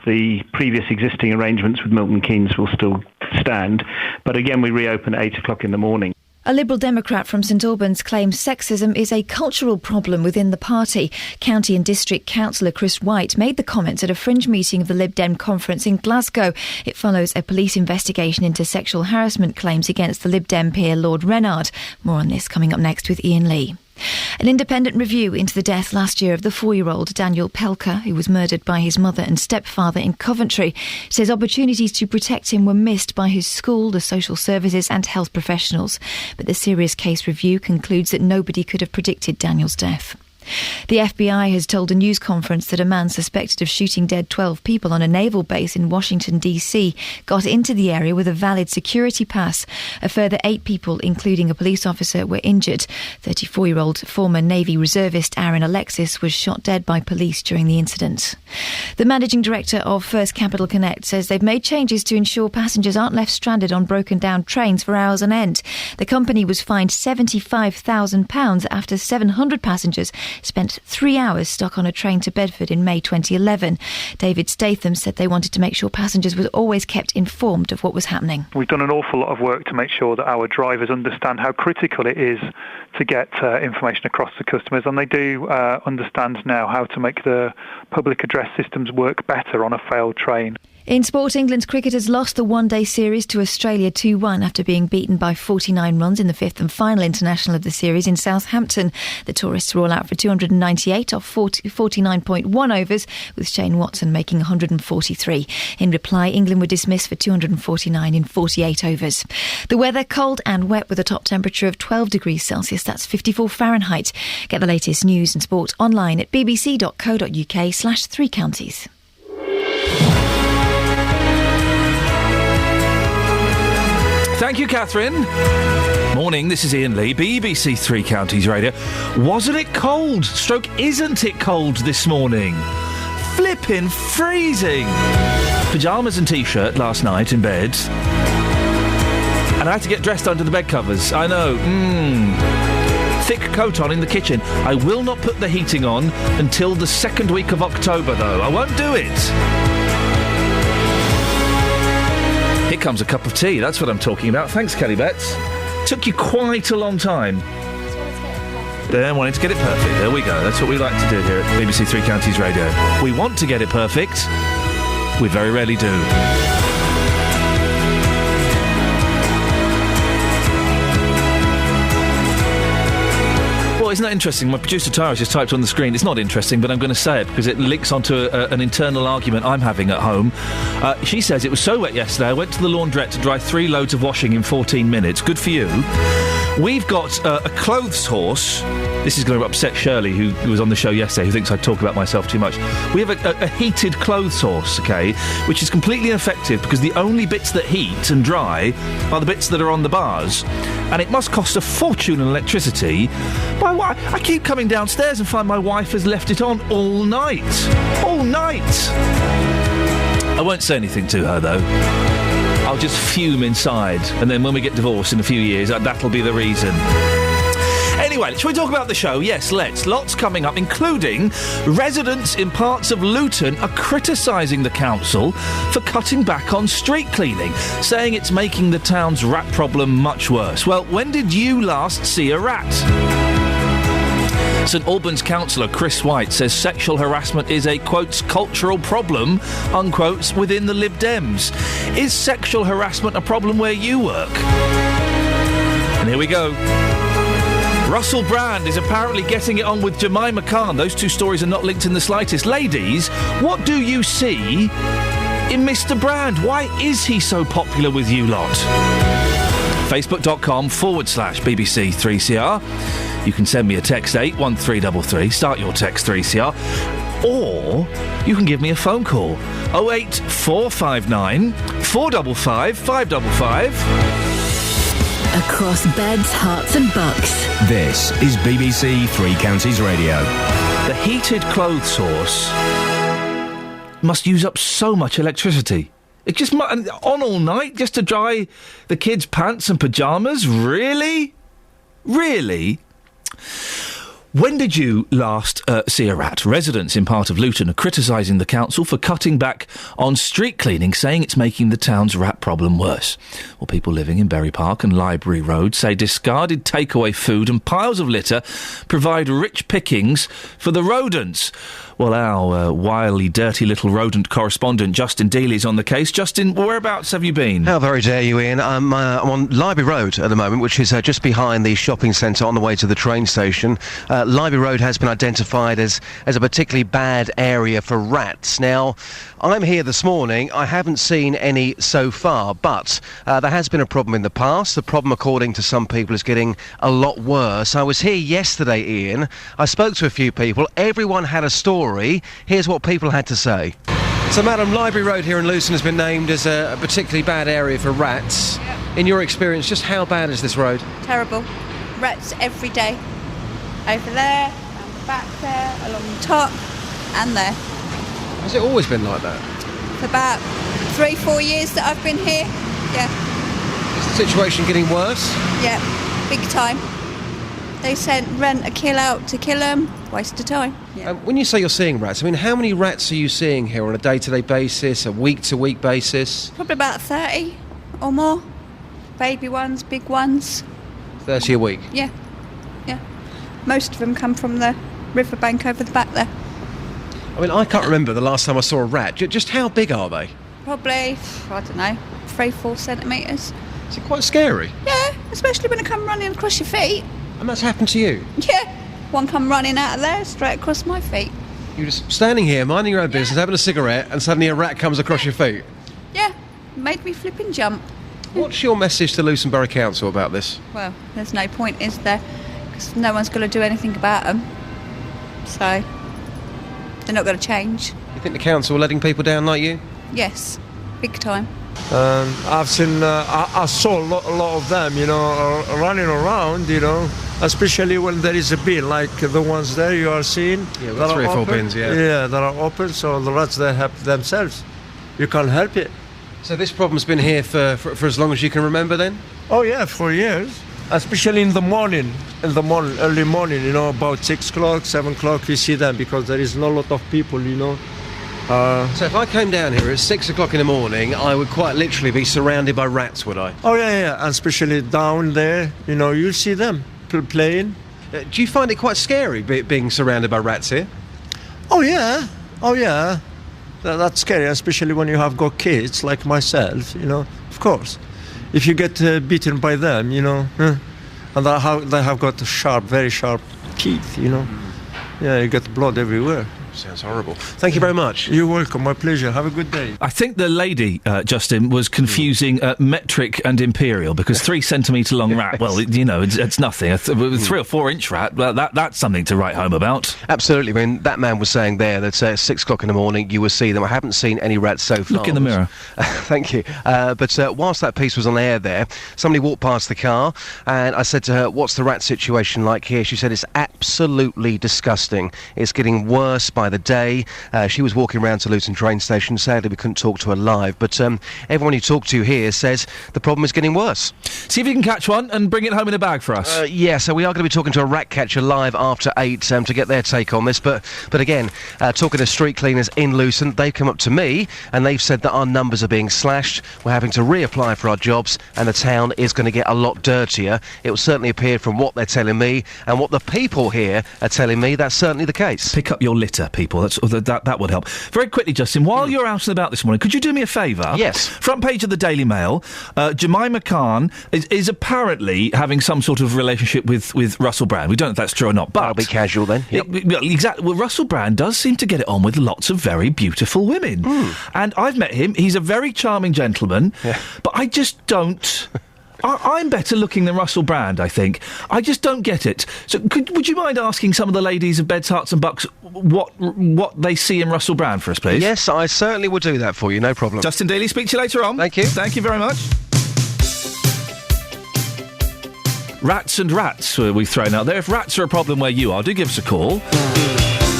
the previous existing arrangements with Milton Keynes will still stand. But again, we reopen at 8 o'clock in the morning. A Liberal Democrat from St Albans claims sexism is a cultural problem within the party. County and District Councillor Chris White made the comments at a fringe meeting of the Lib Dem conference in Glasgow. It follows a police investigation into sexual harassment claims against the Lib Dem peer Lord Renard. More on this coming up next with Iain Lee. An independent review into the death last year of the 4-year-old Daniel Pelker, who was murdered by his mother and stepfather in Coventry, says opportunities to protect him were missed by his school, the social services and health professionals. But the serious case review concludes that nobody could have predicted Daniel's death. The FBI has told a news conference that a man suspected of shooting dead 12 people on a naval base in Washington, D.C. got into the area with a valid security pass. A further 8 people, including a police officer, were injured. 34-year-old former Navy reservist Aaron Alexis was shot dead by police during the incident. The managing director of First Capital Connect says they've made changes to ensure passengers aren't left stranded on broken-down trains for hours on end. The company was fined £75,000 after 700 passengers spent 3 hours stuck on a train to Bedford in May 2011. David Statham said they wanted to make sure passengers were always kept informed of what was happening. We've done an awful lot of work to make sure that our drivers understand how critical it is to get information across to customers, and they do understand now how to make the public address systems work better on a failed train. In sport, England's cricketers lost the one-day series to Australia 2-1 after being beaten by 49 runs in the 5th and final international of the series in Southampton. The tourists were all out for 298 off 49.1 overs, with Shane Watson making 143. In reply, England were dismissed for 249 in 48 overs. The weather, cold and wet with a top temperature of 12 degrees Celsius, that's 54 Fahrenheit. Get the latest news and sport online at bbc.co.uk/3 counties. Thank you, Catherine. Morning, this is Iain Lee, BBC Three Counties Radio. Wasn't it cold? Isn't it cold this morning? Flipping freezing. Pyjamas and T-shirt last night in bed. And I had to get dressed under the bed covers. I know. Thick coat on in the kitchen. I will not put the heating on until the second week of October, though. I won't do it. Here comes a cup of tea. That's what I'm talking about. Thanks, Kelly Betts. Took you quite a long time. Then wanting to get it perfect. There we go. That's what we like to do here at BBC Three Counties Radio. We want to get it perfect. We very rarely do. Well, isn't that interesting? My producer Tara just typed on the screen. It's not interesting, but I'm going to say it because it links onto an internal argument I'm having at home. She says it was so wet yesterday, I went to the laundrette to dry 3 loads of washing in 14 minutes. Good for you. We've got a clothes horse. This is going to upset Shirley, who was on the show yesterday, who thinks I talk about myself too much. We have a heated clothes horse, OK, which is completely ineffective because the only bits that heat and dry are the bits that are on the bars. And it must cost a fortune in electricity. I keep coming downstairs and find my wife has left it on all night. All night! I won't say anything to her, though. I'll just fume inside, and then when we get divorced in a few years, that'll be the reason. Anyway, shall we talk about the show? Yes, let's. Lots coming up, including residents in parts of Luton are criticising the council for cutting back on street cleaning, saying it's making the town's rat problem much worse. Well, when did you last see a rat? St Albans councillor Chris White says sexual harassment is a, quotes, cultural problem, unquotes, within the Lib Dems. Is sexual harassment a problem where you work? And here we go. Russell Brand is apparently getting it on with Jemima Khan. Those two stories are not linked in the slightest. Ladies, what do you see in Mr. Brand? Why is he so popular with you lot? Facebook.com/BBC3CR. You can send me a text 81333. Start your text 3CR. Or you can give me a phone call. 08459 455 555. Across beds, hearts and bucks. This is BBC Three Counties Radio. The heated clothes horse must use up so much electricity. It just on all night just to dry the kids' pants and pyjamas? Really? Really? When did you last see a rat? Residents in part of Luton are criticising the council for cutting back on street cleaning, saying it's making the town's rat problem worse. Well, people living in Bury Park and Library Road say discarded takeaway food and piles of litter provide rich pickings for the rodents. Well, our wily, dirty little rodent correspondent, Justin Dealey's on the case. Justin, whereabouts have you been? How very dare you, Ian. I'm on Library Road at the moment, which is just behind the shopping centre on the way to the train station. Library Road has been identified as a particularly bad area for rats. Now, I'm here this morning. I haven't seen any so far, but there has been a problem in the past. The problem, according to some people, is getting a lot worse. I was here yesterday, Ian. I spoke to a few people. Everyone had a story. Here's what people had to say. So, Madam, Library Road here in Luton has been named as a particularly bad area for rats. Yep. In your experience, just how bad is this road? Terrible. Rats every day. Over there, around the back there, along the top, and there. Has it always been like that? For about 3-4 years that I've been here, yeah. Is the situation getting worse? Yeah, big time. They sent Rent a Kill out to kill them. Waste of time. Yeah. When you say you're seeing rats, I mean, how many rats are you seeing here on a day-to-day basis, a week-to-week basis? Probably about 30 or more. Baby ones, big ones. 30 a week? Yeah, yeah. Most of them come from the riverbank over the back there. I mean, I can't remember the last time I saw a rat. Just how big are they? Probably, I don't know, 3-4 centimetres. Is it quite scary? Yeah, especially when they come running across your feet. And that's happened to you? Yeah, one come running out of there straight across my feet. You're just standing here, minding your own business, having a cigarette, and suddenly a rat comes across your feet? Yeah, made me flip and jump. What's your message to Luton Borough Council about this? Well, there's no point, is there? Because no one's going to do anything about them. So, they're not going to change. You think the council are letting people down like you? Yes, big time. I've seen, I saw a lot of them, running around, especially when there is a bin, like the ones there you are seeing. Yeah, we've got 3 or 4 bins, yeah. Yeah, that are open, so the rats, they help themselves. You can't help it. So this problem's been here for as long as you can remember then? Oh, yeah, for years. Especially in the morning, early morning, about 6 o'clock, 7 o'clock, you see them, because there is not a lot of people, So if I came down here at 6 o'clock in the morning, I would quite literally be surrounded by rats, would I? Oh, yeah, and especially down there, you'll see them playing. Do you find it quite scary being surrounded by rats here? Oh, yeah. That's scary, especially when you have got kids like myself, of course. If you get beaten by them, and they have got very sharp teeth, Yeah, you get blood everywhere. Sounds horrible. Thank you very much. You're welcome. My pleasure. Have a good day. I think the lady, Justin, was confusing metric and imperial, because 3 centimetre long rat, well, it's nothing. A 3 or 4 inch rat, well, that's something to write home about. Absolutely. I mean, that man was saying there that at 6 o'clock in the morning you will see them. I haven't seen any rats so far. Look in the mirror. Thank you. But whilst that piece was on air there, somebody walked past the car and I said to her, what's the rat situation like here? She said it's absolutely disgusting. It's getting worse by the day. She was walking around to Luton train station. Sadly, we couldn't talk to her live, but everyone you talk to here says the problem is getting worse. See if you can catch one and bring it home in a bag for us. Yeah, so we are going to be talking to a rat catcher live after 8 to get their take on this, but again, talking to street cleaners in Luton, they've come up to me and they've said that our numbers are being slashed. We're having to reapply for our jobs and the town is going to get a lot dirtier. It will certainly appear from what they're telling me and what the people here are telling me. That's certainly the case. Pick up your litter, people. That would help. Very quickly, Justin, while you're out and about this morning, could you do me a favour? Yes. Front page of the Daily Mail, Jemima Khan is apparently having some sort of relationship with Russell Brand. We don't know if that's true or not, but... That'll be casual then. Yep. Exactly. Well, Russell Brand does seem to get it on with lots of very beautiful women. And I've met him. He's a very charming gentleman, but I just don't... I'm better looking than Russell Brand, I think. I just don't get it. So would you mind asking some of the ladies of Beds, Herts and Bucks what they see in Russell Brand for us, please? Yes, I certainly will do that for you, no problem. Justin Dealey, speak to you later on. Thank you. Thank you very much. Rats and rats we've thrown out there. If rats are a problem where you are, do give us a call.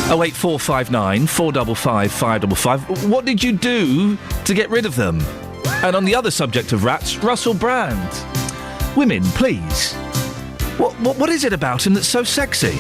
08459 455 555. What did you do to get rid of them? And on the other subject of rats, Russell Brand. Women, please. What is it about him that's so sexy?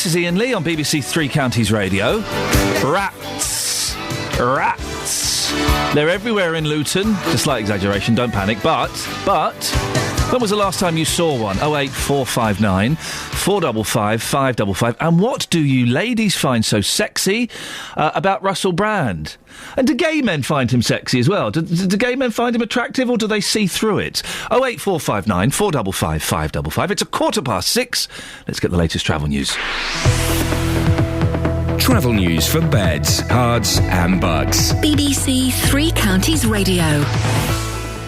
is Iain Lee on BBC Three Counties Radio. Rats. They're everywhere in Luton. Just slight exaggeration, don't panic. But, when was the last time you saw one? 08459 455 555. And what do you ladies find so sexy about Russell Brand? And do gay men find him sexy as well? Do gay men find him attractive, or do they see through it? 08459 455 555. It's 6:15. Let's get the latest travel news. Travel news for beds, cards and bugs. BBC Three Counties Radio.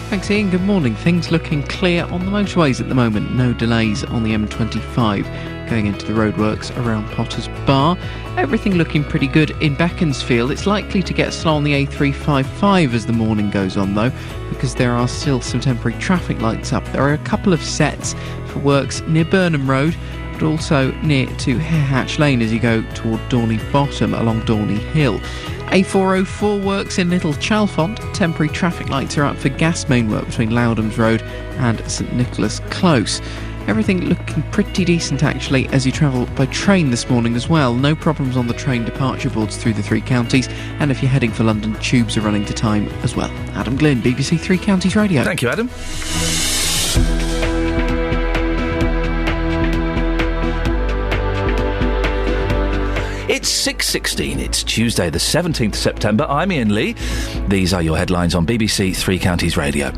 Thanks, Ian. Good morning. Things looking clear on the motorways at the moment. No delays on the M25 going into the roadworks around Potters Bar. Everything looking pretty good in Beaconsfield. It's likely to get slow on the A355 as the morning goes on, though, because there are still some temporary traffic lights up. There are a couple of sets for works near Burnham Road, but also near to Hare Hatch Lane as you go toward Dorney Bottom along Dorney Hill. A404 works in Little Chalfont. Temporary traffic lights are up for gas main work between Loudhams Road and St Nicholas Close. Everything looking pretty decent, actually, as you travel by train this morning as well. No problems on the train departure boards through the three counties, and if you're heading for London, tubes are running to time as well. Adam Glynn, BBC Three Counties Radio. Thank you, Adam. It's 6:16. It's Tuesday, the 17th of September. I'm Iain Lee. These are your headlines on BBC Three Counties Radio.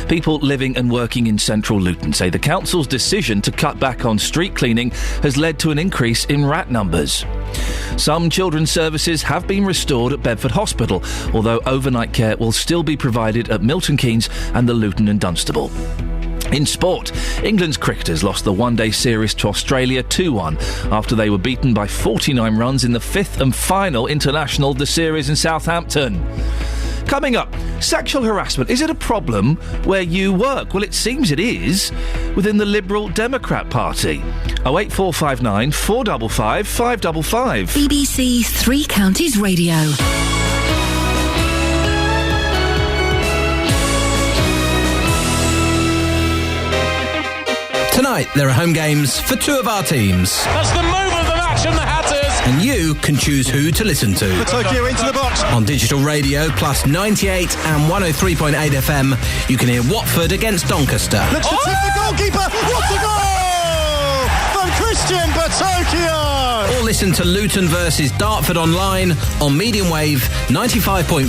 People living and working in central Luton say the council's decision to cut back on street cleaning has led to an increase in rat numbers. Some children's services have been restored at Bedford Hospital, although overnight care will still be provided at Milton Keynes and the Luton and Dunstable. In sport, England's cricketers lost the one-day series to Australia 2-1 after they were beaten by 49 runs in the fifth and final international of the series in Southampton. Coming up, sexual harassment. Is it a problem where you work? Well, it seems it is within the Liberal Democrat Party. 08459 455 555. BBC Three Counties Radio. Tonight, there are home games for two of our teams. That's the move of the match and the Hatters. And you can choose who to listen to. For Tokyo into the box. On digital radio, plus 98 and 103.8 FM, you can hear Watford against Doncaster. Looks to tip the goalkeeper. What a goal! From Christian Batokio. Or listen to Luton versus Dartford online on medium wave 95.5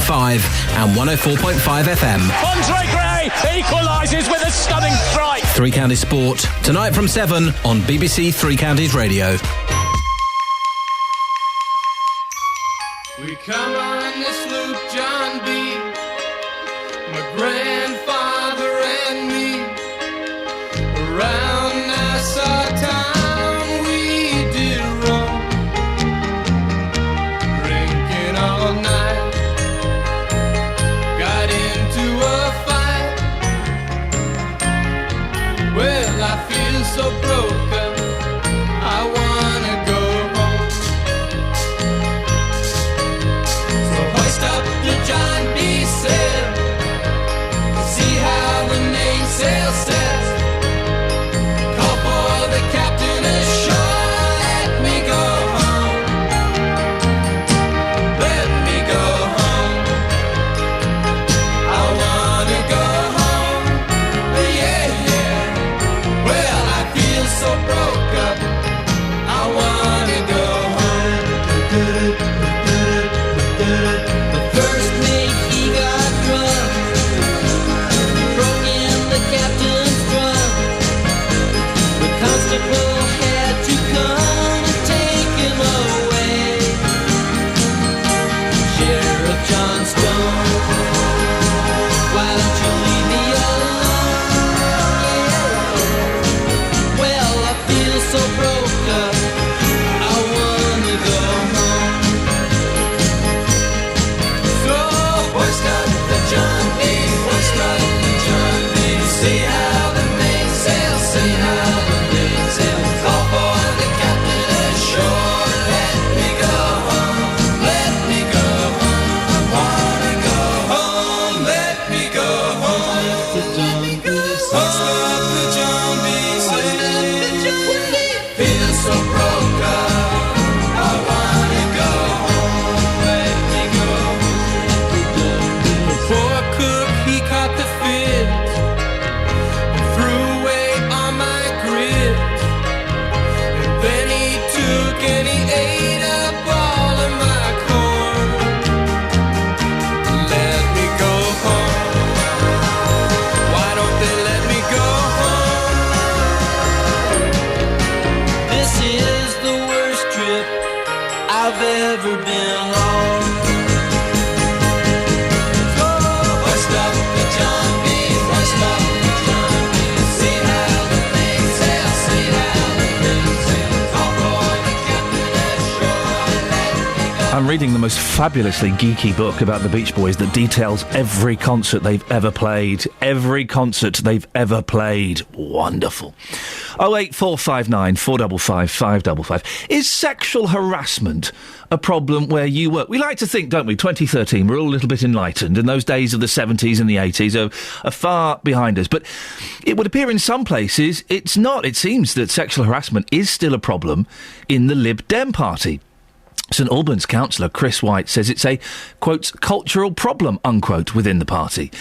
and 104.5 FM. Andre Gray equalises with a stunning strike. Three Counties Sport, tonight from 7 on BBC Three Counties Radio. We come on this loop, John B., my grandfather and me, around Nassau town we did roam, drinking all night, got into a fight. Well, I feel so broken, I wanna go home. So hoist up the John B. sail, see how the mainsail sets. Call for the captain ashore, let me go home. Let me go home. I wanna go home. Yeah, yeah. Well, I feel so broken. I'm reading the most fabulously geeky book about the Beach Boys that details every concert they've ever played. Every concert they've ever played. Wonderful. 08459 455 555. Is sexual harassment a problem where you work? We like to think, don't we, 2013, we're all a little bit enlightened, and those days of the 70s and the 80s are far behind us. But it would appear in some places it's not. It seems that sexual harassment is still a problem in the Lib Dem party. St Albans councillor Chris White says it's a, quote, cultural problem, unquote, within the party.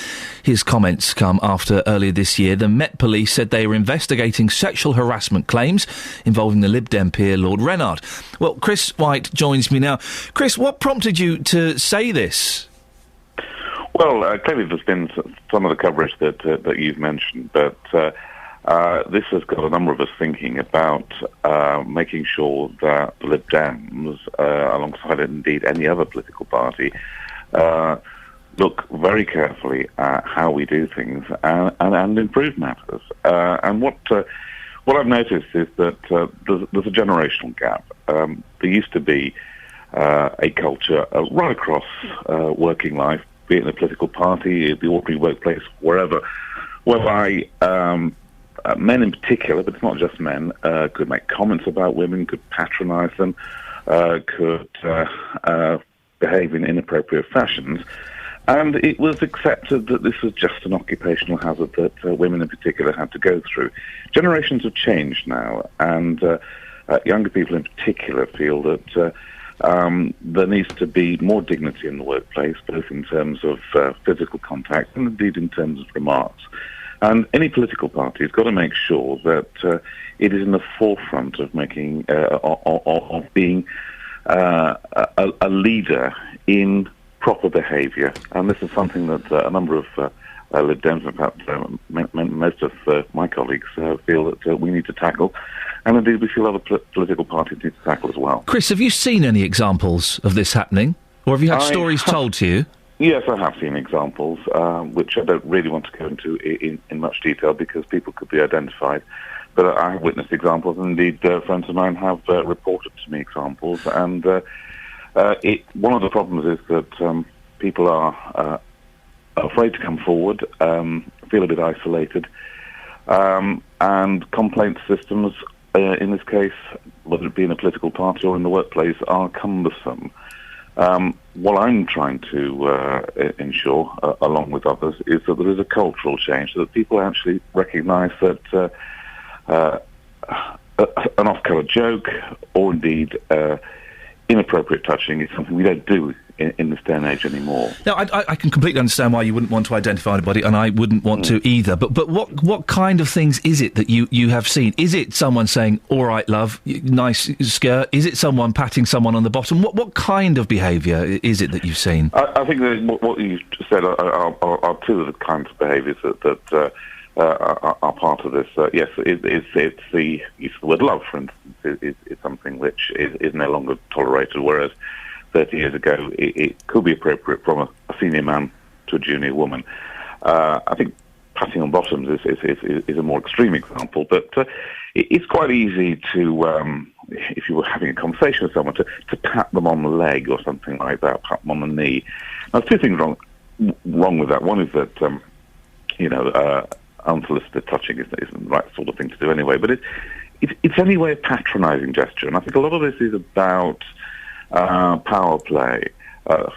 His comments come after earlier this year the Met Police said they were investigating sexual harassment claims involving the Lib Dem peer Lord Renard. Well, Chris White joins me now. Chris, what prompted you to say this? Well, clearly there's been some of the coverage that you've mentioned, but this has got a number of us thinking about making sure that the Lib Dems, alongside indeed any other political party, look very carefully at how we do things and improve matters. And what I've noticed is that there's a generational gap. There used to be a culture right across working life, be it in a political party, the ordinary workplace, wherever, whereby men in particular, but it's not just men, could make comments about women, could patronise them, could behave in inappropriate fashions. And it was accepted that this was just an occupational hazard that women in particular had to go through. Generations have changed now, and younger people in particular feel that there needs to be more dignity in the workplace, both in terms of physical contact and indeed in terms of remarks. And any political party has got to make sure that it is in the forefront of making of being a leader in proper behaviour. And this is something that a number of Lib Dems, in fact, most of my colleagues feel that we need to tackle. And indeed, we feel other political parties need to tackle as well. Chris, have you seen any examples of this happening? Or have you had stories told to you? Yes, I have seen examples, which I don't really want to go into in much detail because people could be identified. But I have witnessed examples, and indeed friends of mine have reported to me examples. And one of the problems is that people are afraid to come forward, feel a bit isolated, and complaint systems, in this case, whether it be in a political party or in the workplace, are cumbersome. What I'm trying to ensure, along with others, is that there is a cultural change, so that people actually recognise that an off-colour joke or indeed inappropriate touching is something we don't do in this day and age anymore. Now, I can completely understand why you wouldn't want to identify anybody, and I wouldn't want to either. But what kind of things is it that you have seen? Is it someone saying, "All right, love, nice skirt"? Is it someone patting someone on the bottom? What kind of behaviour is it that you've seen? I think that what you said are two of the kinds of behaviours that are part of this. Yes, it's the use of the word love, for instance, is something which is no longer tolerated, whereas 30 years ago it could be appropriate from a senior man to a junior woman. I think patting on bottoms is a more extreme example, but it's quite easy to, if you were having a conversation with someone, to pat them on the leg or something like that, pat them on the knee. Now, there's two things wrong with that. One is that, unsolicited touching isn't the right sort of thing to do anyway, but it's anyway a patronising gesture, and I think a lot of this is about power play,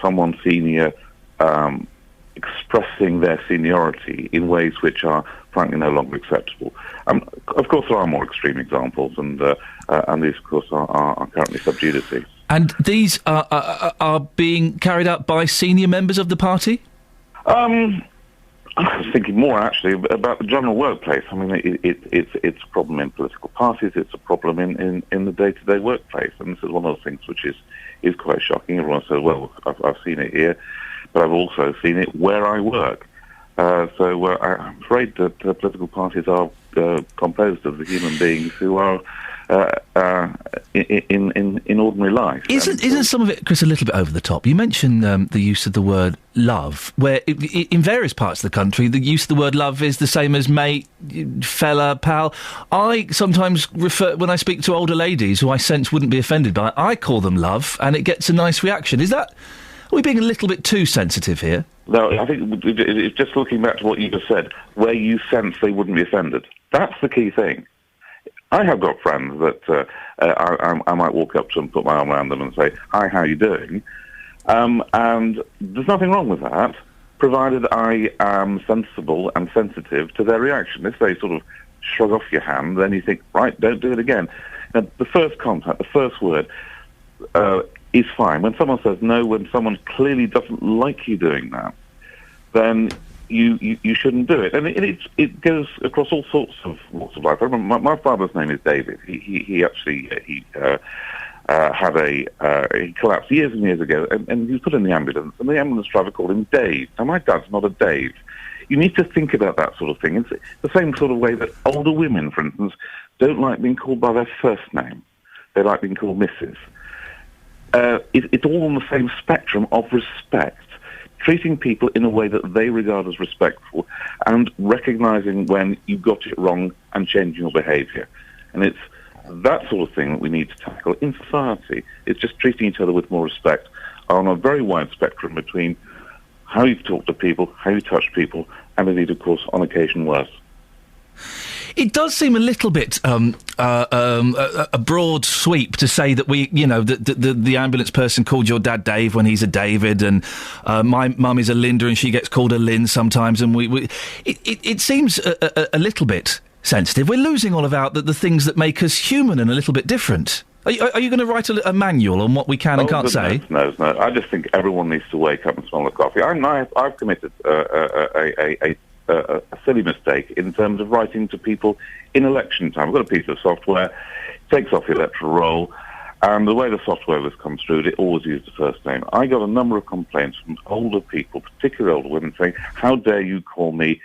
someone senior expressing their seniority in ways which are frankly no longer acceptable. Of course, there are more extreme examples, and these, of course, are currently sub judice. And these are being carried out by senior members of the party? I was thinking more, actually, about the general workplace. I mean, it's a problem in political parties, it's a problem in the day-to-day workplace, and this is one of the things which is quite shocking. Everyone says, well, I've seen it here, but I've also seen it where I work. So I'm afraid that political parties are composed of the human beings who are in ordinary life. Isn't some of it, Chris, a little bit over the top? You mentioned the use of the word love, where in various parts of the country, the use of the word love is the same as mate, fella, pal. I sometimes refer, when I speak to older ladies who I sense wouldn't be offended by it, I call them love, and it gets a nice reaction. Are we being a little bit too sensitive here? No, I think it's just looking back to what you just said, where you sense they wouldn't be offended. That's the key thing. I have got friends that I might walk up to and put my arm around them and say, "Hi, how are you doing?" And there's nothing wrong with that, provided I am sensible and sensitive to their reaction. If they sort of shrug off your hand, then you think, right, don't do it again. Now, the first contact, the first word, is fine. When someone says no, when someone clearly doesn't like you doing that, then you shouldn't do it. And it goes across all sorts of walks of life. I remember my father's name is David. He actually he collapsed years and years ago, and he was put in the ambulance, and the ambulance driver called him Dave. Now, my dad's not a Dave. You need to think about that sort of thing. It's the same sort of way that older women, for instance, don't like being called by their first name. They like being called Mrs. It's all on the same spectrum of respect, treating people in a way that they regard as respectful and recognising when you got it wrong and changing your behaviour. And it's that sort of thing that we need to tackle in society. It's just treating each other with more respect on a very wide spectrum between how you talk to people, how you touch people, and indeed, of course, on occasion worse. It does seem a little bit a broad sweep to say that the ambulance person called your dad Dave when he's a David, and my mum is a Linda and she gets called a Lynn sometimes, and it seems a little bit sensitive. We're losing all of the things that make us human and a little bit different. Are you going to write a manual on what we can and can't say? No. I just think everyone needs to wake up and smell the coffee. I've committed a silly mistake in terms of writing to people in election time. I've got a piece of software, takes off the electoral roll, and the way the software was construed, it always used the first name. I got a number of complaints from older people, particularly older women, saying, "How dare you call me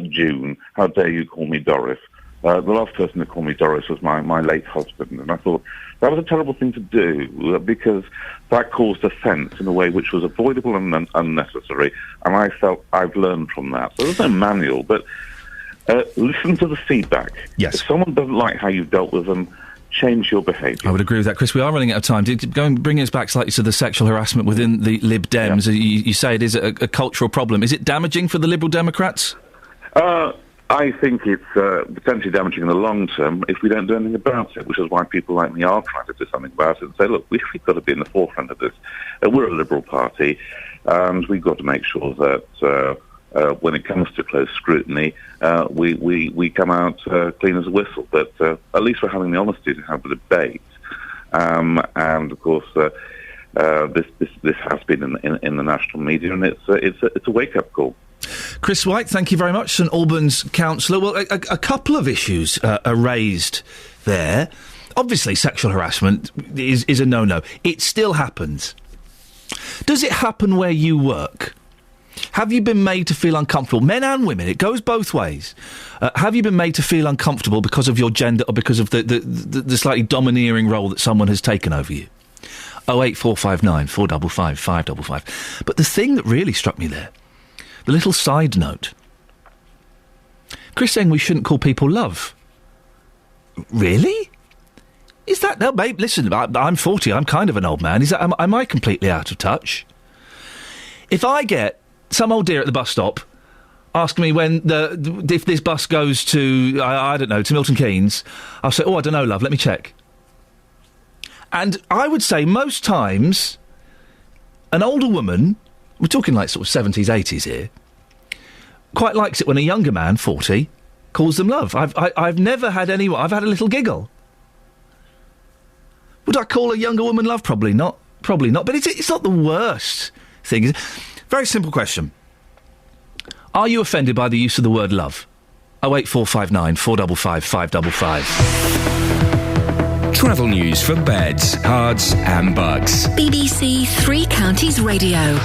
June? How dare you call me Doris?" The last person to call me Doris was my late husband, and I thought that was a terrible thing to do because that caused offence in a way which was avoidable and unnecessary, and I felt I've learned from that. So there's no manual, but listen to the feedback. Yes. If someone doesn't like how you've dealt with them, change your behaviour. I would agree with that. Chris, we are running out of time. Go and bring us back slightly to the sexual harassment within the Lib Dems. Yeah. You say it is a cultural problem. Is it damaging for the Liberal Democrats? I think it's potentially damaging in the long term if we don't do anything about it, which is why people like me are trying to do something about it and say, look, we've got to be in the forefront of this. We're a Liberal party, and we've got to make sure that when it comes to close scrutiny, we come out clean as a whistle. But at least we're having the honesty to have the debate. And, of course, this has been in the national media, and it's a wake-up call. Chris White, thank you very much, St Albans councillor. Well, a couple of issues are raised there. Obviously, sexual harassment is a no-no. It still happens. Does it happen where you work? Have you been made to feel uncomfortable? Men and women, it goes both ways. Have you been made to feel uncomfortable because of your gender or because of the slightly domineering role that someone has taken over you? 08459 455 555. But the thing that really struck me there, the little side note. Chris saying we shouldn't call people love. Really? Is that... No, babe, listen, I'm 40, I'm kind of an old man. Is that... Am I completely out of touch? If I get some old dear at the bus stop asking me if this bus goes to, I don't know, to Milton Keynes, I'll say, I don't know, love, let me check. And I would say most times an older woman... We're talking like sort of 70s, 80s here. Quite likes it when a younger man, 40, calls them love. I've never had anyone... I've had a little giggle. Would I call a younger woman love? Probably not. Probably not. But it's not the worst thing. Very simple question. Are you offended by the use of the word love? 08459 455 555. Travel news for beds, cards and bugs. BBC Three Counties Radio.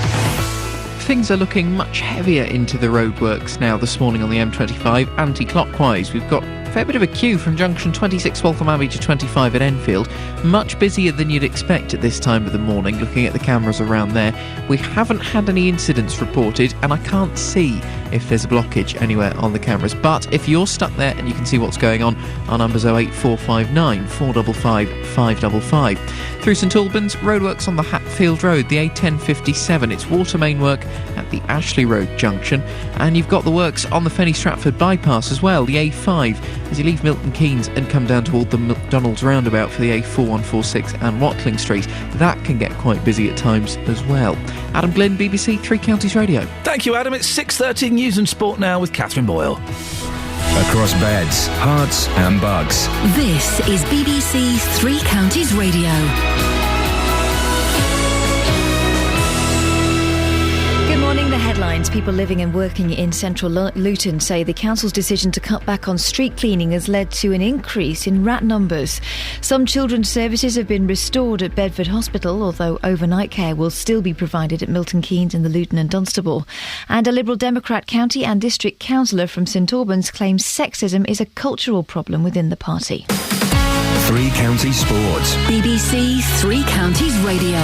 Things are looking much heavier into the roadworks now this morning on the M25. Anti-clockwise, we've got fair bit of a queue from junction 26 Waltham Abbey to 25 at Enfield. Much busier than you'd expect at this time of the morning, looking at the cameras around there. We haven't had any incidents reported, and I can't see if there's a blockage anywhere on the cameras. But if you're stuck there and you can see what's going on, our number's 08459 455 555. Through St Albans, roadworks on the Hatfield Road, the A1057. It's water main work at the Ashley Road junction. And you've got the works on the Fenny Stratford bypass as well, the A5, as you leave Milton Keynes and come down toward the McDonald's roundabout for the A4146 and Watling Street. That can get quite busy at times as well. Adam Glynn, BBC Three Counties Radio. Thank you, Adam. It's 6:30 News and Sport now with Catherine Boyle. Across beds, hearts and bugs. This is BBC Three Counties Radio. Good morning. The headlines. People living and working in central Luton say the council's decision to cut back on street cleaning has led to an increase in rat numbers. Some children's services have been restored at Bedford Hospital, although overnight care will still be provided at Milton Keynes and the Luton and Dunstable. And a Liberal Democrat county and district councillor from St Albans claims sexism is a cultural problem within the party. Three Counties Sports. BBC Three Counties Radio.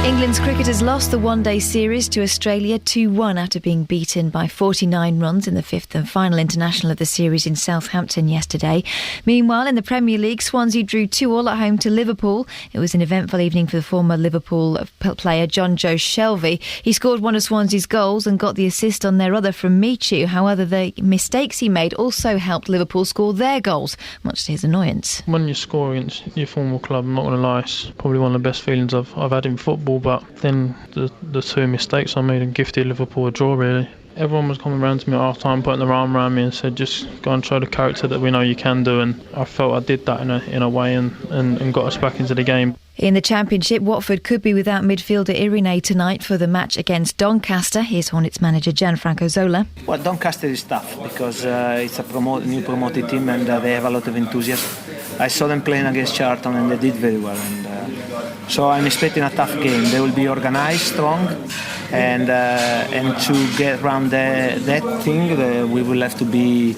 England's cricketers lost the one-day series to Australia 2-1 after being beaten by 49 runs in the fifth and final international of the series in Southampton yesterday. Meanwhile, in the Premier League, Swansea drew 2-2 at home to Liverpool. It was an eventful evening for the former Liverpool player John Joe Shelvey. He scored one of Swansea's goals and got the assist on their other from Michu. However, the mistakes he made also helped Liverpool score their goals, much to his annoyance. When you score against your former club, I'm not going to lie, it's probably one of the best feelings I've had in football. But then the two mistakes I made and gifted Liverpool a draw, really. Everyone was coming around to me at half time, putting their arm around me and said, just go and show the character that we know you can do. And I felt I did that in a way and got us back into the game. In the Championship, Watford could be without midfielder Irene tonight for the match against Doncaster. Here's Hornets manager Gianfranco Zola. Well, Doncaster is tough because it's a new promoted team and they have a lot of enthusiasm. I saw them playing against Charlton and they did very well. So I'm expecting a tough game. They will be organised, strong, and to get around that thing, we will have to be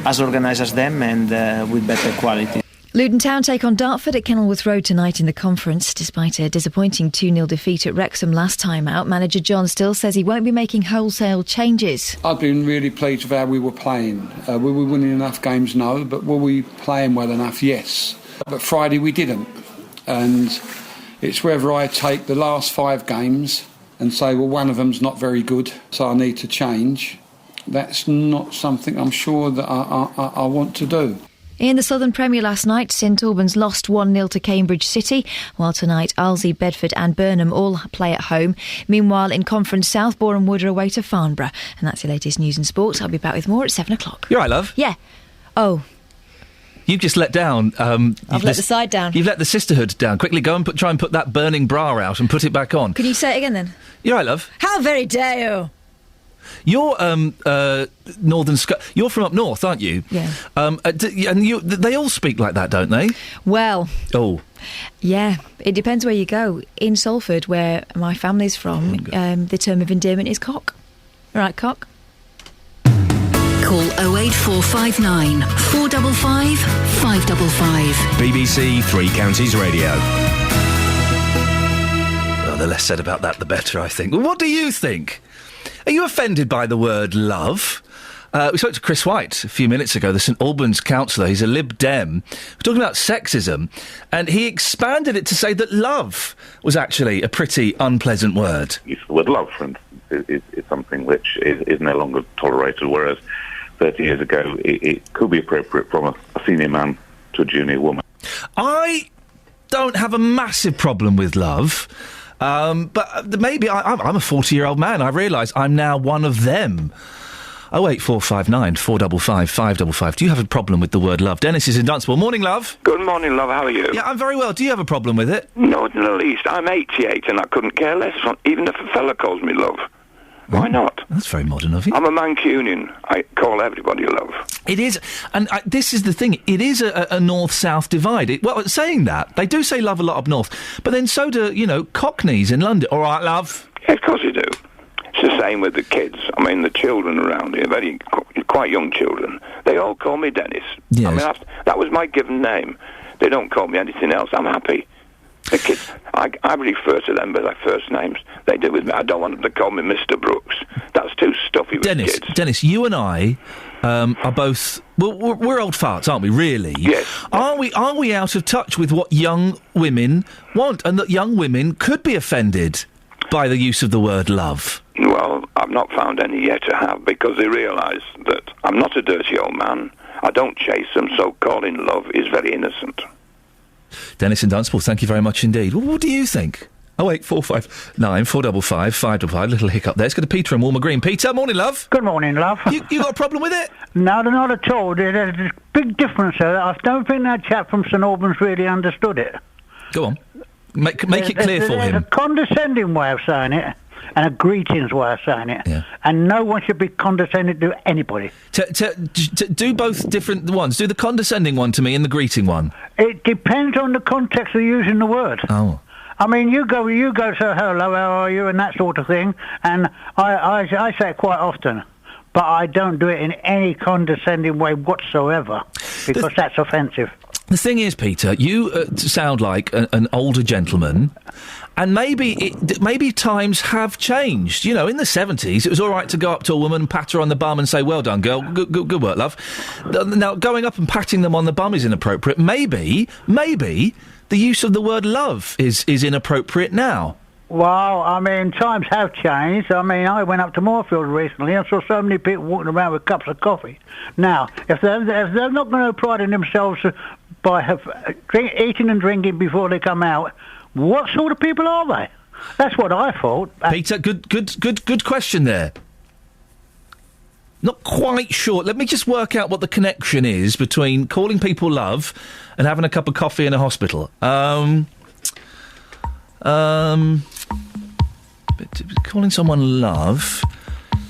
as organised as them and with better quality. Luton Town take on Dartford at Kenilworth Road tonight in the conference. Despite a disappointing 2-0 defeat at Wrexham last time out, manager John Still says he won't be making wholesale changes. I've been really pleased with how we were playing. Were we winning enough games? No. But were we playing well enough? Yes. But Friday we didn't. And it's whether I take the last 5 games and say, well, one of them's not very good, so I need to change. That's not something I'm sure that I want to do. In the Southern Premier last night, St Albans lost 1-0 to Cambridge City, while tonight Alzey, Bedford and Burnham all play at home. Meanwhile, in Conference South, Boreham Wood are away to Farnborough. And that's your latest news and sport. I'll be back with more at 7 o'clock. You all right, love? Yeah. Oh. You've just let down... I've let the side down. You've let the sisterhood down. Quickly, go and try and put that burning bra out and put it back on. Can you say it again, then? You all right, love? How very dare you! You're Northern you're from up north, aren't you? Yeah. And they all speak like that, don't they? Well. Oh. Yeah, it depends where you go. In Salford, where my family's from, the term of endearment is cock. All right, cock. Call 08459 455 555. BBC Three Counties Radio. Well, the less said about that, the better, I think. Well, what do you think? Are you offended by the word love? We spoke to Chris White a few minutes ago, the St Albans councillor. He's a Lib Dem. We're talking about sexism, and he expanded it to say that love was actually a pretty unpleasant word. Use of the word love, for instance, is something which is no longer tolerated, whereas 30 years ago it could be appropriate from a senior man to a junior woman. I don't have a massive problem with love. But maybe I'm a 40-year-old man. I realise I'm now one of them. 08459 455 555. Do you have a problem with the word love? Dennis is in Dunstable. Morning, love. Good morning, love. How are you? Yeah, I'm very well. Do you have a problem with it? Not in the least. I'm 88 and I couldn't care less, even if a fella calls me love. Why not? That's very modern of you. I'm a Mancunian. I call everybody love. It is, and this is the thing, it is a north-south divide. Well, saying that, they do say love a lot up north, but then so do, Cockneys in London. All right, love? Yeah, of course you do. It's the same with the kids. I mean, the children around here, very quite young children, they all call me Dennis. Yes. I mean, that was my given name. They don't call me anything else. I'm happy. The kids, I refer to them by their first names. They do with me. I don't want them to call me Mr. Brooks. That's too stuffy with kids. Dennis, you and I are both... Well, we're old farts, aren't we, really? Yes. Are we out of touch with what young women want, and that young women could be offended by the use of the word love? Well, I've not found any yet to have, because they realise that I'm not a dirty old man. I don't chase them, so calling love is very innocent. Dennis in Dunstable, thank you very much indeed. Well, what do you think? 08459 455 555. Little hiccup there. Let's go to Peter in Walmer Green. Peter, morning, love. Good morning, love. You got a problem with it? No, not at all. There's a big difference there. I don't think that chap from St Albans really understood it. Go on. Make it clear for him. There's a condescending way of saying it, and a greetings way of saying it. Yeah. And no one should be condescending to anybody. Do both different ones. Do the condescending one to me and the greeting one. It depends on the context of using the word. Oh. I mean, you go to hello, how are you, and that sort of thing, and I say it quite often, but I don't do it in any condescending way whatsoever, because that's offensive. The thing is, Peter, you sound like an older gentleman, and maybe times have changed. You know, in the 70s, it was all right to go up to a woman, pat her on the bum and say, well done, girl, good work, love. Now, going up and patting them on the bum is inappropriate. Maybe the use of the word love is inappropriate now. Well, I mean, times have changed. I mean, I went up to Moorfield recently and saw so many people walking around with cups of coffee. Now, if they're not going to pride in themselves by eating and drinking before they come out, what sort of people are they? That's what I thought. Peter, good question there. Not quite sure. Let me just work out what the connection is between calling people love and having a cup of coffee in a hospital. Calling someone love,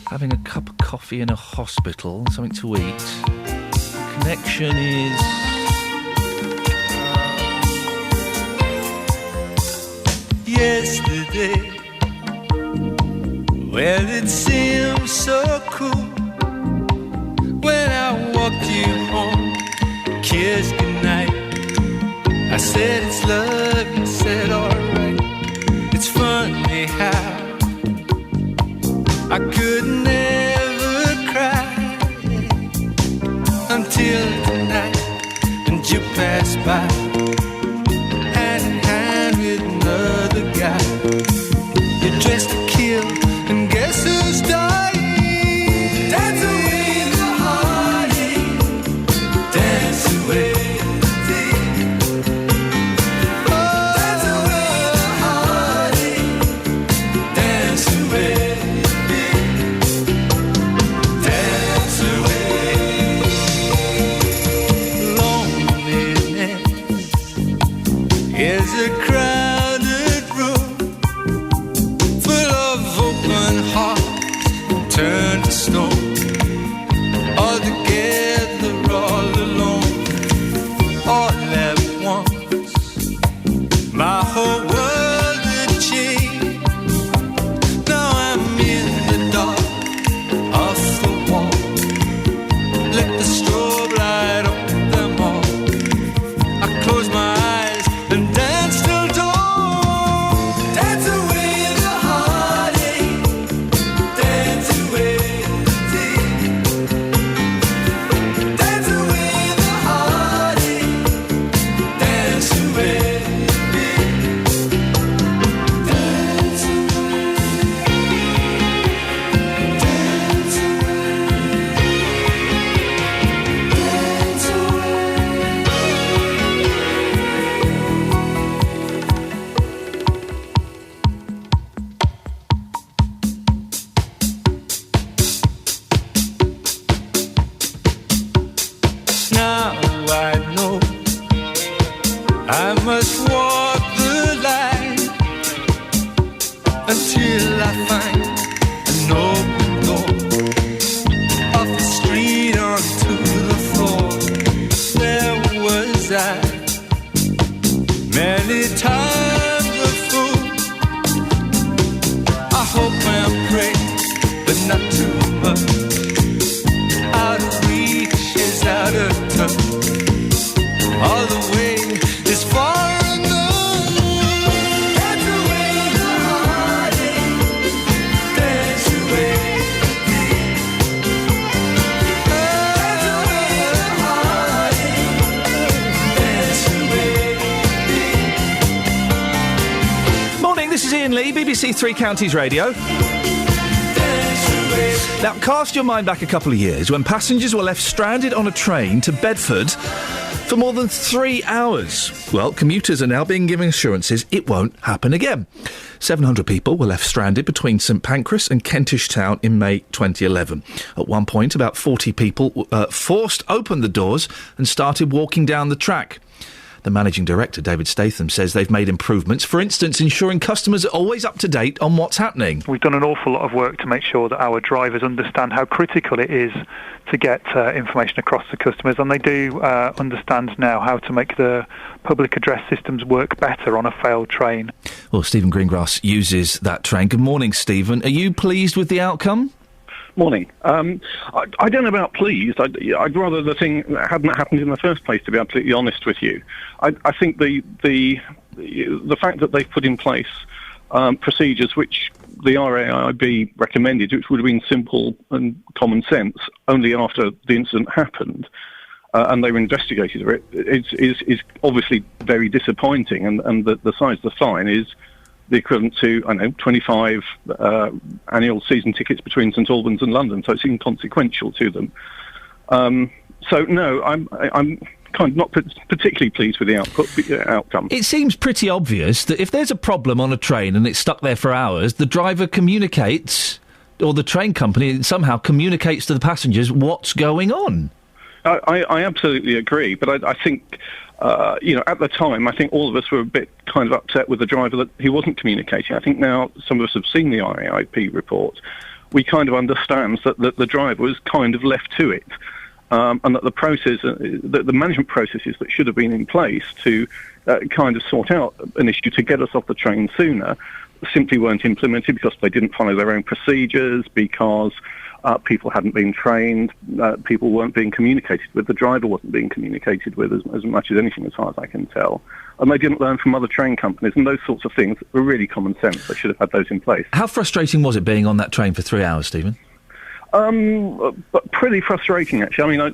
having a cup of coffee in a hospital, something to eat. The connection is... Yesterday, well, it seemed so cool when I walked you home, kissed goodnight. I said it's love, you said alright. It's funny how I could never cry until tonight, and you passed by, hand in hand with another guy. You're dressed to kill, and guess who's dying? Dance away the heartache, dance away. Out BBC Three Counties Radio. Now, cast your mind back a couple of years when passengers were left stranded on a train to Bedford for more than 3 hours. Well, commuters are now being given assurances it won't happen again. 700 people were left stranded between St Pancras and Kentish Town in May 2011. At one point, about 40 people forced open the doors and started walking down the track. The managing director, David Statham, says they've made improvements, for instance, ensuring customers are always up to date on what's happening. We've done an awful lot of work to make sure that our drivers understand how critical it is to get information across to customers, and they do understand now how to make the public address systems work better on a failed train. Well, Stephen Greengrass uses that train. Good morning, Stephen. Are you pleased with the outcome? Morning. I don't know about pleased. I'd rather the thing hadn't happened in the first place, to be absolutely honest with you. I think the fact that they've put in place procedures which the RAIB recommended, which would have been simple and common sense, only after the incident happened, and they were investigated for it, is obviously very disappointing. And the size of the fine is the equivalent to, 25 annual season tickets between St Albans and London, so it's inconsequential to them. So no, I'm kind of not particularly pleased with the outcome. It seems pretty obvious that if there's a problem on a train and it's stuck there for hours, the driver communicates, or the train company somehow communicates to the passengers what's going on. I absolutely agree, but I think, at the time, I think all of us were a bit kind of upset with the driver that he wasn't communicating. I think now some of us have seen the RAIP report. We kind of understand that the driver was kind of left to it, and that the process, the management processes that should have been in place to kind of sort out an issue to get us off the train sooner simply weren't implemented because they didn't follow their own procedures, because people hadn't been trained, people weren't being communicated with, the driver wasn't being communicated with as much as anything, as far as I can tell. And they didn't learn from other train companies, and those sorts of things were really common sense. They should have had those in place. How frustrating was it being on that train for 3 hours, Stephen? But pretty frustrating, actually. I mean,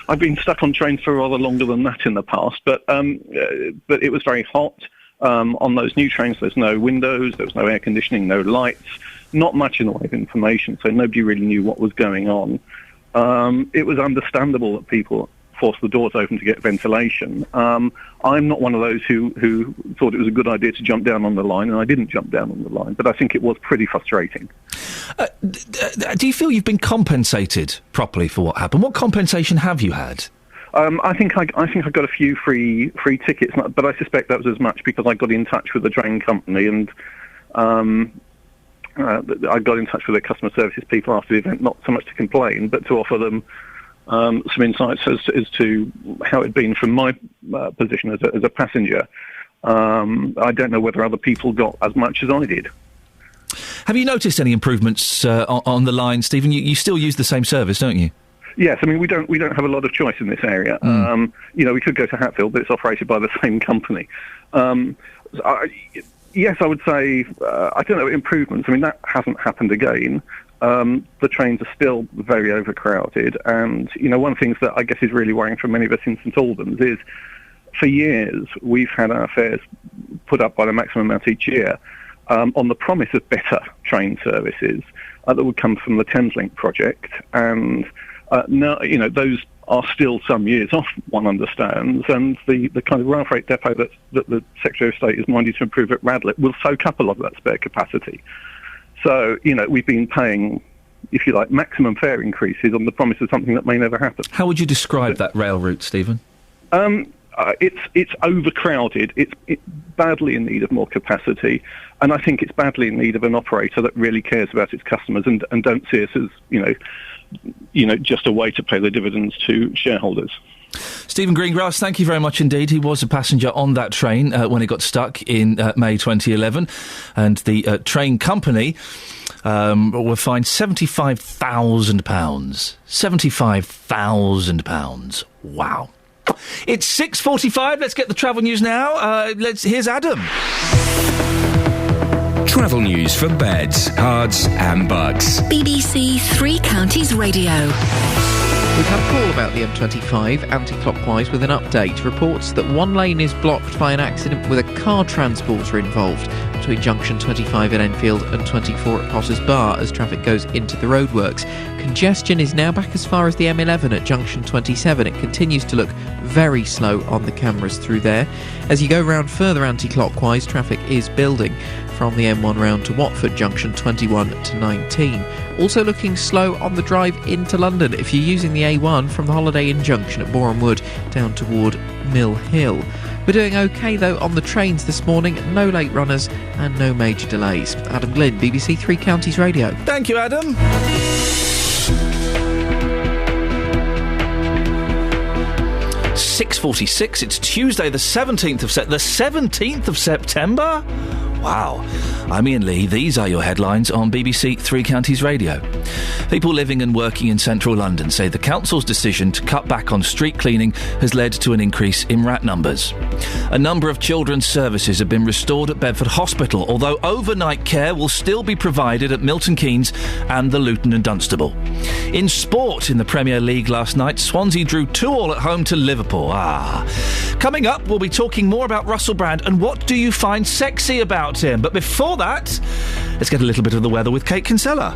I've been stuck on trains for rather longer than that in the past, but it was very hot. On those new trains, there's no windows, there was no air conditioning, no lights, not much in the way of information, so nobody really knew what was going on. It was understandable that people forced the doors open to get ventilation. I'm not one of those who thought it was a good idea to jump down on the line, and I didn't jump down on the line, but I think it was pretty frustrating. Do you feel you've been compensated properly for what happened? What compensation have you had? I think I got a few free tickets, but I suspect that was as much because I got in touch with the train company, and I got in touch with their customer services people after the event, not so much to complain, but to offer them some insights as to how it had been from my position as a passenger. I don't know whether other people got as much as I did. Have you noticed any improvements on the line, Stephen? You still use the same service, don't you? Yes, I mean we don't have a lot of choice in this area. We could go to Hatfield, but it's operated by the same company. Yes, I would say I don't know, improvements. I mean, that hasn't happened again. The trains are still very overcrowded, and one of the things that I guess is really worrying for many of us in St Albans is, for years we've had our fares put up by the maximum amount each year on the promise of better train services that would come from the Thameslink project, and now, those are still some years off, one understands, and the kind of rail freight depot that the Secretary of State is minded to improve at Radlett will soak up a lot of that spare capacity. So, we've been paying, if you like, maximum fare increases on the promise of something that may never happen. How would you describe that rail route, Stephen? It's overcrowded. It's badly in need of more capacity, and I think it's badly in need of an operator that really cares about its customers and don't see us as, just a way to pay the dividends to shareholders. Stephen Greengrass, thank you very much indeed. He was a passenger on that train when it got stuck in May 2011, and the train company were fined £75,000. £75,000. Wow. It's 6:45. Let's get the travel news now. Here's Adam. Travel news for beds, cards and bugs. BBC Three Counties Radio. We've had a call about the M25 anti-clockwise with an update. Reports that one lane is blocked by an accident with a car transporter involved between junction 25 at Enfield and 24 at Potters Bar as traffic goes into the roadworks. Congestion is now back as far as the M11 at junction 27. It continues to look very slow on the cameras through there. As you go round further anti-clockwise, traffic is building from the M1 round to Watford junction 21 to 19. Also looking slow on the drive into London if you're using the A1 from the Holiday Inn junction at Boreham Wood down toward Mill Hill. We're doing OK though on the trains this morning, no late runners and no major delays. Adam Glynn, BBC Three Counties Radio. Thank you, Adam. 6:46. It's Tuesday, the 17th of September. Wow. I'm Iain Lee. These are your headlines on BBC Three Counties Radio. People living and working in central London say the council's decision to cut back on street cleaning has led to an increase in rat numbers. A number of children's services have been restored at Bedford Hospital, although overnight care will still be provided at Milton Keynes and the Luton and Dunstable. In sport, in the Premier League last night, Swansea drew 2-2 at home to Liverpool. Coming up, we'll be talking more about Russell Brand and what do you find sexy about him. But before that, let's get a little bit of the weather with Kate Kinsella.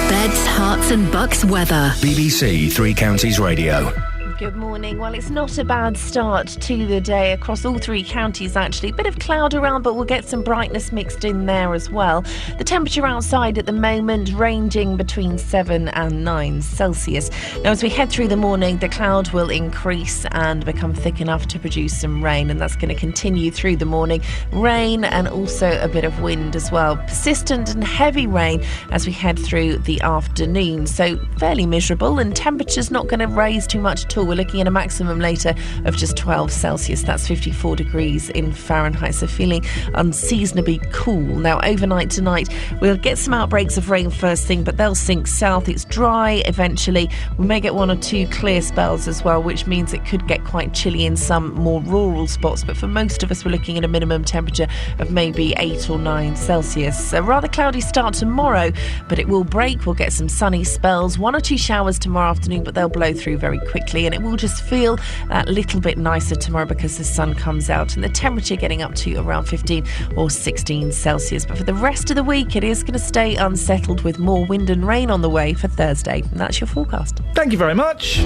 Beds, Herts and Bucks weather. BBC Three Counties Radio. Good morning. Well, it's not a bad start to the day across all three counties, actually. Bit of cloud around, but we'll get some brightness mixed in there as well. The temperature outside at the moment ranging between 7 and 9 Celsius. Now, as we head through the morning, the cloud will increase and become thick enough to produce some rain, and that's going to continue through the morning. Rain and also a bit of wind as well. Persistent and heavy rain as we head through the afternoon. So fairly miserable, and temperature's not going to raise too much at all. We're looking at a maximum later of just 12 Celsius. That's 54 degrees in Fahrenheit, so feeling unseasonably cool. Now, overnight tonight, we'll get some outbreaks of rain first thing, but they'll sink south. It's dry eventually. We may get one or two clear spells as well, which means it could get quite chilly in some more rural spots. But for most of us, we're looking at a minimum temperature of maybe 8 or 9 Celsius. A rather cloudy start tomorrow, but it will break. We'll get some sunny spells, 1 or 2 showers tomorrow afternoon, but they'll blow through very quickly, and it will just feel that little bit nicer tomorrow because the sun comes out, and the temperature getting up to around 15 or 16 Celsius. But for the rest of the week, it is going to stay unsettled with more wind and rain on the way for Thursday. And that's your forecast. Thank you very much.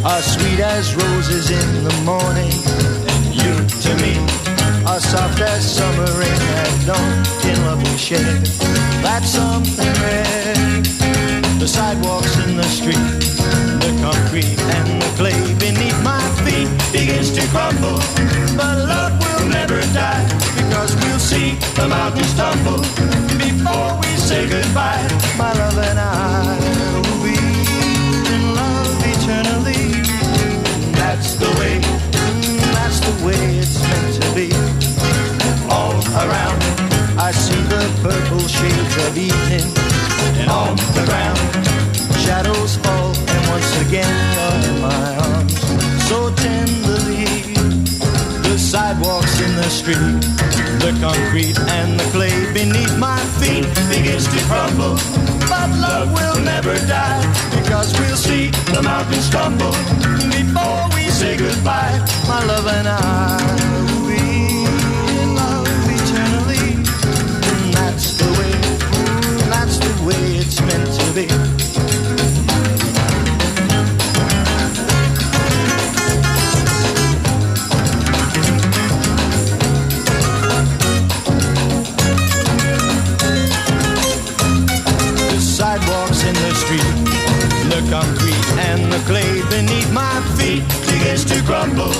Are sweet as roses in the morning, and you to me are soft as summer rain at dawn. In love we share that's something rare. The sidewalks in the street, the concrete and the clay beneath my feet begins to crumble, but love will never die, because we'll see the mountains tumble before we say goodbye. My love and I will be in love eternally. That's the way it's meant to be. All around I see the purple shades of evening, and on the ground shadows fall, and once again you're in my arms so tenderly. The sidewalks in the street, the concrete and the clay beneath my feet begins to crumble, but love will never die, because we'll see the mountains tumble before we say goodbye. My love and I will be in love eternally. And that's the way it's meant to be. The sidewalks in the street, the concrete and the clay beneath my feet begins to crumble,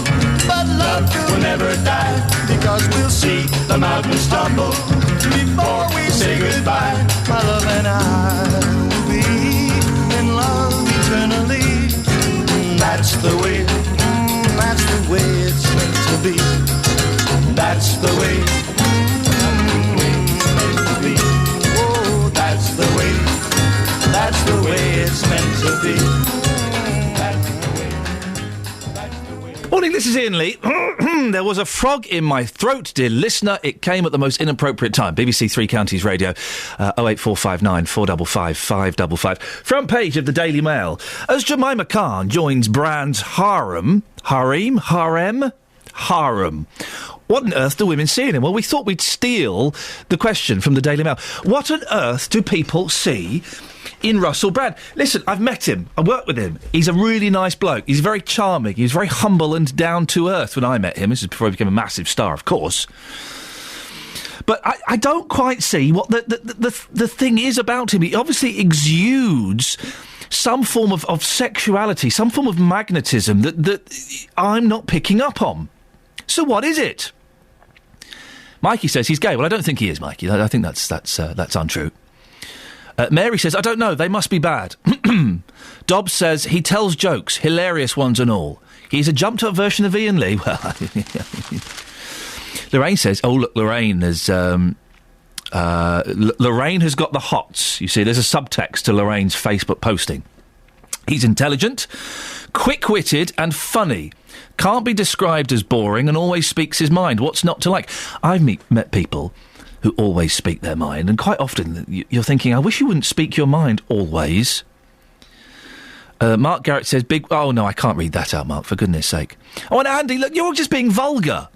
but love will never die, because we'll see the mountains tumble before we say goodbye. My love and I will be in love eternally. That's the way it's meant to be. That's the way it's meant to be. Oh, that's the way it's meant to be. Morning, this is Iain Lee. There was a frog in my throat, dear listener. It came at the most inappropriate time. BBC Three Counties Radio, 08459 455 555. Front page of the Daily Mail. As Jemima Khan joins Brand's harem. What on earth do women see in him? Well, we thought we'd steal the question from the Daily Mail. What on earth do people see in Russell Brand? Listen, I've met him. I worked with him. He's a really nice bloke. He's very charming. He's very humble and down to earth when I met him. This is before he became a massive star, of course. But I don't quite see what the thing is about him. He obviously exudes some form of sexuality, some form of magnetism that I'm not picking up on. So what is it? Mikey says he's gay. Well, I don't think he is, Mikey. I think that's untrue. Mary says, I don't know, they must be bad. Dobbs says he tells jokes, hilarious ones and all. He's a jumped-up version of Iain Lee. Well, Lorraine says, oh, look, Lorraine has got the hots. You see, there's a subtext to Lorraine's Facebook posting. He's intelligent, quick-witted and funny. Can't be described as boring and always speaks his mind. What's not to like? I've met people who always speak their mind, and quite often you're thinking, I wish you wouldn't speak your mind always. Mark Garrett says, big... Oh, no, I can't read that out, Mark, for goodness sake. Oh, and Andy, look, you're just being vulgar.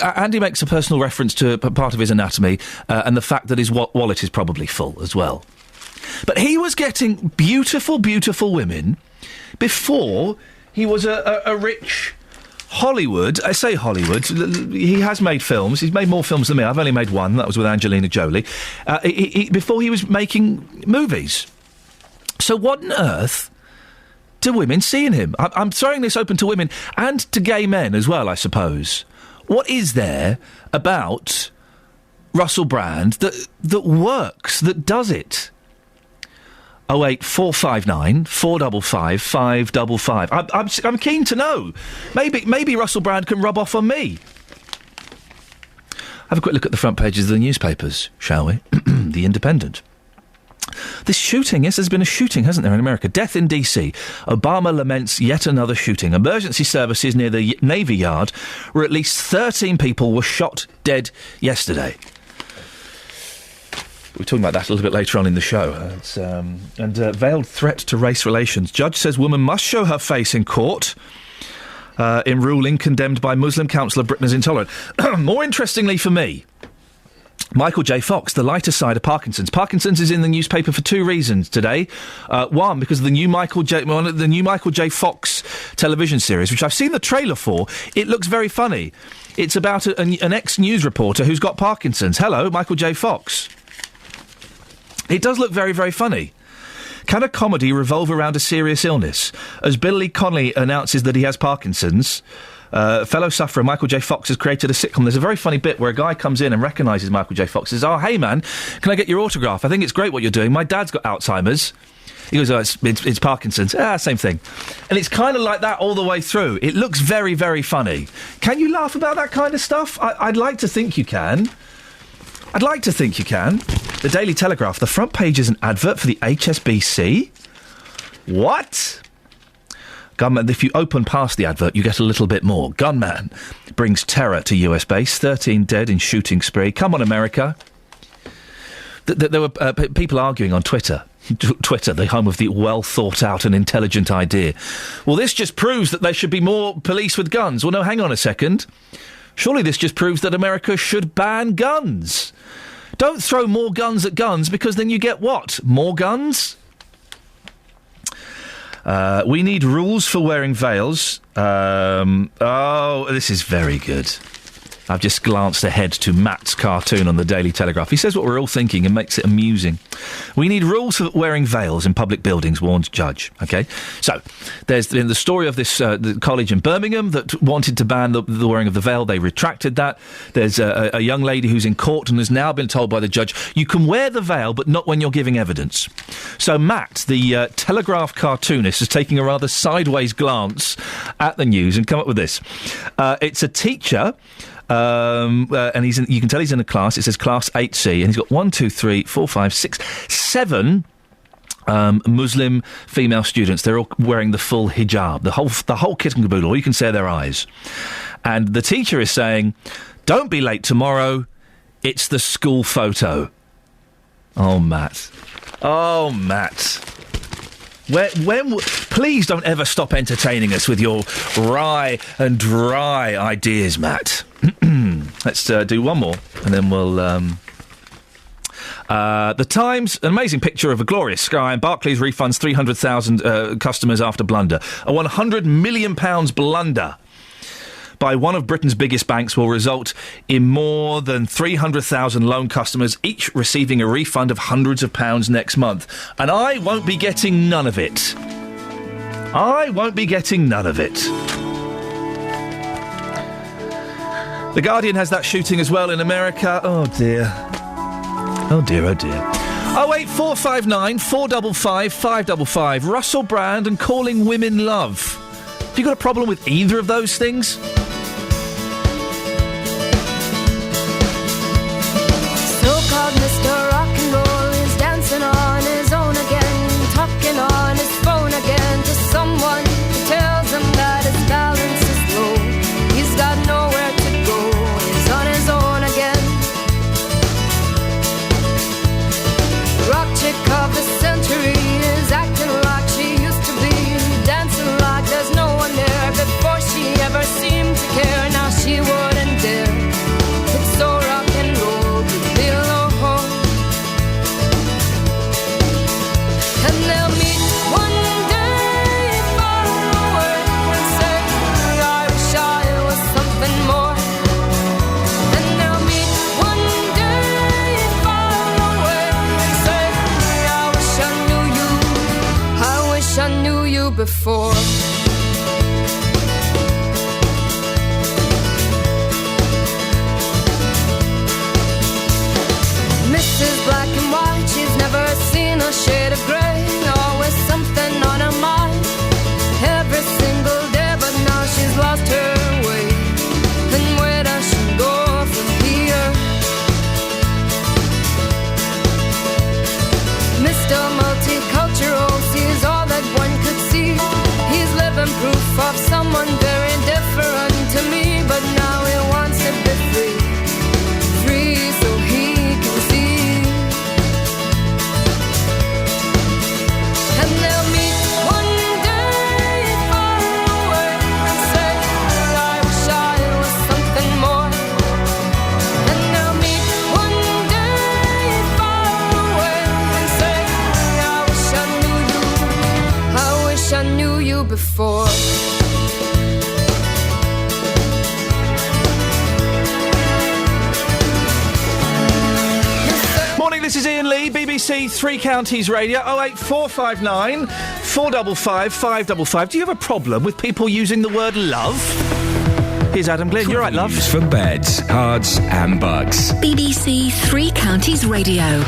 Andy makes a personal reference to part of his anatomy and the fact that his wallet is probably full as well. But he was getting beautiful, beautiful women before he was a rich Hollywood. I say Hollywood. He has made films. He's made more films than me. I've only made one. That was with Angelina Jolie. Before he was making movies. So what on earth do women see in him? I'm throwing this open to women and to gay men as well, I suppose. What is there about Russell Brand that works, that does it? 08459 455 555. I'm keen to know. Maybe Russell Brand can rub off on me. Have a quick look at the front pages of the newspapers, shall we? The Independent. This shooting, yes, there's been a shooting, hasn't there, in America? Death in D.C. Obama laments yet another shooting. Emergency services near the Navy Yard, where at least 13 people were shot dead yesterday. We're talking about that a little bit later on in the show. Veiled threat to race relations. Judge says woman must show her face in court. In ruling condemned by Muslim councillor Britain as intolerant. More interestingly for me, Michael J. Fox, the lighter side of Parkinson's. Parkinson's is in the newspaper for two reasons today. One, because of the new Michael J. Fox television series, which I've seen the trailer for. It looks very funny. It's about an ex-news reporter who's got Parkinson's. Hello, Michael J. Fox. It does look very, very funny. Can a comedy revolve around a serious illness? As Billy Connolly announces that he has Parkinson's, fellow sufferer Michael J. Fox has created a sitcom. There's a very funny bit where a guy comes in and recognises Michael J. Fox. Says, oh, hey, man, can I get your autograph? I think it's great what you're doing. My dad's got Alzheimer's. He goes, oh, it's Parkinson's. Same thing. And it's kind of like that all the way through. It looks very, very funny. Can you laugh about that kind of stuff? I'd like to think you can. I'd like to think you can. The Daily Telegraph, the front page is an advert for the HSBC. What? Gunman, if you open past the advert, you get a little bit more. Gunman brings terror to US base. 13 dead in shooting spree. Come on, America. There were people arguing on Twitter. Twitter, the home of the well-thought-out and intelligent idea. Well, this just proves that there should be more police with guns. Well, no, hang on a second. Surely this just proves that America should ban guns. Don't throw more guns at guns, because then you get what? More guns? We need rules for wearing veils. This is very good. I've just glanced ahead to Matt's cartoon on the Daily Telegraph. He says what we're all thinking and makes it amusing. We need rules for wearing veils in public buildings, warns Judge. OK? So, there's in the story of this the college in Birmingham that wanted to ban the wearing of the veil. They retracted that. There's a young lady who's in court and has now been told by the judge, you can wear the veil, but not when you're giving evidence. So, Matt, the Telegraph cartoonist, is taking a rather sideways glance at the news and come up with this. It's a teacher... and you can tell he's in a class. It says class 8C, and he's got 1, 2, 3, 4, 5, 6, 7 Muslim female students. They're all wearing the full hijab, the whole kit and caboodle. All you can see are their eyes. And the teacher is saying, "Don't be late tomorrow. It's the school photo." Oh, Matt. Oh, Matt. Please don't ever stop entertaining us with your wry and dry ideas, Matt. Let's do one more, and then we'll... The Times, an amazing picture of a glorious sky, and Barclays refunds 300,000 customers after blunder. A £100 million blunder by one of Britain's biggest banks will result in more than 300,000 loan customers each receiving a refund of hundreds of pounds next month. And I won't be getting none of it. I won't be getting none of it. The Guardian has that shooting as well in America. Oh, dear. Oh, dear, oh, dear. 08459 455 555. Russell Brand and calling women love. Have you got a problem with either of those things? So-called Mr. Rock and Roll is dancing on his own again, talking on his phone again to someone who tells him that his balance is low. He's got nowhere to go, he's on his own again. Rock chick of the century is acting like she used to be, dancing like there's no one there. Before she ever seemed to care, now she wouldn't dare. It's so rock and roll to be alone. And they'll meet one day far away and say, I wish I was something more. And they'll meet one day far away and say, I wish I knew you, I wish I knew you before. Mrs. Black and White, she's never seen a shade of grey, always something on her mind, every single day, but now she's lost her way, and where does she go from here? Mr. Multicultural sees all that one could see, he's living proof of someone very different to me, but now he wants to be free, free so he can see. And they'll meet one day far away and say, I wish I was something more. And they'll meet one day far away and say, I wish I knew you, I wish I knew you before. Morning, this is Iain Lee, BBC Three Counties Radio, 08459 455 555. Do you have a problem with people using the word love? Here's Adam Glynn. You're right, love. News for beds, cards and bugs. BBC Three Counties Radio.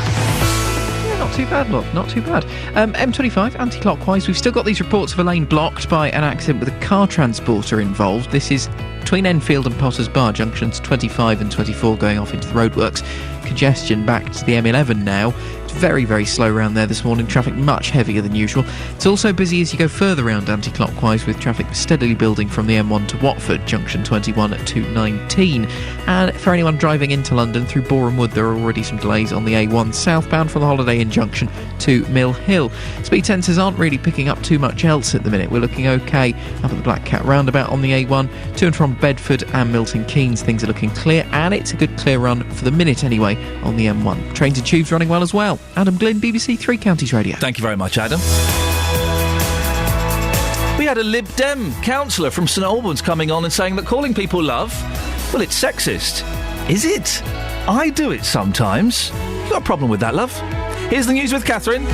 Not too bad, love, not too bad. M25, anti-clockwise. We've still got these reports of a lane blocked by an accident with a car transporter involved. This is between Enfield and Potters Bar, junctions 25 and 24 going off into the roadworks. Congestion back to the M11 now. It's very, very slow around there this morning. Traffic much heavier than usual. It's also busy as you go further round anti-clockwise, with traffic steadily building from the M1 to Watford, junction 21 at 219. And for anyone driving into London through Boreham Wood, there are already some delays on the A1 southbound from the Holiday Inn junction to Mill Hill. Speed sensors aren't really picking up too much else at the minute. We're looking okay up at the Black Cat roundabout on the A1, to and from Bedford and Milton Keynes. Things are looking clear, and it's a good clear run for the minute anyway on the M1. Trains and tubes running well as well. Adam Glynn, BBC Three Counties Radio. Thank you very much, Adam. We had a Lib Dem councillor from St Albans coming on and saying that calling people love, well, it's sexist. Is it? I do it sometimes. You got a problem with that, love? Here's the news with Catherine.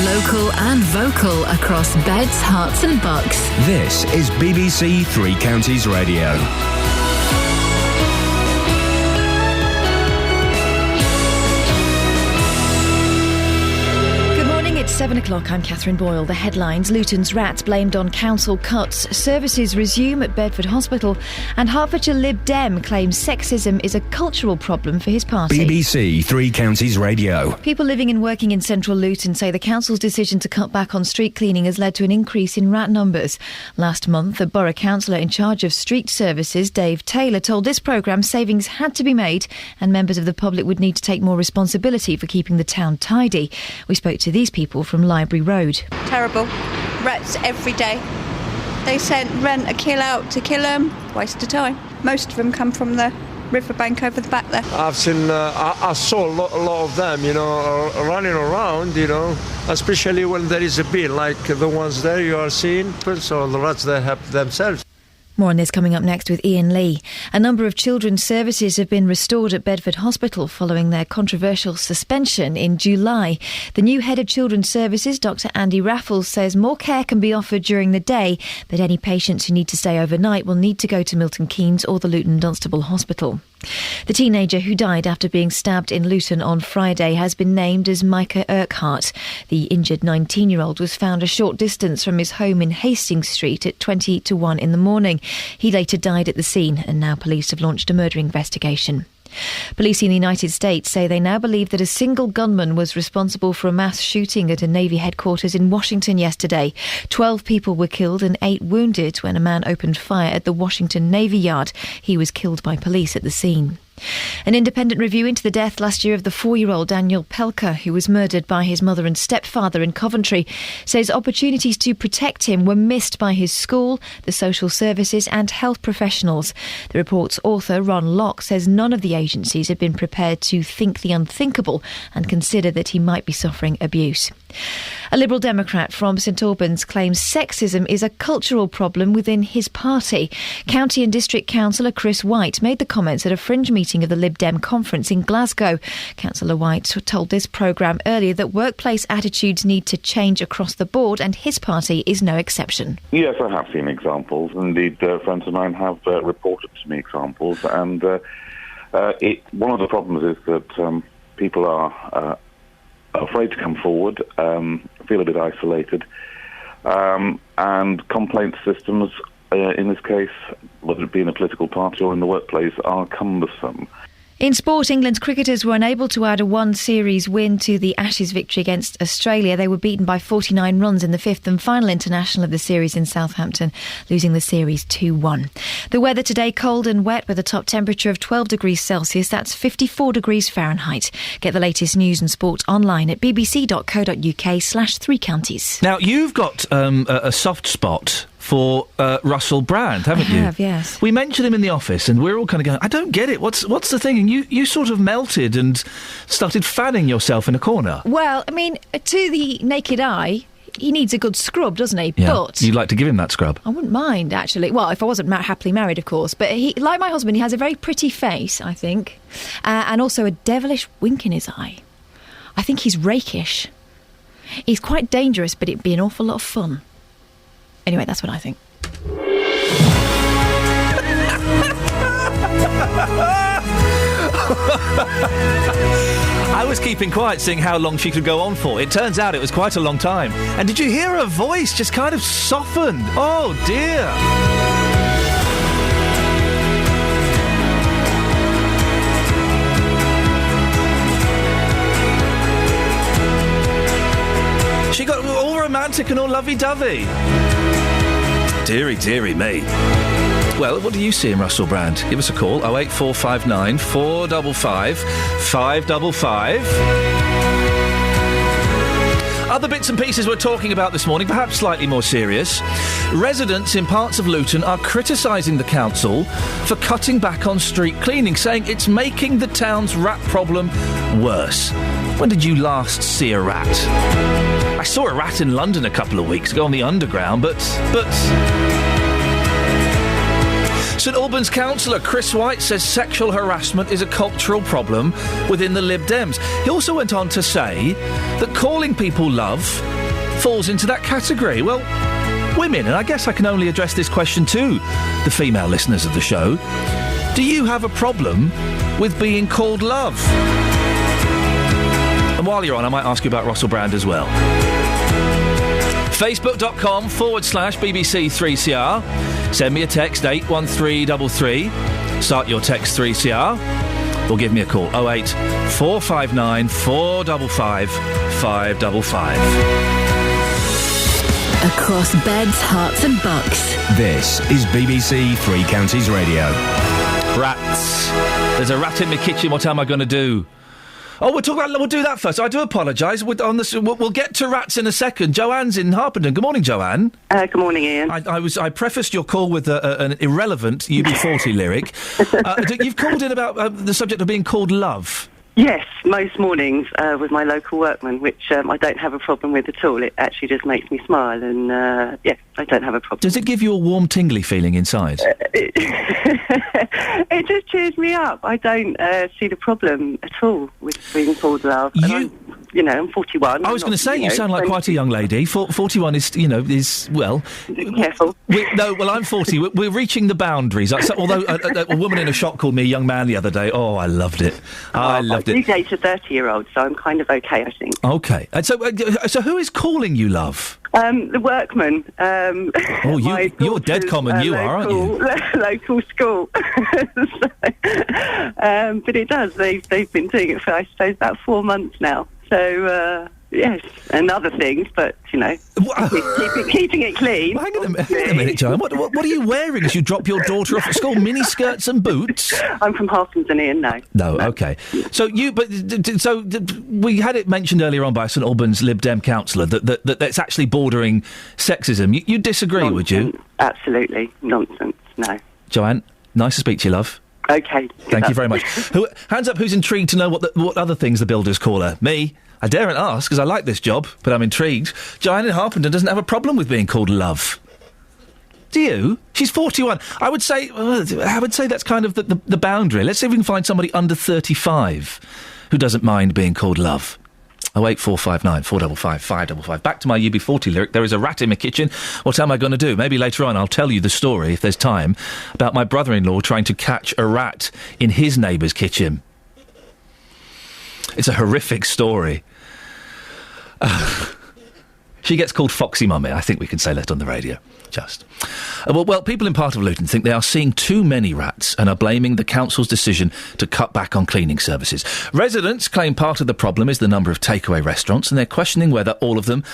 Local and vocal across beds, hearts and bucks. This is BBC Three Counties Radio. Good morning, it's 7 7 o'clock, I'm Catherine Boyle. The headlines: Luton's rats blamed on council cuts, services resume at Bedford Hospital, and Hertfordshire Lib Dem claims sexism is a cultural problem for his party. BBC Three Counties Radio. People living and working in central Luton say the council's decision to cut back on street cleaning has led to an increase in rat numbers. Last month, the borough councillor in charge of street services, Dave Taylor, told this programme savings had to be made and members of the public would need to take more responsibility for keeping the town tidy. We spoke to these people from Library Road. Terrible. Rats every day. They rent a kill out to kill them. Waste of time. Most of them come from the riverbank over the back there. I've seen, I saw a lot of them, running around, especially when there is a bin, like the ones there you are seeing. So the rats, they help themselves. More on this coming up next with Iain Lee. A number of children's services have been restored at Bedford Hospital following their controversial suspension in July. The new head of children's services, Dr Andy Raffles, says more care can be offered during the day, but any patients who need to stay overnight will need to go to Milton Keynes or the Luton Dunstable Hospital. The teenager who died after being stabbed in Luton on Friday has been named as Micah Urquhart. The injured 19-year-old was found a short distance from his home in Hastings Street at 20 to 1 in the morning. He later died at the scene, and now police have launched a murder investigation. Police in the United States say they now believe that a single gunman was responsible for a mass shooting at a Navy headquarters in Washington yesterday. 12 people were killed and 8 wounded when a man opened fire at the Washington Navy Yard. He was killed by police at the scene. An independent review into the death last year of the 4-year-old Daniel Pelker, who was murdered by his mother and stepfather in Coventry, says opportunities to protect him were missed by his school, the social services and health professionals. The report's author, Ron Locke, says none of the agencies had been prepared to think the unthinkable and consider that he might be suffering abuse. A Liberal Democrat from St Albans claims sexism is a cultural problem within his party. County and District Councillor Chris White made the comments at a fringe meeting of the Lib Dem conference in Glasgow. Councillor White told this programme earlier that workplace attitudes need to change across the board, and his party is no exception. Yes, I have seen examples. Indeed, friends of mine have reported to me examples, and one of the problems is that people are afraid to come forward, feel a bit isolated, and complaint systems, in this case, whether it be in a political party or in the workplace, are cumbersome. In sport, England's cricketers were unable to add a one-series win to the Ashes victory against Australia. They were beaten by 49 runs in the fifth and final international of the series in Southampton, losing the series 2-1. The weather today, cold and wet with a top temperature of 12 degrees Celsius. That's 54 degrees Fahrenheit. Get the latest news and sport online at bbc.co.uk/3 counties. Now, you've got a soft spot for Russell Brand, haven't you? I have, yes. We mentioned him in the office and we're all kind of going, I don't get it, what's the thing? And you sort of melted and started fanning yourself in a corner. Well, I mean, to the naked eye, he needs a good scrub, doesn't he? Yeah. But You'd like to give him that scrub? I wouldn't mind, actually. Well, if I wasn't happily married, of course. But he, like my husband, he has a very pretty face, I think, and also a devilish wink in his eye. I think he's rakish. He's quite dangerous, but it'd be an awful lot of fun. Anyway, that's what I think. I was keeping quiet, seeing how long she could go on for. It turns out it was quite a long time. And did you hear her voice just kind of softened? Oh, dear. She got all romantic and all lovey-dovey. Deary, deary me. Well, what do you see in Russell Brand? Give us a call, 08459 455 555. Other bits and pieces we're talking about this morning, perhaps slightly more serious. Residents in parts of Luton are criticising the council for cutting back on street cleaning, saying it's making the town's rat problem worse. When did you last see a rat? I saw a rat in London a couple of weeks ago on the Underground, but... St Albans councillor Chris White says sexual harassment is a cultural problem within the Lib Dems. He also went on to say that calling people love falls into that category. Well, women, and I guess I can only address this question to the female listeners of the show. Do you have a problem with being called love? And while you're on, I might ask you about Russell Brand as well. Facebook.com/BBC3CR. Send me a text 81333. Start your text 3CR. Or give me a call 08 459 455 555. Across beds, hearts and bucks. This is BBC Three Counties Radio. Rats. There's a rat in my kitchen. What am I going to do? Oh, we'll do that first. I do apologise. We'll get to rats in a second. Joanne's in Harpenden. Good morning, Joanne. Good morning, Ian. I prefaced your call with an irrelevant UB40 lyric. You've called in about the subject of being called love. Yes, most mornings with my local workman, which I don't have a problem with at all. It actually just makes me smile, and I don't have a problem. Does it give you a warm, tingly feeling inside? It just cheers me up. I don't see the problem at all with being called love. I'm 41. I was going to say, you sound like quite a young lady. 41 is well... Careful. I'm 40. We're reaching the boundaries. Although a woman in a shop called me a young man the other day. Oh, I loved it. I loved it. You date a 30-year-old, so I'm kind of okay, I think. Okay. And so who is calling you love? The workman. You're dead common, you are, aren't you? Local school. But it does. They've been doing it for, I suppose, about 4 months now. So, yes, and other things, but, keeping it clean. Well, hang on a minute, Joanne. What are you wearing as you drop your daughter off at school? Mini skirts and boots? I'm from Harpenden, Ian, no. No, OK. So we had it mentioned earlier on by St Albans Lib Dem councillor that's actually bordering sexism. You disagree, Nonsense. Would you? Absolutely. Nonsense, no. Joanne, nice to speak to you, love. OK. Thank you very much. Hands up who's intrigued to know what other things the builders call her. Me? I daren't ask because I like this job, but I'm intrigued. Joanne in Harpenden doesn't have a problem with being called love. Do you? She's 41. I would say that's kind of the boundary. Let's see if we can find somebody under 35 who doesn't mind being called love. 08459 455 555. Back to my UB40 lyric. There is a rat in my kitchen. What am I going to do? Maybe later on I'll tell you the story, if there's time, about my brother-in-law trying to catch a rat in his neighbour's kitchen. It's a horrific story. She gets called Foxy Mummy. I think we can say that on the radio. Just. Well, people in part of Luton think they are seeing too many rats and are blaming the council's decision to cut back on cleaning services. Residents claim part of the problem is the number of takeaway restaurants, and they're questioning whether all of them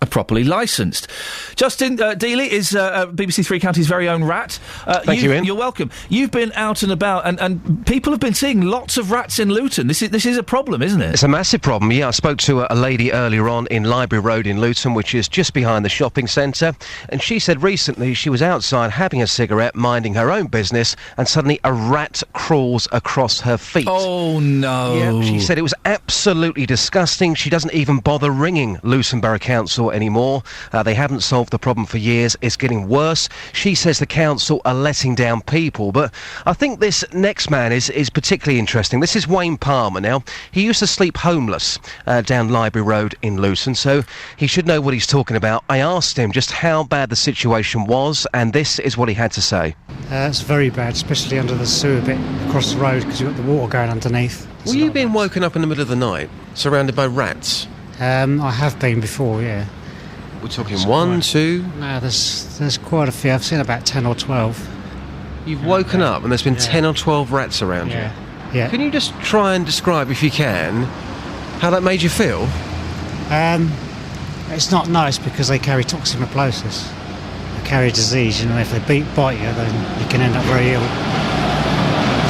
are properly licensed. Justin Dealey is BBC Three Counties' very own rat. Thank you, Ian. You're welcome. You've been out and about, and people have been seeing lots of rats in Luton. This is a problem, isn't it? It's a massive problem, yeah. I spoke to a lady earlier on in Library Road in Luton, which is just behind the shopping centre, and she said recently she was outside having a cigarette, minding her own business, and suddenly a rat crawls across her feet. Oh, no. Yeah, she said it was absolutely disgusting. She doesn't even bother ringing Luton Borough Council anymore. They haven't solved the problem for years. It's getting worse. She says the council are letting down people, but I think this next man is particularly interesting. This is Wayne Palmer. Now, he used to sleep homeless down Library Road in Luton, so he should know what he's talking about. I asked him just how bad the situation was, and this is what he had to say. It's very bad, especially under the sewer bit across the road, because you've got the water going underneath. Were you being woken up in the middle of the night, surrounded by rats? I have been before, yeah. We're talking one, two? No, there's quite a few. I've seen about 10 or 12. You've woken up and there's been 10 or 12 rats around you? Yeah. Can you just try and describe, if you can, how that made you feel? It's not nice because they carry toxoplasmosis. They carry a disease, if they bite you, then you can end up very ill.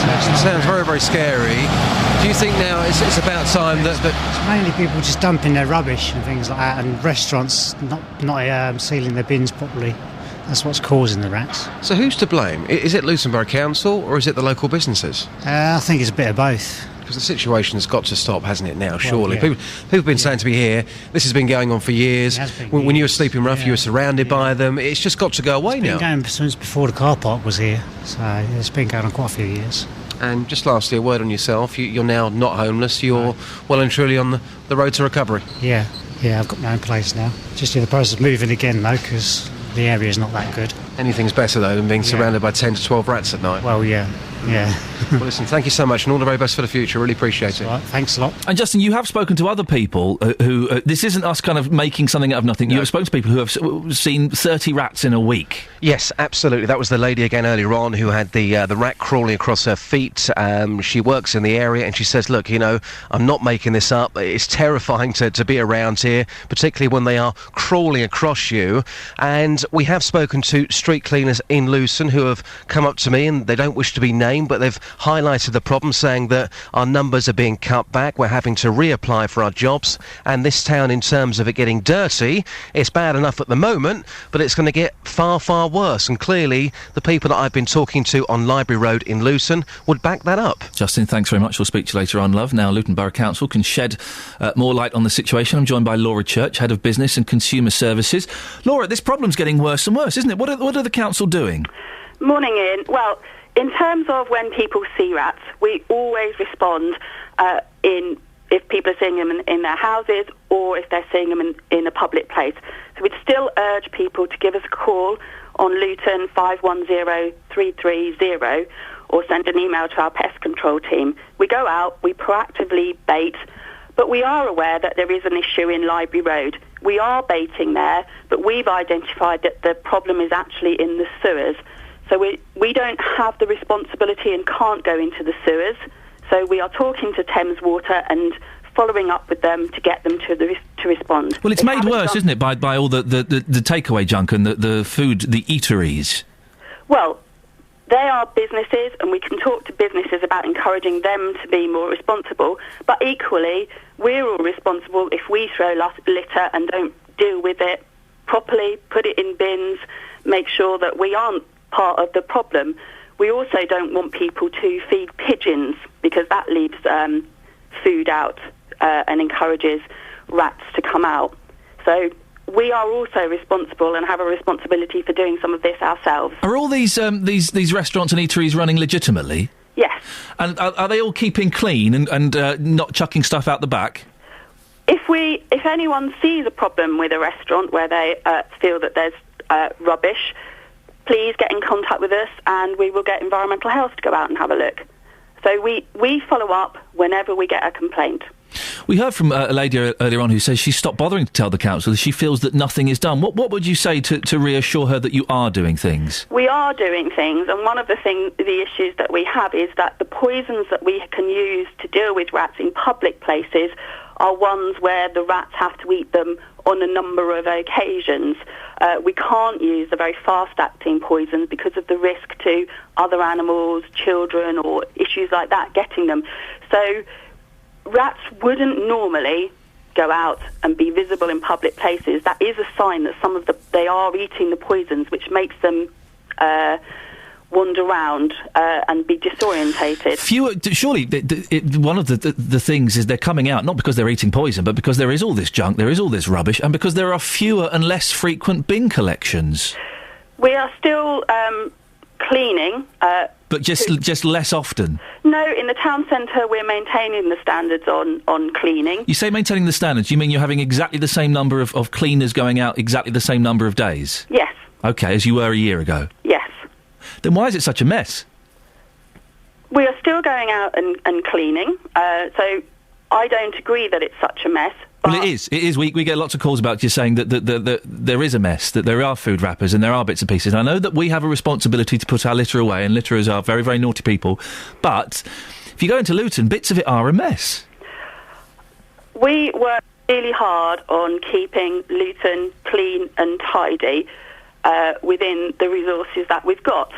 It sounds very, very scary. Do you think now it's about time that... It's mainly people just dumping their rubbish and things like that, and restaurants not sealing their bins properly. That's what's causing the rats. So who's to blame? Is it Luton Borough Council or is it the local businesses? I think it's a bit of both. Because the situation's got to stop, hasn't it, now, surely? Yeah. People have been saying to me here, this has been going on for years. When you were sleeping rough, you were surrounded by them. It's just got to go away now. It's been going since before the car park was here, so it's been going on quite a few years. And just lastly, a word on yourself. You're now not homeless. You're well and truly on the road to recovery. Yeah, I've got my own place now. Just in the process of moving again, though, because the area's not that good. Anything's better, though, than being surrounded by 10 to 12 rats at night. Well, yeah. Yeah. Well, listen, thank you so much, and all the very best for the future. Really appreciate it. Right, thanks a lot. And Justin, you have spoken to other people who this isn't us kind of making something out of nothing. You have spoken to people who have seen 30 rats in a week. Yes, absolutely. That was the lady again earlier on who had the rat crawling across her feet. She works in the area, and she says, look, you know, I'm not making this up. It's terrifying to be around here, particularly when they are crawling across you. And we have spoken to street cleaners in Luton who have come up to me, and they don't wish to be named, but they've highlighted the problem, saying that our numbers are being cut back. We're having to reapply for our jobs. And this town, in terms of it getting dirty, it's bad enough at the moment, but it's going to get far, far worse. And clearly, the people that I've been talking to on Library Road in Luton would back that up. Justin, thanks very much. We'll speak to you later on, love. Now, Luton Borough Council can shed more light on the situation. I'm joined by Laura Church, Head of Business and Consumer Services. Laura, this problem's getting worse and worse, isn't it? What are the council doing? Morning, Ian. Well, in terms of when people see rats, we always respond if people are seeing them in their houses or if they're seeing them in a public place. So we'd still urge people to give us a call on Luton 510 330 or send an email to our pest control team. We go out, we proactively bait, but we are aware that there is an issue in Library Road. We are baiting there, but we've identified that the problem is actually in the sewers. So we don't have the responsibility and can't go into the sewers. So we are talking to Thames Water and following up with them to get them to respond. Well, it's made worse, isn't it, by all the takeaway junk and the food, the eateries? Well, they are businesses, and we can talk to businesses about encouraging them to be more responsible. But equally, we're all responsible if we throw litter and don't deal with it properly, put it in bins, make sure that we aren't part of the problem. We also don't want people to feed pigeons because that leaves food out and encourages rats to come out. So we are also responsible and have a responsibility for doing some of this ourselves. Are all these restaurants and eateries running legitimately? Yes. And are they all keeping clean and not chucking stuff out the back? If anyone sees a problem with a restaurant where they feel that there's rubbish, please get in contact with us and we will get Environmental Health to go out and have a look. So we follow up whenever we get a complaint. We heard from a lady earlier on who says she stopped bothering to tell the council. She feels that nothing is done. What would you say to reassure her that you are doing things? We are doing things, and one of the issues that we have is that the poisons that we can use to deal with rats in public places are ones where the rats have to eat them on a number of occasions. We can't use the very fast-acting poisons because of the risk to other animals, children, or issues like that getting them. So rats wouldn't normally go out and be visible in public places. That is a sign that they are eating the poisons, which makes them wander around and be disorientated. Surely, one of the things is they're coming out not because they're eating poison, but because there is all this junk, there is all this rubbish, and because there are fewer and less frequent bin collections. We are still cleaning. But just less often? No, in the town centre we're maintaining the standards on cleaning. You say maintaining the standards, you mean you're having exactly the same number of cleaners going out exactly the same number of days? Yes. OK, as you were a year ago? Yes. Then why is it such a mess? We are still going out and cleaning, so I don't agree that it's such a mess. Well, it is. It is. We get lots of calls about you saying that there is a mess, that there are food wrappers and there are bits and pieces. And I know that we have a responsibility to put our litter away, and litterers are very, very naughty people. But if you go into Luton, bits of it are a mess. We work really hard on keeping Luton clean and tidy within the resources that we've got.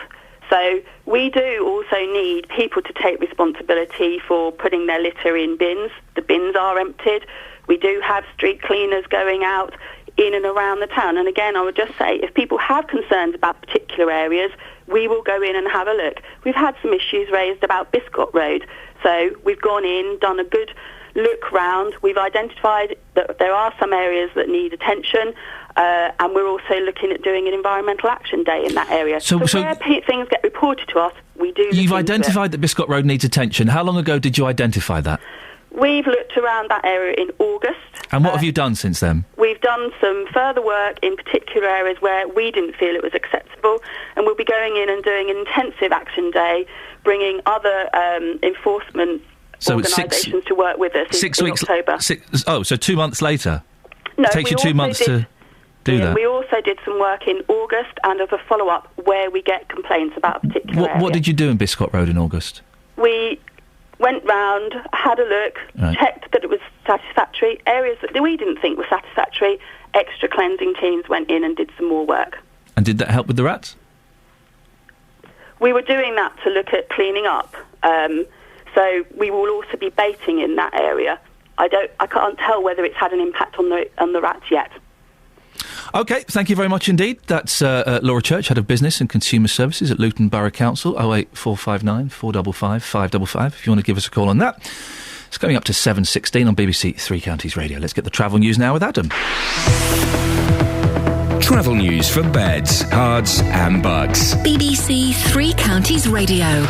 So we do also need people to take responsibility for putting their litter in bins. The bins are emptied. We do have street cleaners going out in and around the town. And again, I would just say, if people have concerns about particular areas, we will go in and have a look. We've had some issues raised about Biscot Road. So we've gone in, done a good look round. We've identified that there are some areas that need attention. And we're also looking at doing an environmental action day in that area. So where things get reported to us, we do. You've identified that Biscot Road needs attention. How long ago did you identify that? We've looked around that area in August. And what have you done since then? We've done some further work in particular areas where we didn't feel it was acceptable possible, and we'll be going in and doing an intensive action day, bringing other enforcement So it's organisations to work with us in October. So 2 months later? No, it takes you 2 months to do that? We also did some work in August and as a follow-up where we get complaints about a particular area. What did you do in Biscot Road in August? We went round, had a look, Right. checked that it was satisfactory. Areas that we didn't think were satisfactory, extra cleansing teams went in and did some more work. And did that help with the rats? We were doing that to look at cleaning up. So we will also be baiting in that area. I can't tell whether it's had an impact on the rats yet. OK, thank you very much indeed. That's Laura Church, Head of Business and Consumer Services at Luton Borough Council, 08459 455 555, if you want to give us a call on that. It's coming up to 7:16 on BBC Three Counties Radio. Let's get the travel news now with Adam. Travel news for beds, cards and bugs. BBC Three Counties Radio.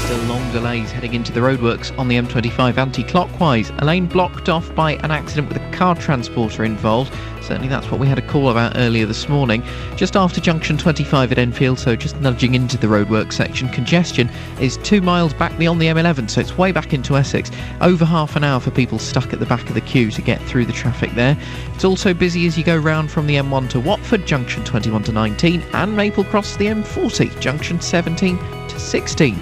Still long delays heading into the roadworks on the M25 anti-clockwise. A lane blocked off by an accident with a car transporter involved. Certainly that's what we had a call about earlier this morning. Just after junction 25 at Enfield, so just nudging into the roadwork section. Congestion is 2 miles back beyond the M11, so it's way back into Essex. Over half an hour for people stuck at the back of the queue to get through the traffic there. It's also busy as you go round from the M1 to Watford, junction 21 to 19, and Maple Cross to the M40, junction 17 to 16.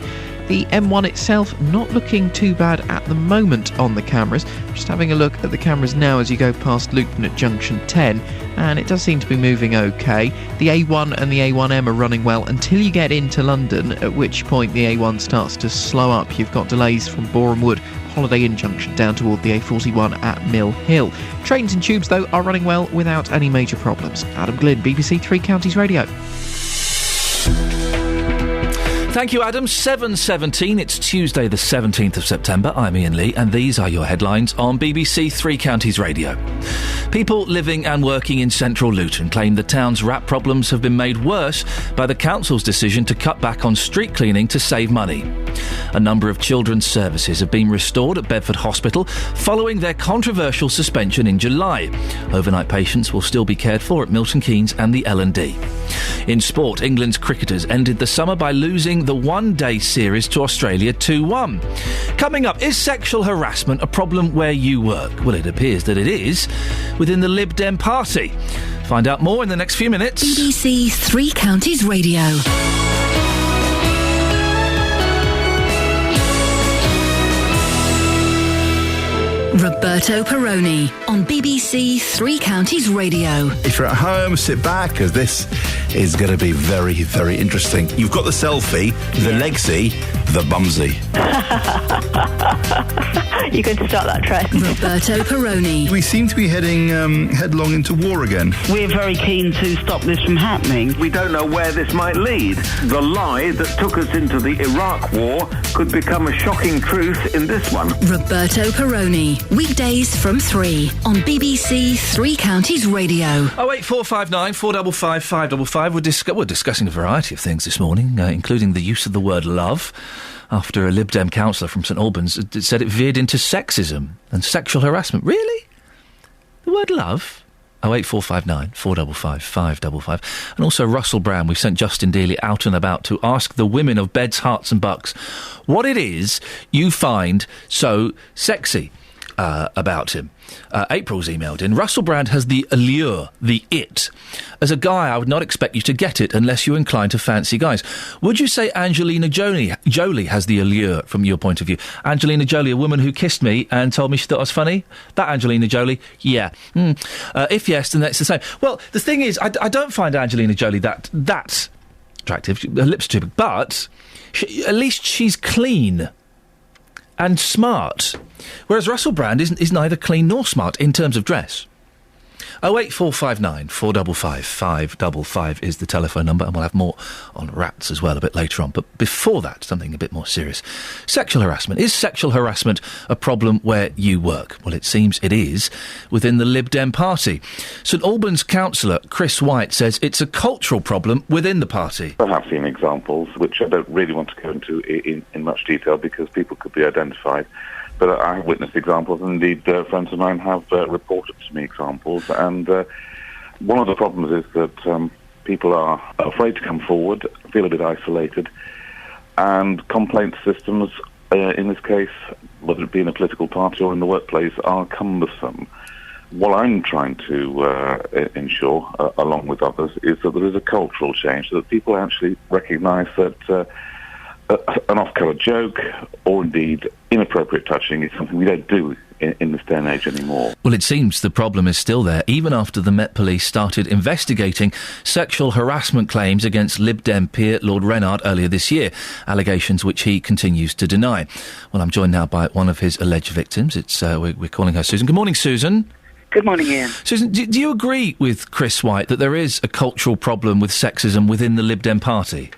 The M1 itself not looking too bad at the moment on the cameras. Just having a look at the cameras now as you go past Luton at junction 10, and it does seem to be moving okay. The A1 and the A1M are running well until you get into London, at which point the A1 starts to slow up. You've got delays from Boreham Wood, Holiday Inn junction down toward the A41 at Mill Hill. Trains and tubes, though, are running well without any major problems. Adam Glynn, BBC Three Counties Radio. Thank you, Adam. 7:17. It's Tuesday, the 17th of September. I'm Iain Lee, and these are your headlines on BBC Three Counties Radio. People living and working in central Luton claim the town's rat problems have been made worse by the council's decision to cut back on street cleaning to save money. A number of children's services have been restored at Bedford Hospital following their controversial suspension in July. Overnight patients will still be cared for at Milton Keynes and the L&D. In sport, England's cricketers ended the summer by losing the one-day series to Australia 2-1. Coming up, is sexual harassment a problem where you work? Well, it appears that it is within the Lib Dem party. Find out more in the next few minutes. BBC Three Counties Radio. Roberto Perrone on BBC Three Counties Radio. If you're at home, sit back, because this is going to be very, very interesting. You've got the selfie, the legsy, the bumsy. You're going to start that trend. Roberto Perrone. We seem to be heading headlong into war again. We're very keen to stop this from happening. We don't know where this might lead. The lie that took us into the Iraq war could become a shocking truth in this one. Roberto Perrone. Weekdays from 3 on BBC Three Counties Radio. 08459 455 555. We're discussing a variety of things this morning, including the use of the word love, after a Lib Dem councillor from St Albans said it veered into sexism and sexual harassment. Really? The word love? 08459 455 555. And also Russell Brand. We've sent Justin Dealey out and about to ask the women of Beds, Herts and Bucks what it is you find so sexy about him. April's emailed in. Russell Brand has the allure, the it. As a guy, I would not expect you to get it unless you're inclined to fancy guys. Would you say Angelina Jolie has the allure from your point of view? Angelina Jolie, a woman who kissed me and told me she thought I was funny? That Angelina Jolie? Yeah. If yes, then that's the same. Well, the thing is, I don't find Angelina Jolie that attractive. Her lips are too big. But at least she's clean and smart. Whereas Russell Brand is neither clean nor smart in terms of dress. 08459 455 555 is the telephone number, and we'll have more on rats as well a bit later on. But before that, something a bit more serious. Sexual harassment. Is sexual harassment a problem where you work? Well, it seems it is within the Lib Dem party. St Albans councillor Chris White says it's a cultural problem within the party. I have seen examples, which I don't really want to go into in much detail because people could be identified. But I have witnessed examples, and indeed friends of mine have reported to me examples. And one of the problems is that people are afraid to come forward, feel a bit isolated, and complaint systems, in this case, whether it be in a political party or in the workplace, are cumbersome. What I'm trying to ensure, along with others, is that there is a cultural change, so that people actually recognise that an off-colour joke or indeed inappropriate touching is something we don't do in this day and age anymore. Well, it seems the problem is still there, even after the Met Police started investigating sexual harassment claims against Lib Dem peer Lord Reynard earlier this year, allegations which he continues to deny. Well, I'm joined now by one of his alleged victims. We're calling her Susan. Good morning, Susan. Good morning, Iain. Susan, do you agree with Chris White that there is a cultural problem with sexism within the Lib Dem party?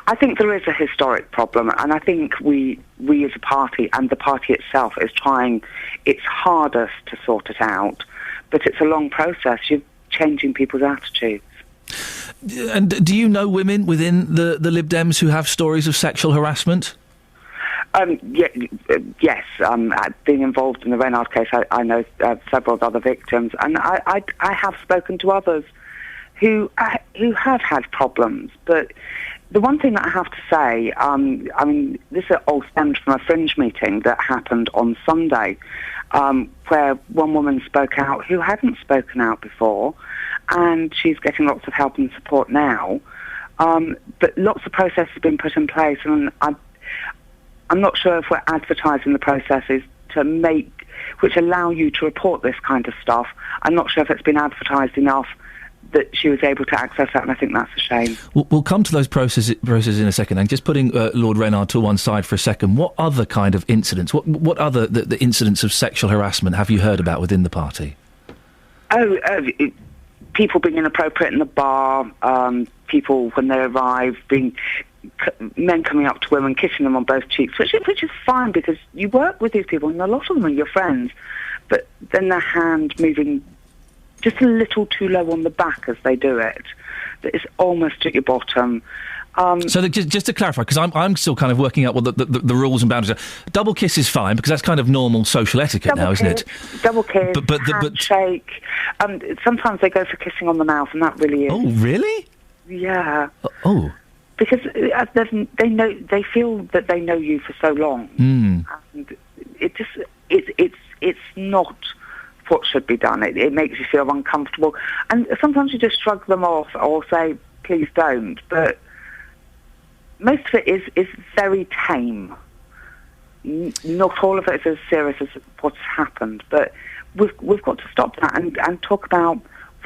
I think there is a historic problem, and I think we as a party and the party itself is trying its hardest to sort it out, but it's a long process. You're changing people's attitudes. And do you know women within the Lib Dems who have stories of sexual harassment? Yes. Being involved in the Reynard case, I know several of other victims, and I have spoken to others who have had problems, but the one thing that I have to say, this all stemmed from a fringe meeting that happened on Sunday, where one woman spoke out who hadn't spoken out before, and she's getting lots of help and support now. But lots of processes have been put in place, and I'm not sure if we're advertising the processes which allow you to report this kind of stuff. I'm not sure if it's been advertised enough that she was able to access that, and I think that's a shame. We'll come to those processes in a second, and just putting Lord Reynard to one side for a second, what other kind of incidents, what other the incidents of sexual harassment have you heard about within the party? People being inappropriate in the bar, people when they arrive, men coming up to women, kissing them on both cheeks, which is fine because you work with these people and a lot of them are your friends, but then their hand moving just a little too low on the back as they do it, that is almost at your bottom. So just to clarify, because I'm still kind of working out what the rules and boundaries are. Double kiss is fine, because that's kind of normal social etiquette now, isn't it? Double kiss, handshake. Sometimes they go for kissing on the mouth, and that really is... Oh, really? Yeah. Oh. Because they feel that they know you for so long. Mm. And it's not what should be done. It makes you feel uncomfortable. And sometimes you just shrug them off or say, please don't. But most of it is very tame. Not all of it is as serious as what's happened. But we've got to stop that and talk about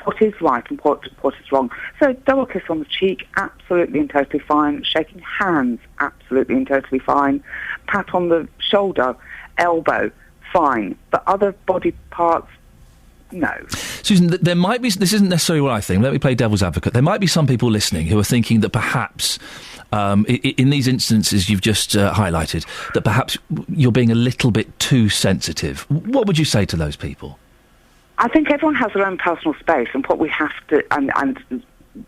what is right and what is wrong. So double kiss on the cheek, absolutely and totally fine. Shaking hands, absolutely and totally fine. Pat on the shoulder, elbow, fine. But other body parts, no. Susan, there might be... This isn't necessarily what I think. Let me play devil's advocate. There might be some people listening who are thinking that perhaps, in these instances you've just highlighted, that perhaps you're being a little bit too sensitive. What would you say to those people? I think everyone has their own personal space and what we have to... and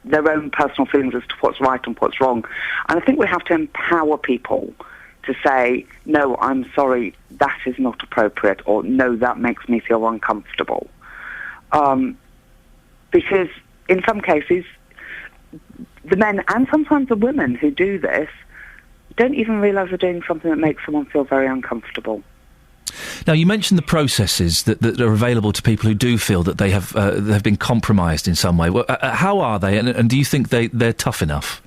their own personal feelings as to what's right and what's wrong. And I think we have to empower people to say, no, I'm sorry, that is not appropriate, or no, that makes me feel uncomfortable. Because in some cases, the men and sometimes the women who do this don't even realise they're doing something that makes someone feel very uncomfortable. Now, you mentioned the processes that are available to people who do feel that they have been compromised in some way. Well, how are they, and do you think they're tough enough?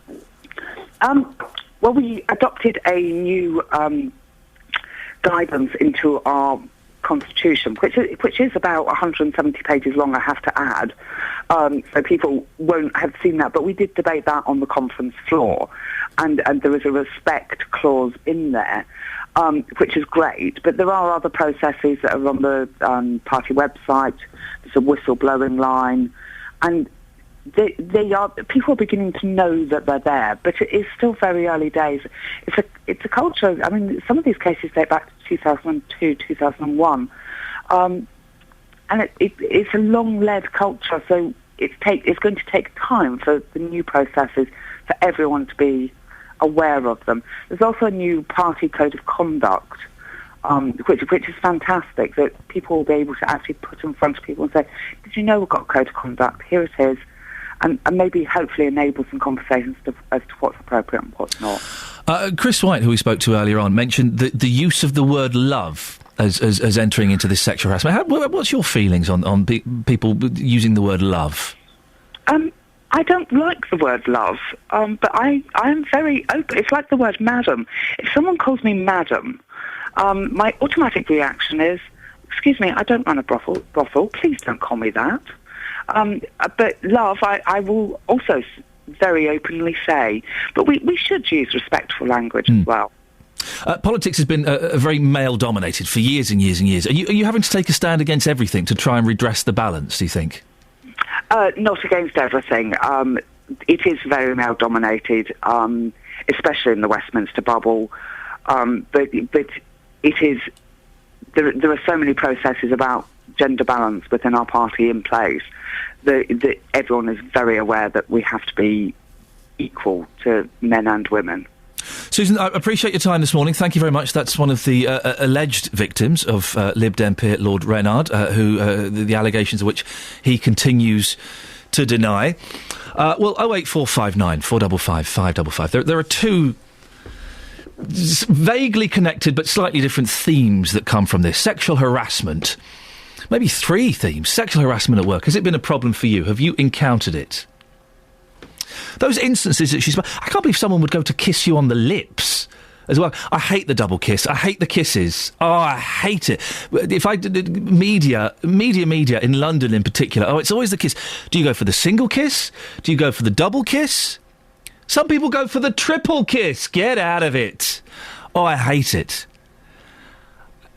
Well, we adopted a new guidance into our constitution, which is about 170 pages long, I have to add. So people won't have seen that, but we did debate that on the conference floor, and there is a respect clause in there, which is great. But there are other processes that are on the party website. There's a whistleblowing line, and people are beginning to know that they're there, but it is still very early days. It's a culture. I mean, some of these cases date back to 2002, 2001, and it's a long-led culture. So it's going to take time for the new processes for everyone to be aware of them. There's also a new party code of conduct, which is fantastic, that people will be able to actually put in front of people and say, "Did you know we've got a code of conduct? Here it is." and maybe hopefully enable some conversations as to what's appropriate and what's not. Chris White, who we spoke to earlier on, mentioned the use of the word love as entering into this sexual harassment. What's your feelings on people using the word love? I don't like the word love, but I am very open. It's like the word madam. If someone calls me madam, my automatic reaction is, excuse me, I don't run a brothel. Please don't call me that. But love, I will also very openly say. But we should use respectful language as well. Politics has been very male-dominated for years and years and years. Are you having to take a stand against everything to try and redress the balance, do you think? Not against everything. It is very male-dominated, especially in the Westminster bubble. But it is... There are so many processes about gender balance within our party in place that everyone is very aware that we have to be equal to men and women. Susan, I appreciate your time this morning. Thank you very much. That's one of the alleged victims of Lib Dem peer Lord Reynard, who the allegations of which he continues to deny. 08459 455 555. There are two vaguely connected but slightly different themes that come from this. Sexual harassment. Maybe three themes. Sexual harassment at work. Has it been a problem for you? Have you encountered it? Those instances that I can't believe someone would go to kiss you on the lips as well. I hate the double kiss. I hate the kisses. Oh, I hate it. If I did media in London in particular, it's always the kiss. Do you go for the single kiss? Do you go for the double kiss? Some people go for the triple kiss. Get out of it. Oh, I hate it.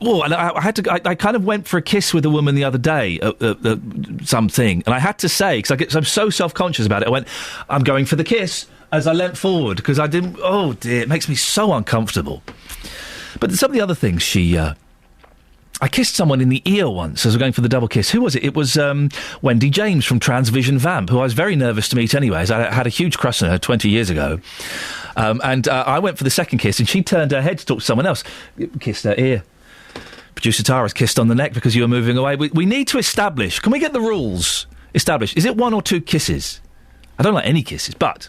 Oh, and I kind of went for a kiss with a woman the other day at something, and I had to say, because I'm so self-conscious about it, I'm going for the kiss as I leant forward, because I didn't... Oh, dear, it makes me so uncomfortable. But some of the other things I kissed someone in the ear once as I was going for the double kiss. Who was it? It was Wendy James from Transvision Vamp, who I was very nervous to meet anyways. I had a huge crush on her 20 years ago. And I went for the second kiss, and she turned her head to talk to someone else. Kissed her ear. Producer Tara's kissed on the neck because you were moving away. We need to establish... Can we get the rules established? Is it one or two kisses? I don't like any kisses, but...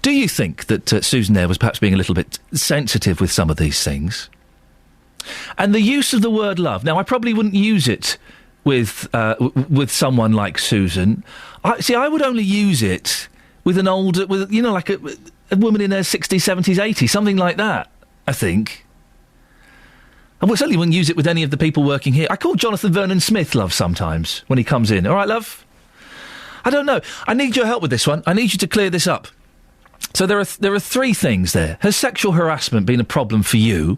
Do you think that Susan there was perhaps being a little bit sensitive with some of these things? And the use of the word love. Now, I probably wouldn't use it with someone like Susan. I would only use it with an older... like a woman in her 60s, 70s, 80s, something like that, I think. I certainly wouldn't use it with any of the people working here. I call Jonathan Vernon Smith love sometimes when he comes in. All right, love? I don't know. I need your help with this one. I need you to clear this up. So there are three things there. Has sexual harassment been a problem for you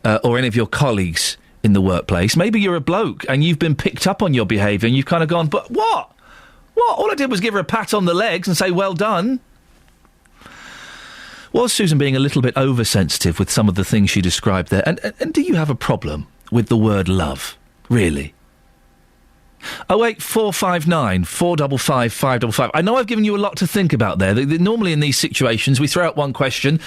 or any of your colleagues in the workplace? Maybe you're a bloke and you've been picked up on your behaviour and you've kind of gone, but what? What? All I did was give her a pat on the legs and say, well done. Was Susan being a little bit oversensitive with some of the things she described there? And do you have a problem with the word love? Really? 08459 455 555. I know I've given you a lot to think about there. Normally in these situations we throw out one question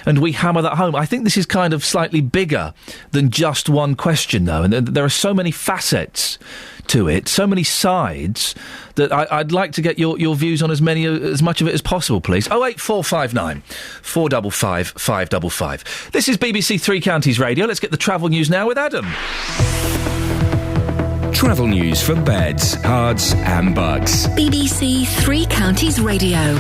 and we hammer that home. I think this is kind of slightly bigger than just one question, though. And there are so many facets to it, so many sides, that I'd like to get your views on as much of it as possible, please. 08459 455 555. This is BBC Three Counties Radio. Let's get the travel news now with Adam. Travel news for beds, cards and bugs. BBC Three Counties Radio.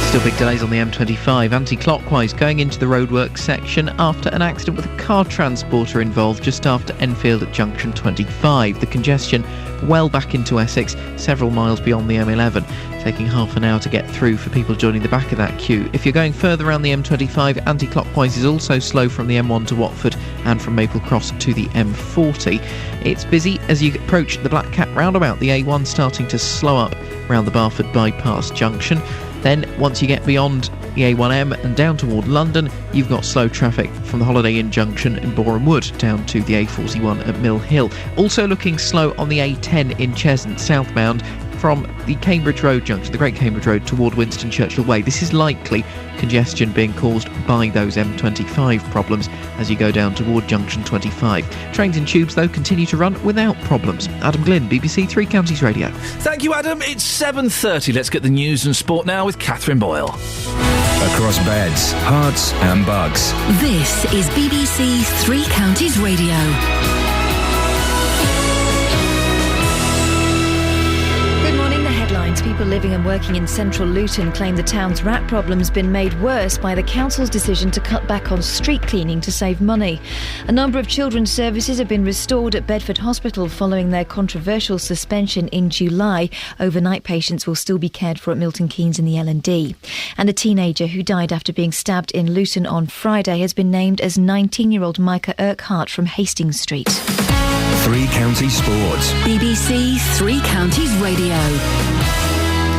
Still big delays on the M25, anti-clockwise going into the roadworks section after an accident with a car transporter involved just after Enfield at junction 25. The congestion well back into Essex, several miles beyond the M11, taking half an hour to get through for people joining the back of that queue. If you're going further around the M25, anti-clockwise is also slow from the M1 to Watford and from Maple Cross to the M40. It's busy as you approach the Black Cat roundabout, the A1 starting to slow up around the Barford bypass junction. Then, once you get beyond the A1M and down toward London, you've got slow traffic from the Holiday Inn junction in Boreham Wood down to the A41 at Mill Hill. Also looking slow on the A10 in Cheshunt southbound from the Cambridge Road junction, the Great Cambridge Road, toward Winston Churchill Way. This is likely congestion being caused by those M25 problems as you go down toward junction 25. Trains and tubes, though, continue to run without problems. Adam Glynn, BBC Three Counties Radio. Thank you, Adam. It's 7:30. Let's get the news and sport now with Catherine Boyle. Across beds, hearts and bugs. This is BBC Three Counties Radio. Good morning. The headlines. People living and working in central Luton claim the town's rat problem's been made worse by the council's decision to cut back on street cleaning to save money. A number of children's services have been restored at Bedford Hospital following their controversial suspension in July. Overnight patients will still be cared for at Milton Keynes in the L&D. And a teenager who died after being stabbed in Luton on Friday has been named as 19-year-old Micah Urquhart from Hastings Street. Three Counties Sports. BBC Three Counties Radio.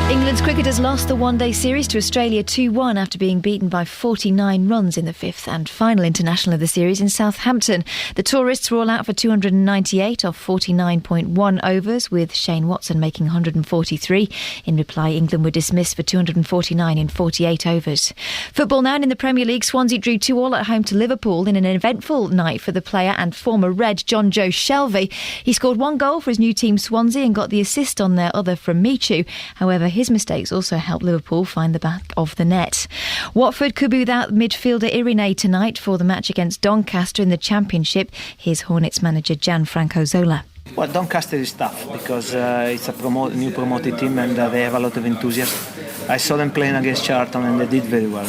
England's cricketers lost the one-day series to Australia 2-1 after being beaten by 49 runs in the fifth and final international of the series in Southampton. The tourists were all out for 298 off 49.1 overs, with Shane Watson making 143. In reply, England were dismissed for 249 in 48 overs. Football now, and in the Premier League, Swansea drew 2-2 at home to Liverpool in an eventful night for the player and former Red John Joe Shelvey. He scored one goal for his new team Swansea and got the assist on their other from Michu. However, his mistakes also helped Liverpool find the back of the net. Watford could be without midfielder Irene tonight for the match against Doncaster in the Championship. Here's Hornets manager Gianfranco Zola. Well, Doncaster is tough because it's a new promoted team and they have a lot of enthusiasm. I saw them playing against Charlton and they did very well.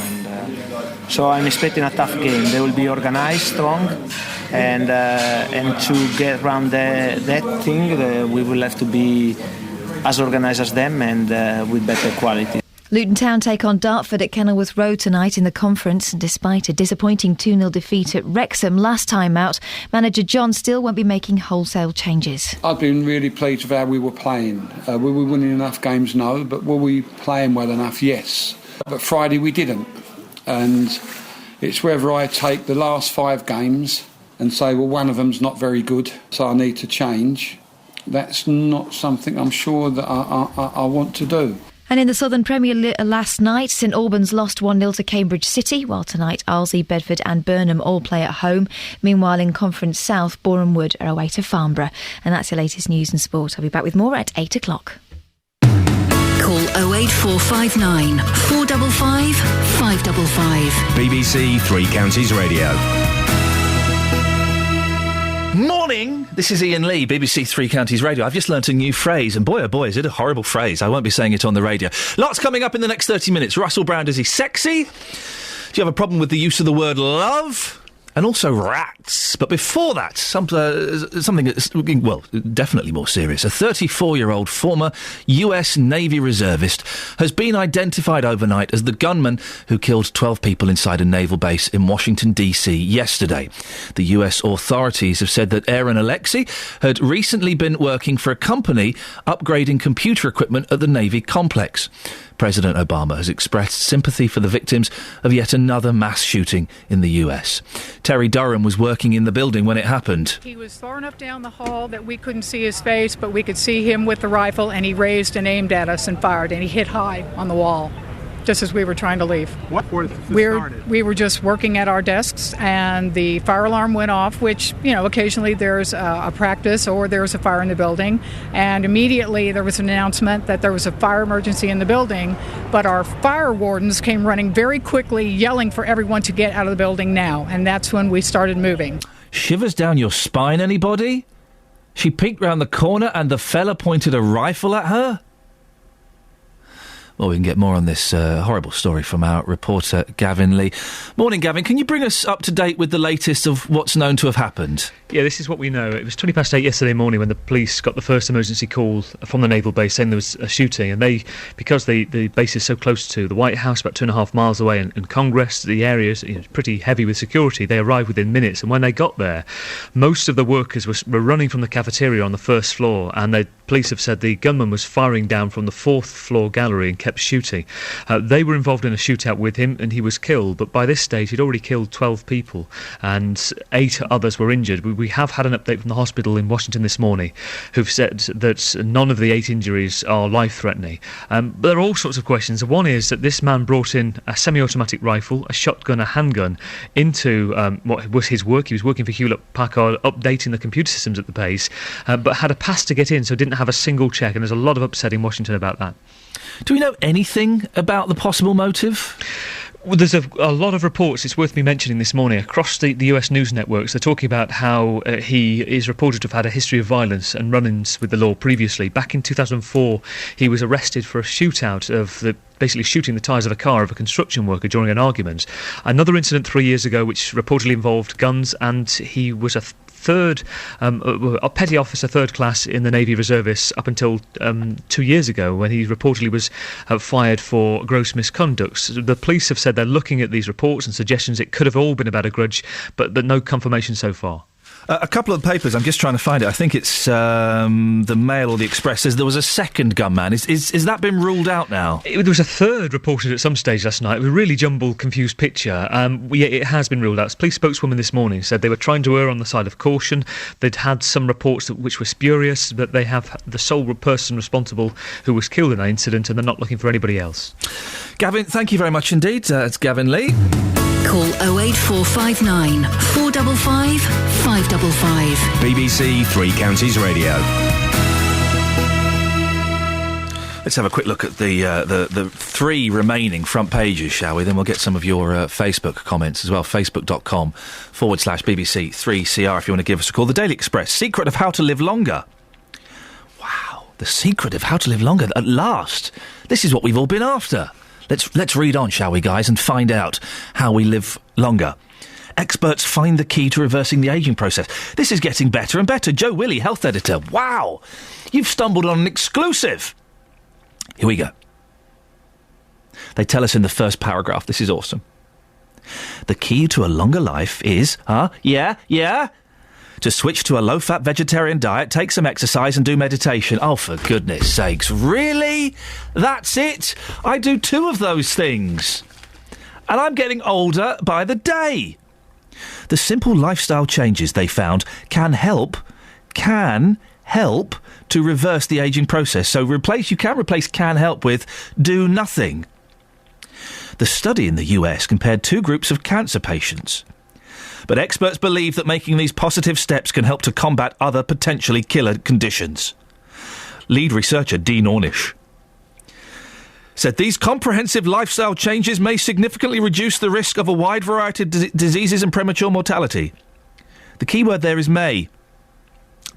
So I'm expecting a tough game. They will be organised, strong, and to get around that thing, we will have to be as organised as them and with better quality. Luton Town take on Dartford at Kenilworth Road tonight in the conference. Despite a disappointing 2-0 defeat at Wrexham last time out, manager John Still won't be making wholesale changes. I've been really pleased with how we were playing. Were we winning enough games? No. But were we playing well enough? Yes. But Friday we didn't. And it's whether I take the last 5 games and say, well, one of them's not very good, so I need to change. That's not something I'm sure that I want to do. And in the Southern Premier last night, St Albans lost 1-0 to Cambridge City, while tonight Arlesey, Bedford and Burnham all play at home. Meanwhile, in Conference South, Boreham Wood are away to Farnborough. And that's your latest news and sport. I'll be back with more at 8 o'clock. Call 08459 455 555. BBC Three Counties Radio. Morning, this is Iain Lee, BBC Three Counties Radio. I've just learnt a new phrase, and boy oh boy is it a horrible phrase. I won't be saying it on the radio. Lots coming up in the next 30 minutes. Russell Brand, is he sexy? Do you have a problem with the use of the word love? And also rats. But before that, something that's, well, definitely more serious. A 34-year-old former US Navy reservist has been identified overnight as the gunman who killed 12 people inside a naval base in Washington, D.C. yesterday. The US authorities have said that Aaron Alexei had recently been working for a company upgrading computer equipment at the Navy complex. President Obama has expressed sympathy for the victims of yet another mass shooting in the US. Terry Durham was working in the building when it happened. He was far enough down the hall that we couldn't see his face, but we could see him with the rifle, and he raised and aimed at us and fired, and he hit high on the wall, just as we were trying to leave. What was started? We were just working at our desks, and the fire alarm went off, which, you know, occasionally there's a practice or there's a fire in the building, and immediately there was an announcement that there was a fire emergency in the building, but our fire wardens came running very quickly, yelling for everyone to get out of the building now, and that's when we started moving. Shivers down your spine, anybody? She peeked round the corner and the fella pointed a rifle at her? Well, we can get more on this horrible story from our reporter, Gavin Lee. Morning, Gavin. Can you bring us up to date with the latest of what's known to have happened? Yeah, this is what we know. It was 8:20 yesterday morning when the police got the first emergency call from the naval base saying there was a shooting. And because the base is so close to the White House, about 2.5 miles away, and Congress, the area is pretty heavy with security, they arrived within minutes. And when they got there, most of the workers were running from the cafeteria on the first floor. And the police have said the gunman was firing down from the 4th floor gallery and kept shooting. They were involved in a shootout with him, and he was killed. But by this stage, he'd already killed 12 people, and 8 others were injured. We have had an update from the hospital in Washington this morning, who've said that none of the 8 injuries are life-threatening. But there are all sorts of questions. One is that this man brought in a semi-automatic rifle, a shotgun, a handgun into what was his work. He was working for Hewlett-Packard, updating the computer systems at the base, but had a pass to get in, so didn't have a single check, and there's a lot of upset in Washington about that. Do we know anything about the possible motive? Well, there's a lot of reports, it's worth me mentioning this morning, across the US news networks. They're talking about how he is reported to have had a history of violence and run-ins with the law previously. Back in 2004, he was arrested for a shootout basically shooting the tyres of a car of a construction worker during an argument. Another incident 3 years ago, which reportedly involved guns, and he was a petty officer, third class in the Navy Reservists up until 2 years ago, when he reportedly was fired for gross misconduct. The police have said they're looking at these reports and suggestions. It could have all been about a grudge, but no confirmation so far. A couple of papers, I'm just trying to find it. I think it's the Mail or the Express, says there was a second gunman. Is that been ruled out now? There was a third reported at some stage last night. It was a really jumbled, confused picture. It has been ruled out. Police spokeswoman this morning said they were trying to err on the side of caution. They'd had some reports which were spurious, but they have the sole person responsible who was killed in that incident, and they're not looking for anybody else. Gavin, thank you very much indeed. It's Gavin Lee. Call 08459 455 555. BBC Three Counties Radio. Let's have a quick look at the 3 remaining front pages, shall we? Then we'll get some of your Facebook comments as well. Facebook.com/BBC3CR if you want to give us a call. The Daily Express, secret of how to live longer. Wow, the secret of how to live longer. At last, this is what we've all been after. Let's read on, shall we, guys, and find out how we live longer. Experts find the key to reversing the ageing process. This is getting better and better. Joe Willie, health editor. Wow, you've stumbled on an exclusive. Here we go. They tell us in the first paragraph. This is awesome. The key to a longer life is, to switch to a low-fat vegetarian diet, take some exercise and do meditation. Oh, for goodness sakes, really? That's it? I do 2 of those things. And I'm getting older by the day. The simple lifestyle changes they found can help to reverse the ageing process. So you can replace can help with do nothing. The study in the US compared 2 groups of cancer patients. But experts believe that making these positive steps can help to combat other potentially killer conditions. Lead researcher Dean Ornish said these comprehensive lifestyle changes may significantly reduce the risk of a wide variety of diseases and premature mortality. The key word there is may.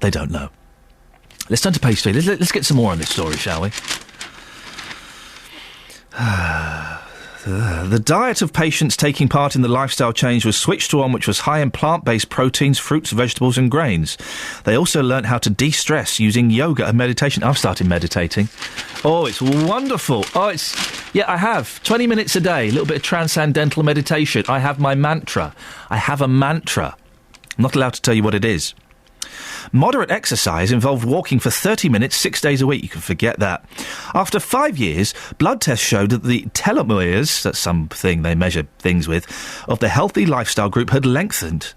They don't know. Let's turn to page 3. Let's get some more on this story, shall we? The diet of patients taking part in the lifestyle change was switched to one which was high in plant-based proteins, fruits, vegetables and grains. They also learnt how to de-stress using yoga and meditation. I've started meditating. Oh, it's wonderful. I have. 20 minutes a day, a little bit of transcendental meditation. I have my mantra. I have a mantra. I'm not allowed to tell you what it is. Moderate exercise involved walking for 30 minutes 6 days a week. You can forget that. After 5 years, blood tests showed that the telomeres, that's something they measure things with, of the healthy lifestyle group had lengthened.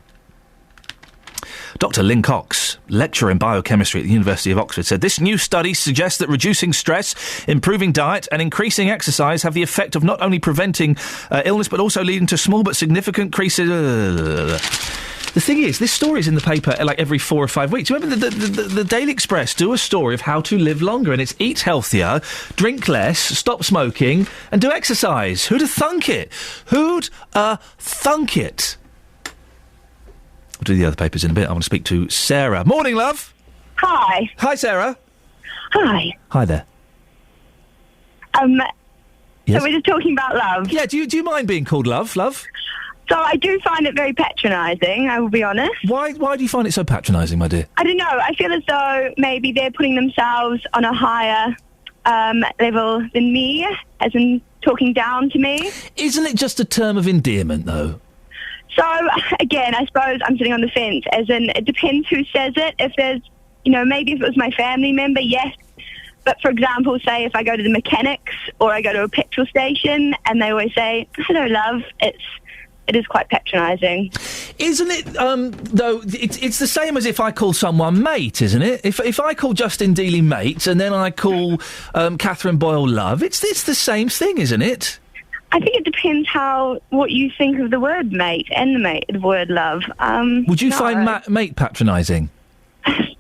Dr. Lynn Cox, lecturer in biochemistry at the University of Oxford, said this new study suggests that reducing stress, improving diet and increasing exercise have the effect of not only preventing illness but also leading to small but significant increases... The thing is, this story's in the paper like every 4 or 5 weeks. Remember, the Daily Express do a story of how to live longer, and it's eat healthier, drink less, stop smoking, and do exercise. Who'd have thunk it? Who'd thunk it? I'll do the other papers in a bit. I want to speak to Sarah. Morning, love. Hi. Hi, Sarah. Hi. Hi there. Yes? So we're just talking about love. Yeah, do you mind being called love? So I do find it very patronising, I will be honest. Why do you find it so patronising, my dear? I don't know. I feel as though maybe they're putting themselves on a higher level than me, as in talking down to me. Isn't it just a term of endearment, though? So, again, I suppose I'm sitting on the fence, as in it depends who says it. If there's, maybe if it was my family member, yes. But for example, say if I go to the mechanics or I go to a petrol station and they always say, "Hello, love," it is quite patronising. Isn't it, though, it's the same as if I call someone mate, isn't it? If I call Justin Dealey mate and then I call Catherine Boyle love, it's the same thing, isn't it? I think it depends what you think of the word mate and the word love. Would you find mate patronising?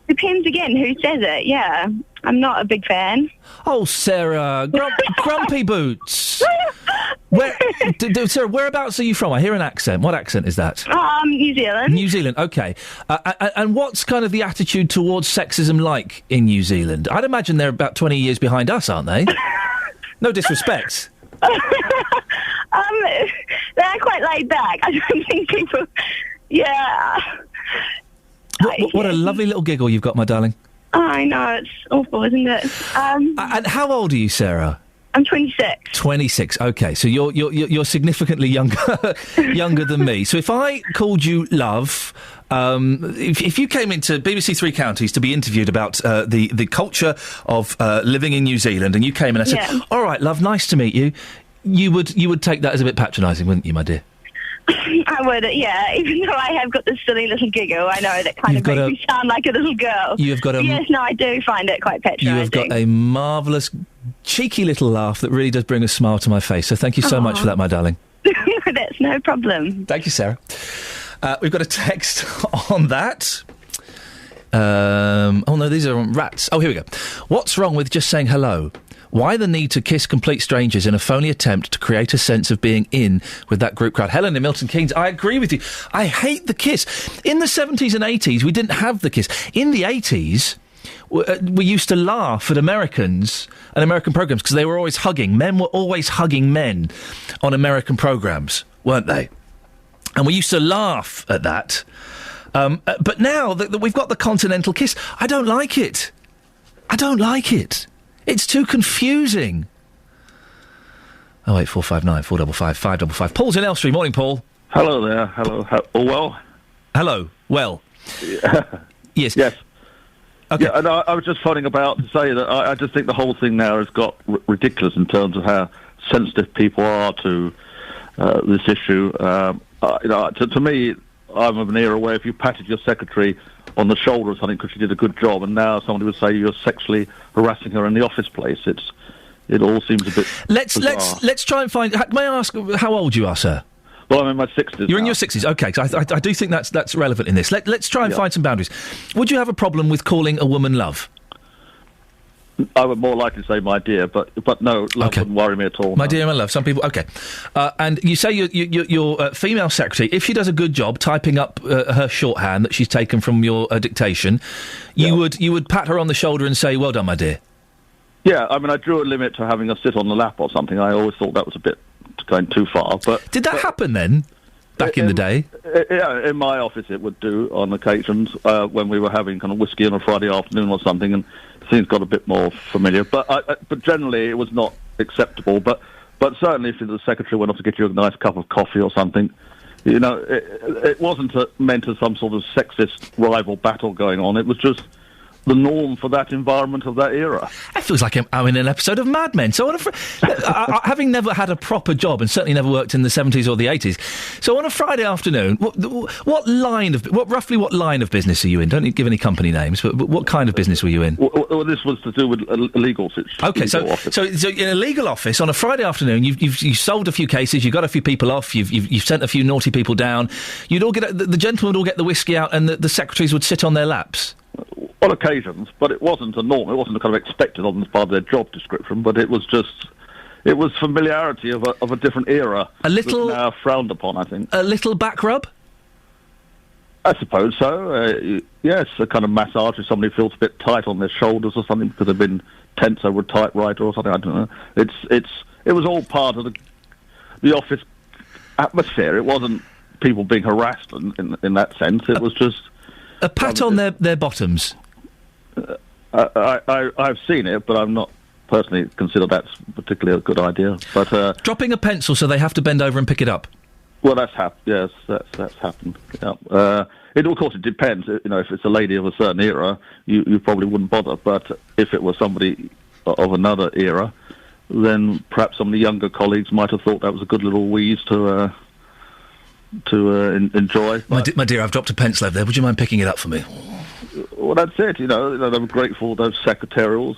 Depends again who says it, yeah. I'm not a big fan. Oh, Sarah, grumpy boots. Sarah, whereabouts are you from? I hear an accent. What accent is that? New Zealand. New Zealand, okay. And what's kind of the attitude towards sexism like in New Zealand? I'd imagine they're about 20 years behind us, aren't they? No disrespect. They're quite laid back. I don't think people... Yeah. What a lovely little giggle you've got, my darling. Oh, I know, it's awful, isn't it? And how old are you, Sarah? I'm 26. 26. Okay, so you're significantly younger than me. So if I called you love, if you came into BBC Three Counties to be interviewed about the culture of living in New Zealand, and you came and I said, "All right, love, nice to meet you," you would take that as a bit patronising, wouldn't you, my dear? I would, yeah. Even though I have got this silly little giggle, I know that kind of makes me sound like a little girl. You've got yes, no, I do find it quite patronising. You have got a marvellous, cheeky little laugh that really does bring a smile to my face. So thank you so much for that, my darling. That's no problem. Thank you, Sarah. We've got a text on that. Oh no, these are on rats. Oh, here we go. What's wrong with just saying hello? Why the need to kiss complete strangers in a phony attempt to create a sense of being in with that group crowd? Helen in Milton Keynes, I agree with you. I hate the kiss. In the 70s and 80s, we didn't have the kiss. In the 80s, we used to laugh at Americans and American programmes because they were always hugging. Men were always hugging men on American programmes, weren't they? And we used to laugh at that. But now that we've got the continental kiss, I don't like it. I don't like it. It's too confusing. 08459 455 555. Paul's in Elstree. Morning, Paul. Hello there. Hello. Well. Hello. Well. Yes. Yes. Okay. Yeah, and I was just phoning about to say that I just think the whole thing now has got ridiculous in terms of how sensitive people are to this issue. To me, I'm of an era where if you patted your secretary on the shoulder or something because she did a good job, and now somebody would say you're sexually harassing her in the office place. It all seems a bit bizarre. Let's try and find. May I ask how old you are, sir? Well, I'm in my 60s. You're in your 60s, okay. So I do think that's relevant in this. Let's try and find some boundaries. Would you have a problem with calling a woman love? I would more likely say my dear, but no, love wouldn't worry me at all. My dear, my love. Some people, okay. And you say your female secretary, if she does a good job typing up her shorthand that she's taken from your dictation, you would pat her on the shoulder and say, "Well done, my dear." Yeah, I mean, I drew a limit to having her sit on the lap or something. I always thought that was a bit going too far. But did that happen then? Back in the day? Yeah, in my office it would do on occasions when we were having kind of whiskey on a Friday afternoon or something, and things got a bit more familiar. But generally it was not acceptable. But certainly if the secretary went off to get you a nice cup of coffee or something, you know, it wasn't meant as some sort of sexist rival battle going on. It was just the norm for that environment of that era. It feels like I'm in an episode of Mad Men. So having never had a proper job and certainly never worked in the 70s or the 80s, so on a Friday afternoon, what line of business are you in? Don't give any company names, but what kind of business were you in? Well, this was to do with a legal situation. Okay, so in a legal office on a Friday afternoon, you've sold a few cases, you've got a few people off, you've sent a few naughty people down. You'd all get the gentlemen would all get the whiskey out, and the secretaries would sit on their laps. On occasions, but it wasn't a norm. It wasn't a kind of expected on part of their job description. But it was familiarity of a different era. A little now frowned upon, I think. A little back rub. I suppose so. Yes, a kind of massage if somebody feels a bit tight on their shoulders or something because they've been tense over a typewriter or something. I don't know. It was all part of the office atmosphere. It wasn't people being harassed in that sense. It was just a pat on their bottoms. I've seen it, but I'm not personally consider that's particularly a good idea. But dropping a pencil so they have to bend over and pick it up. Well, that's happened. Yes, that's happened. Yeah. Of course, it depends. You know, if it's a lady of a certain era, you probably wouldn't bother. But if it was somebody of another era, then perhaps some of the younger colleagues might have thought that was a good little wheeze to enjoy. My dear, I've dropped a pencil over there. Would you mind picking it up for me? Well, that's it. They were grateful for those secretarial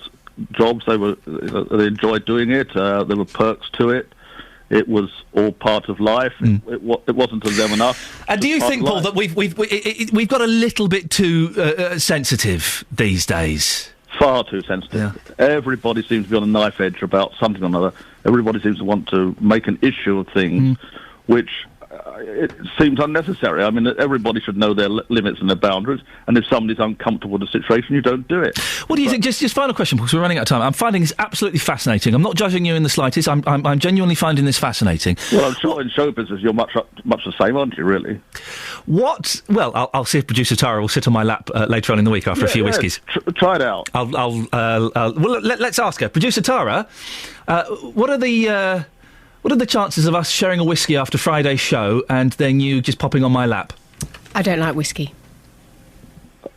jobs. They enjoyed doing it. There were perks to it. It was all part of life. It wasn't of them enough. And do you think, Paul, that we've got a little bit too sensitive these days? Far too sensitive. Yeah. Everybody seems to be on a knife edge about something or another. Everybody seems to want to make an issue of things, which it seems unnecessary. I mean, everybody should know their limits and their boundaries, and if somebody's uncomfortable with the situation, you don't do it. What do you think? Just final question, because we're running out of time. I'm finding this absolutely fascinating. I'm not judging you in the slightest. I'm genuinely finding this fascinating. Well, I'm sure in show business you're much the same, aren't you, really? What? Well, I'll see if producer Tara will sit on my lap later on in the week after a few whiskies. Try it out. Well, let's ask her. Producer Tara, what are the chances of us sharing a whiskey after Friday's show and then you just popping on my lap? I don't like whiskey.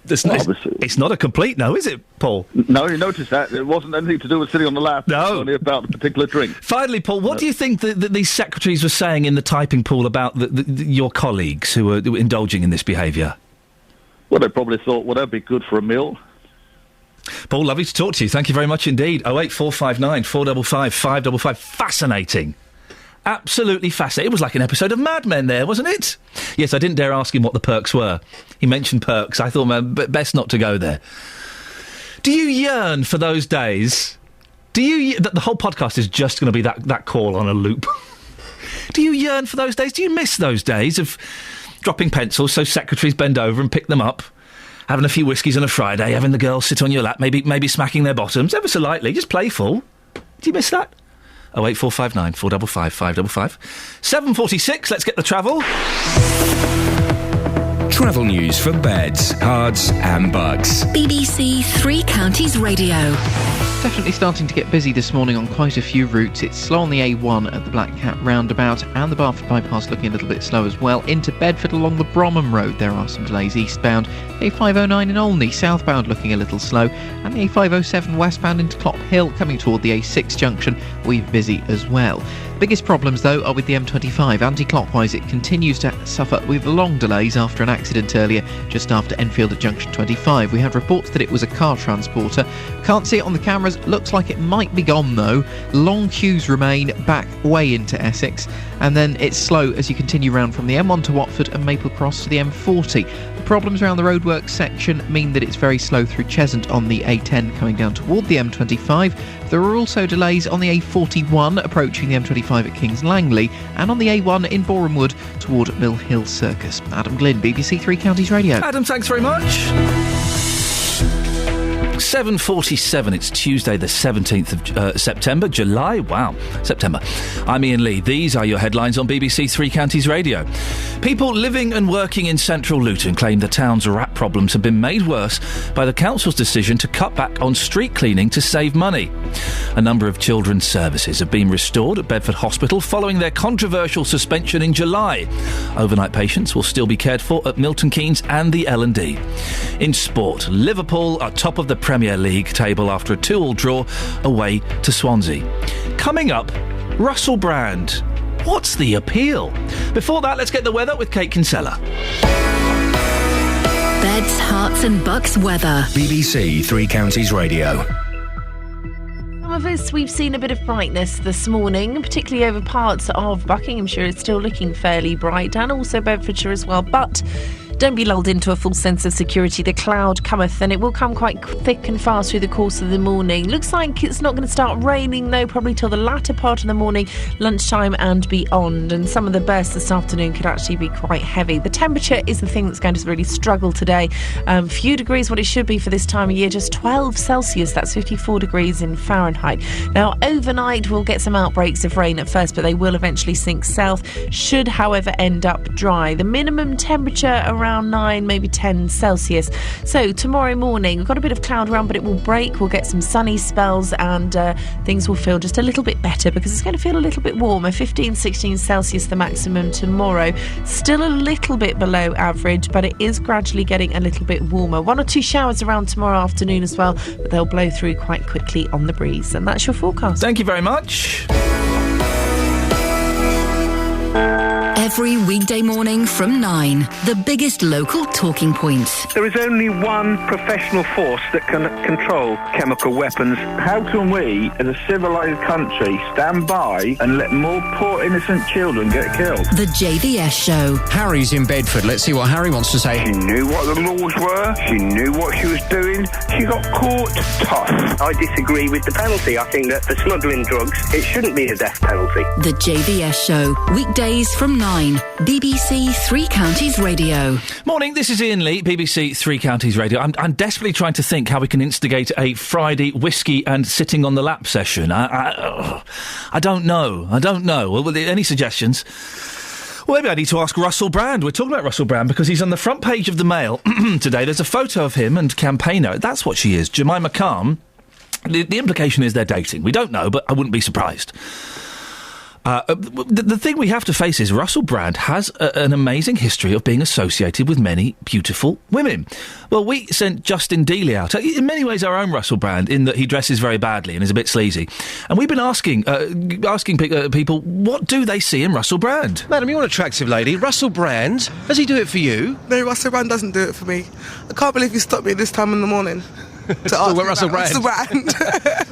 It's not a complete no, is it, Paul? No, you noticed that. It wasn't anything to do with sitting on the lap. No. It was only about the particular drink. Finally, Paul, what do you think that these secretaries were saying in the typing pool about your colleagues who were indulging in this behaviour? Well, they probably thought, well, that'd be good for a meal. Paul, lovely to talk to you. Thank you very much indeed. 08459 455 555. Fascinating. Absolutely fascinating. It was like an episode of Mad Men there, wasn't it? Yes, I didn't dare ask him what the perks were. He mentioned perks. I thought, best not to go there. Do you yearn for those days? The whole podcast is just going to be that call on a loop. Do you yearn for those days? Do you miss those days of dropping pencils so secretaries bend over and pick them up? Having a few whiskies on a Friday, having the girls sit on your lap, maybe smacking their bottoms, ever so lightly, just playful. Do you miss that? 08459 455 555. 7:46, let's get the travel. Travel news for beds, cards and bugs. BBC Three Counties Radio. Definitely starting to get busy this morning on quite a few routes. It's slow on the A1 at the Black Cat roundabout, and the Barford bypass looking a little bit slow as well. Into Bedford along the Bromham Road, there are some delays eastbound. A509 in Olney, southbound looking a little slow, and the A507 westbound into Clop Hill coming toward the A6 junction, we're busy as well. Biggest problems, though, are with the M25. Anti-clockwise, it continues to suffer with long delays after an accident earlier, just after Enfield at Junction 25. We had reports that it was a car transporter. Can't see it on the cameras. Looks like it might be gone, though. Long queues remain back way into Essex. And then it's slow as you continue round from the M1 to Watford and Maple Cross to the M40. The problems around the roadworks section mean that it's very slow through Cheshunt on the A10 coming down toward the M25. There are also delays on the A41 approaching the M25 at Kings Langley, and on the A1 in Boreham Wood toward Mill Hill Circus. Adam Glynn, BBC Three Counties Radio. Adam, thanks very much. 7:47, it's Tuesday the 17th of September, July, wow, September. I'm Iain Lee. These are your headlines on BBC Three Counties Radio. People living and working in central Luton claim the town's rat problems have been made worse by the council's decision to cut back on street cleaning to save money. A number of children's services have been restored at Bedford Hospital following their controversial suspension in July. Overnight patients will still be cared for at Milton Keynes and the L&D. In sport, Liverpool are top of the Premier League table after a 2-2 draw away to Swansea. Coming up, Russell Brand. What's the appeal? Before that, let's get the weather with Kate Kinsella. Beds, Hearts and Bucks weather. BBC Three Counties Radio. Some of us, we've seen a bit of brightness this morning, particularly over parts of Buckinghamshire. It's still looking fairly bright, and also Bedfordshire as well, but don't be lulled into a false sense of security. The cloud cometh, and it will come quite thick and fast through the course of the morning. Looks like it's not going to start raining, though, probably till the latter part of the morning, lunchtime and beyond. And some of the bursts this afternoon could actually be quite heavy. The temperature is the thing that's going to really struggle today. Few degrees what it should be for this time of year, just 12 Celsius. That's 54 degrees in Fahrenheit. Now, overnight, we'll get some outbreaks of rain at first, but they will eventually sink south. Should, however, end up dry. The minimum temperature around around 9, maybe 10 Celsius. So tomorrow morning, we've got a bit of cloud around, but it will break. We'll get some sunny spells and things will feel just a little bit better because it's going to feel a little bit warmer. 15, 16 Celsius the maximum tomorrow. Still a little bit below average, but it is gradually getting a little bit warmer. 1 or 2 showers around tomorrow afternoon as well, but they'll blow through quite quickly on the breeze. And that's your forecast. Thank you very much. Every weekday morning from 9, the biggest local talking points. There is only one professional force that can control chemical weapons. How can we, as a civilised country, stand by and let more poor innocent children get killed? The JVS Show. Harry's in Bedford. Let's see what Harry wants to say. She knew what the laws were. She knew what she was doing. She got caught tough. I disagree with the penalty. I think that for smuggling drugs, it shouldn't be a death penalty. The JVS Show. Weekdays from 9. BBC Three Counties Radio. Morning, this is Iain Lee, BBC Three Counties Radio. I'm desperately trying to think how we can instigate a Friday whiskey and sitting on the lap session. I don't know. Well, any suggestions? Well, maybe I need to ask Russell Brand. We're talking about Russell Brand because he's on the front page of the Mail today. There's a photo of him and campaigner. That's what she is, Jemima Khan. The implication is they're dating. We don't know, but I wouldn't be surprised. The thing we have to face is Russell Brand has an amazing history of being associated with many beautiful women. Well, we sent Justin Dealey out, in many ways our own Russell Brand, in that he dresses very badly and is a bit sleazy. And we've been asking people, what do they see in Russell Brand? Madam, you're an attractive lady. Russell Brand, does he do it for you? No, Russell Brand doesn't do it for me. I can't believe you stopped me at this time in the morning. To ask Russell Brand.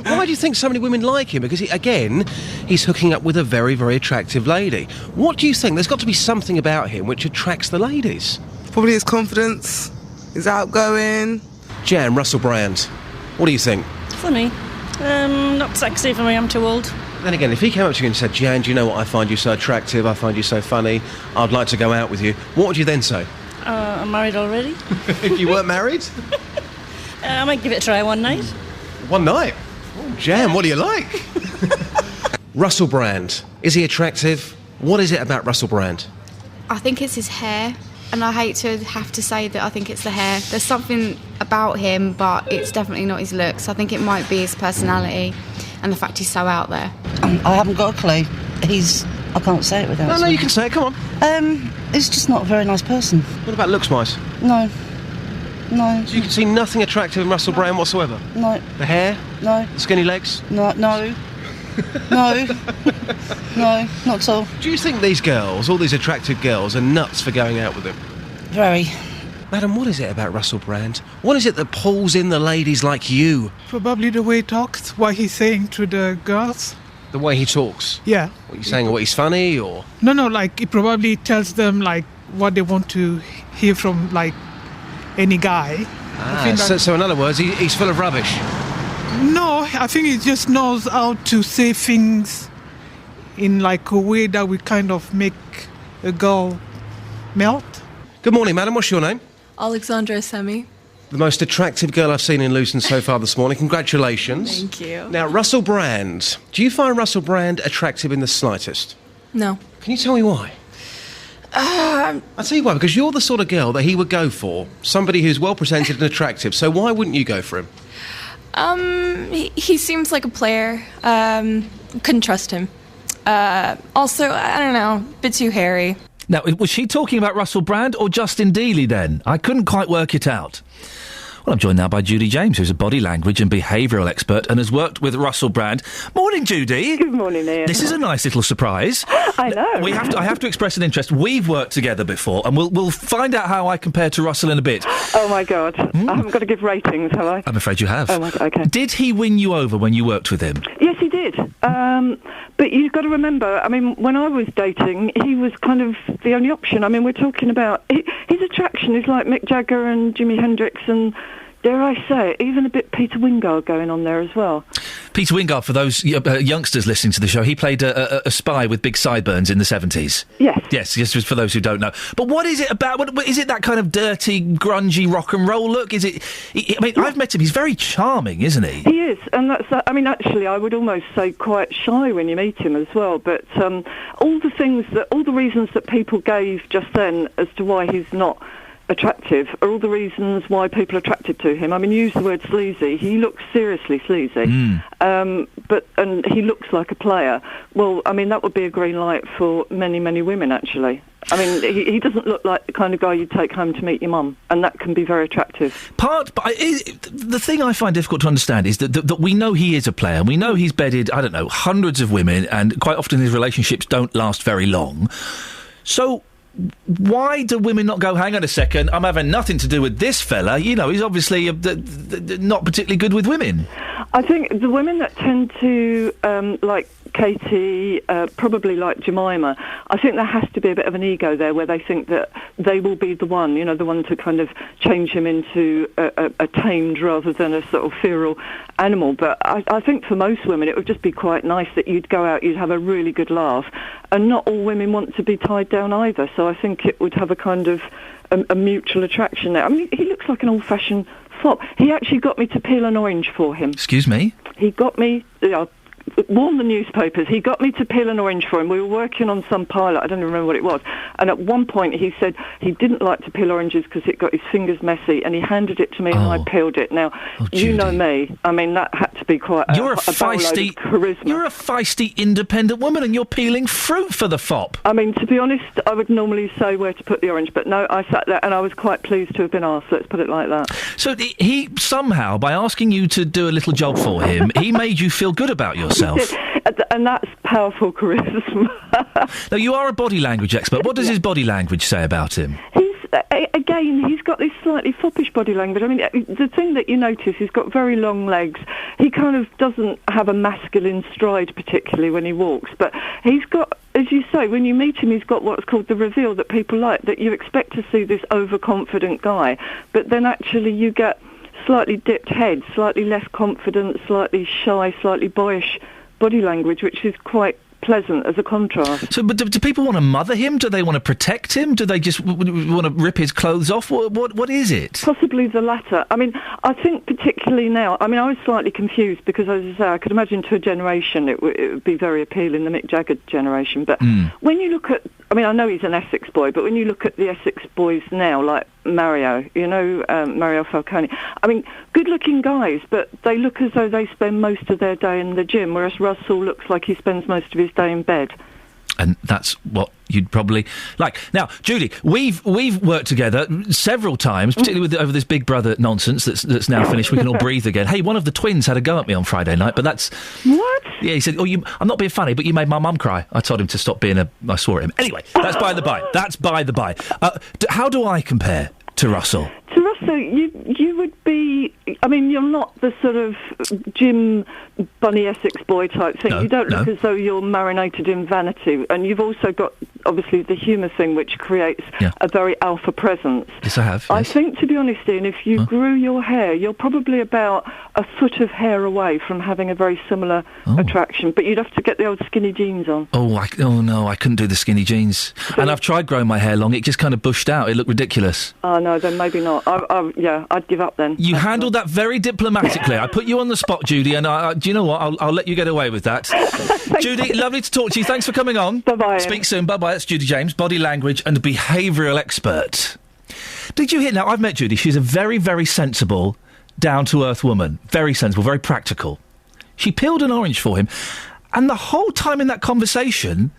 Why do you think so many women like him? Because, he's hooking up with a very, very attractive lady. What do you think? There's got to be something about him which attracts the ladies. Probably his confidence, his outgoing. Jan, Russell Brand, what do you think? Funny. Not sexy for me, I'm too old. Then again, if he came up to you and said, Jan, do you know what? I find you so attractive, I find you so funny, I'd like to go out with you, what would you then say? I'm married already. If you weren't married? I might give it a try one night. One night? Oh, Jan, what do you like? Russell Brand. Is he attractive? What is it about Russell Brand? I think it's his hair. And I hate to have to say that I think it's the hair. There's something about him, but it's definitely not his looks. I think it might be his personality and the fact he's so out there. I haven't got a clue. I can't say it without... No, you can say it, come on. He's just not a very nice person. What about looks-wise? No. No. So you can see nothing attractive in Russell Brand whatsoever? No. The hair? No. The skinny legs? No. No. No, not at all. Do you think these girls, all these attractive girls, are nuts for going out with him? Very. Madam, what is it about Russell Brand? What is it that pulls in the ladies like you? Probably the way he talks, what he's saying to the girls. The way he talks? Yeah. What, you saying what he's funny, or...? No, like, he probably tells them, like, what they want to hear from, like, any guy. So in other words, he's full of rubbish? No, I think he just knows how to say things in like a way that we kind of make a girl melt. Good morning, madam. What's your name? Alexandra Semi. The most attractive girl I've seen in Luton so far this morning. Congratulations. Thank you. Now, Russell Brand. Do you find Russell Brand attractive in the slightest? No. Can you tell me why? I'll tell you why, because you're the sort of girl that he would go for. Somebody who's well presented and attractive. So why wouldn't you go for him? He seems like a player. Couldn't trust him. Also, I don't know, a bit too hairy. Now, was she talking about Russell Brand or Justin Dealey then? I couldn't quite work it out. Well, I'm joined now by Judy James, who's a body language and behavioural expert and has worked with Russell Brand. Morning, Judy. Good morning, Iain. This is a nice little surprise. I know. I have to express an interest. We've worked together before, and we'll find out how I compare to Russell in a bit. Oh, my God. I haven't got to give ratings, have I? I'm afraid you have. Oh, my God, OK. Did he win you over when you worked with him? Yes, he did. But you've got to remember, I mean, when I was dating, he was kind of the only option. I mean, we're talking about... His attraction is like Mick Jagger and Jimi Hendrix and... Dare I say it, even a bit Peter Wingard going on there as well. Peter Wingard, for those youngsters listening to the show, he played a spy with big sideburns in the 70s. Yes. Yes, just for those who don't know. But what is it about? What is it that kind of dirty, grungy rock and roll look? Is it? I mean, I've met him. He's very charming, isn't he? He is, and that's. I mean, actually, I would almost say quite shy when you meet him as well. But all the reasons that people gave just then as to why he's not attractive are all the reasons why people are attracted to him. I mean, you use the word sleazy. He looks seriously sleazy, and he looks like a player. Well, I mean, that would be a green light for many, many women, actually. I mean, he doesn't look like the kind of guy you'd take home to meet your mum, and that can be very attractive. The thing I find difficult to understand is that we know he is a player, and we know he's bedded, I don't know, hundreds of women, and quite often his relationships don't last very long. So why do women not go, hang on a second, I'm having nothing to do with this fella, you know, he's obviously not particularly good with women? I think the women that tend to, like Katie, probably like Jemima, I think there has to be a bit of an ego there where they think that they will be the one, you know, the one to kind of change him into a tamed rather than a sort of feral animal. But I think for most women it would just be quite nice that you'd go out, you'd have a really good laugh, and not all women want to be tied down either, so I think it would have a kind of a mutual attraction there. I mean, he looks like an old-fashioned fop. He actually got me to peel an orange for him. Excuse me? He got me... warn the newspapers. He got me to peel an orange for him. We were working on some pilot, I don't even remember what it was, and at one point he said he didn't like to peel oranges because it got his fingers messy, and he handed it to me and I peeled it. Now, you know me, I mean, that had to be quite a feisty charisma. You're a feisty independent woman and you're peeling fruit for the fop. I mean, to be honest, I would normally say where to put the orange, but no, I sat there and I was quite pleased to have been asked, let's put it like that. So he somehow, by asking you to do a little job for him, he made you feel good about yourself. And that's powerful charisma. Now, you are a body language expert. What does his body language say about him? He's got this slightly foppish body language. I mean, the thing that you notice, he's got very long legs. He kind of doesn't have a masculine stride, particularly when he walks. But he's got, as you say, when you meet him, he's got what's called the reveal that people like, that you expect to see this overconfident guy. But then actually you get slightly dipped head, slightly less confident, slightly shy, slightly boyish body language, which is quite pleasant as a contrast. So, but do people want to mother him? Do they want to protect him? Do they just want to rip his clothes off? What is it? Possibly the latter. I mean, I think particularly now, I mean, I was slightly confused because, as I say, I could imagine to a generation it would be very appealing, the Mick Jagger generation. But when you look at, I mean, I know he's an Essex boy, but when you look at the Essex boys now, like Mario, you know, Mario Falcone, I mean, good-looking guys, but they look as though they spend most of their day in the gym, whereas Russell looks like he spends most of his day in bed. And that's what you'd probably like. Now, Judy, we've worked together several times, particularly over this Big Brother nonsense that's now finished. We can all breathe again. Hey, one of the twins had a go at me on Friday night, but that's... What? Yeah, he said, I'm not being funny, but you made my mum cry. I told him to stop being I swore at him. Anyway, that's by the by. That's by the by. How do I compare to Russell? To Russell, you would be... I mean, you're not the sort of Jim Bunny Essex boy type thing. You don't look as though you're marinated in vanity. And you've also got, obviously, the humour thing, which creates a very alpha presence. Yes, I have. I yes. think, to be honest, Ian, if you grew your hair, you're probably about a foot of hair away from having a very similar attraction. But you'd have to get the old skinny jeans on. Oh, no, I couldn't do the skinny jeans. And I've tried growing my hair long. It just kind of bushed out. It looked ridiculous. Oh, no, then maybe not. I'd give up then. You handled that very diplomatically. I put you on the spot, Judy, and do you know what? I'll let you get away with that. Judy, lovely to talk to you. Thanks for coming on. Bye-bye. Speak soon. Bye-bye. That's Judy James, body language and behavioural expert. Did you hear? Now, I've met Judy. She's a very, very sensible, down-to-earth woman. Very sensible, very practical. She peeled an orange for him, and the whole time in that conversation...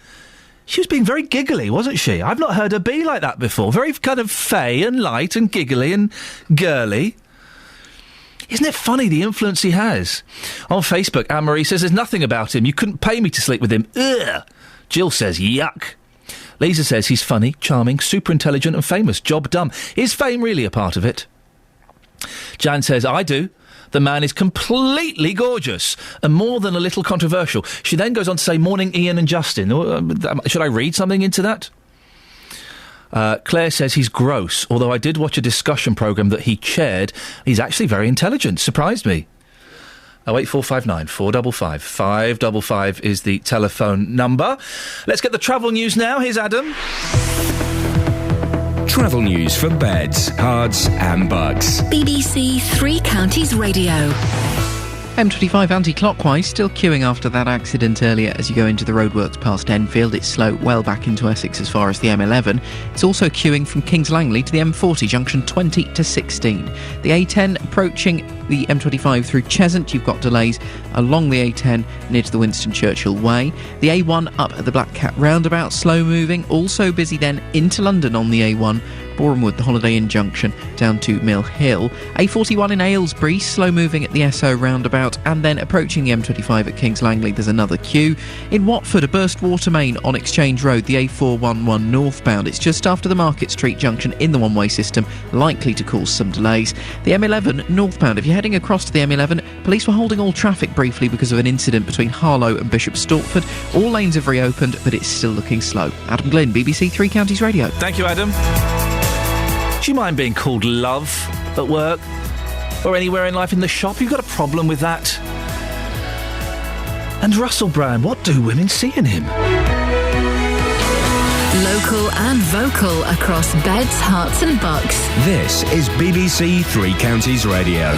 she was being very giggly, wasn't she? I've not heard her be like that before. Very kind of fey and light and giggly and girly. Isn't it funny, the influence he has? On Facebook, Anne-Marie says there's nothing about him. You couldn't pay me to sleep with him. Ugh. Jill says, yuck. Lisa says he's funny, charming, super intelligent and famous. Job done. Is fame really a part of it? Jan says, I do. The man is completely gorgeous and more than a little controversial. She then goes on to say, morning, Iain and Justin. Should I read something into that? Claire says he's gross, although I did watch a discussion programme that he chaired. He's actually very intelligent. Surprised me. 08459 455 555 is the telephone number. Let's get the travel news now. Here's Adam. Travel news for beds, cards and bugs. BBC Three Counties Radio. M25 anti-clockwise, still queuing after that accident earlier as you go into the roadworks past Enfield. It's slow well back into Essex as far as the M11. It's also queuing from Kings Langley to the M40, junction 20 to 16. The A10 approaching the M25 through Cheshunt. You've got delays along the A10 near to the Winston Churchill Way. The A1 up at the Black Cat roundabout, slow moving. Also busy then into London on the A1. Borehamwood, the Holiday Inn junction, down to Mill Hill. A41 in Aylesbury, slow moving at the SO roundabout, and then approaching the M25 at Kings Langley, there's another queue. In Watford, a burst water main on Exchange Road, the A411 northbound. It's just after the Market Street junction in the one-way system, likely to cause some delays. The M11 northbound, if you're heading across to the M11, police were holding all traffic briefly because of an incident between Harlow and Bishop Stortford. All lanes have reopened, but it's still looking slow. Adam Glynn, BBC Three Counties Radio. Thank you, Adam. Do you mind being called love at work or anywhere in life, in the shop? You've got a problem with that? And Russell Brand, what do women see in him? Local and vocal across Beds, Herts and Bucks. This is BBC Three Counties Radio.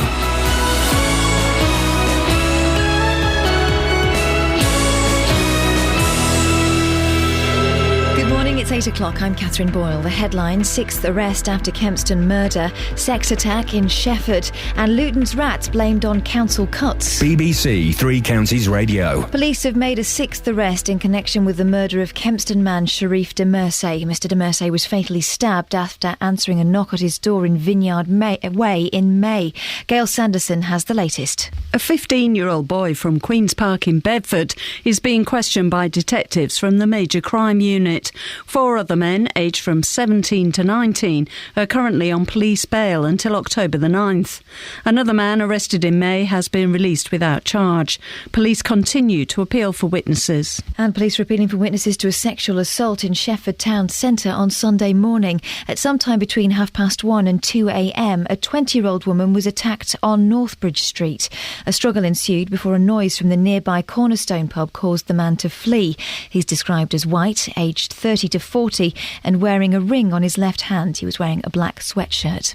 It's 8 o'clock. I'm Catherine Boyle. The headline: 6th arrest after Kempston murder, sex attack in Shefford, and Luton's rats blamed on council cuts. BBC Three Counties Radio. Police have made a 6th arrest in connection with the murder of Kempston man Sharif de Mersey. Mr de Mersey was fatally stabbed after answering a knock at his door in Vineyard Way in May. Gail Sanderson has the latest. A 15-year-old boy from Queen's Park in Bedford is being questioned by detectives from the Major Crime Unit. 4 other men, aged from 17 to 19, are currently on police bail until October the 9th. Another man arrested in May has been released without charge. Police continue to appeal for witnesses. And police are appealing for witnesses to a sexual assault in Shefford Town Centre on Sunday morning. At some time between 1:30 and 2 a.m, a 20-year-old woman was attacked on Northbridge Street. A struggle ensued before a noise from the nearby Cornerstone pub caused the man to flee. He's described as white, aged 30 to 40, and wearing a ring on his left hand. He was wearing a black sweatshirt.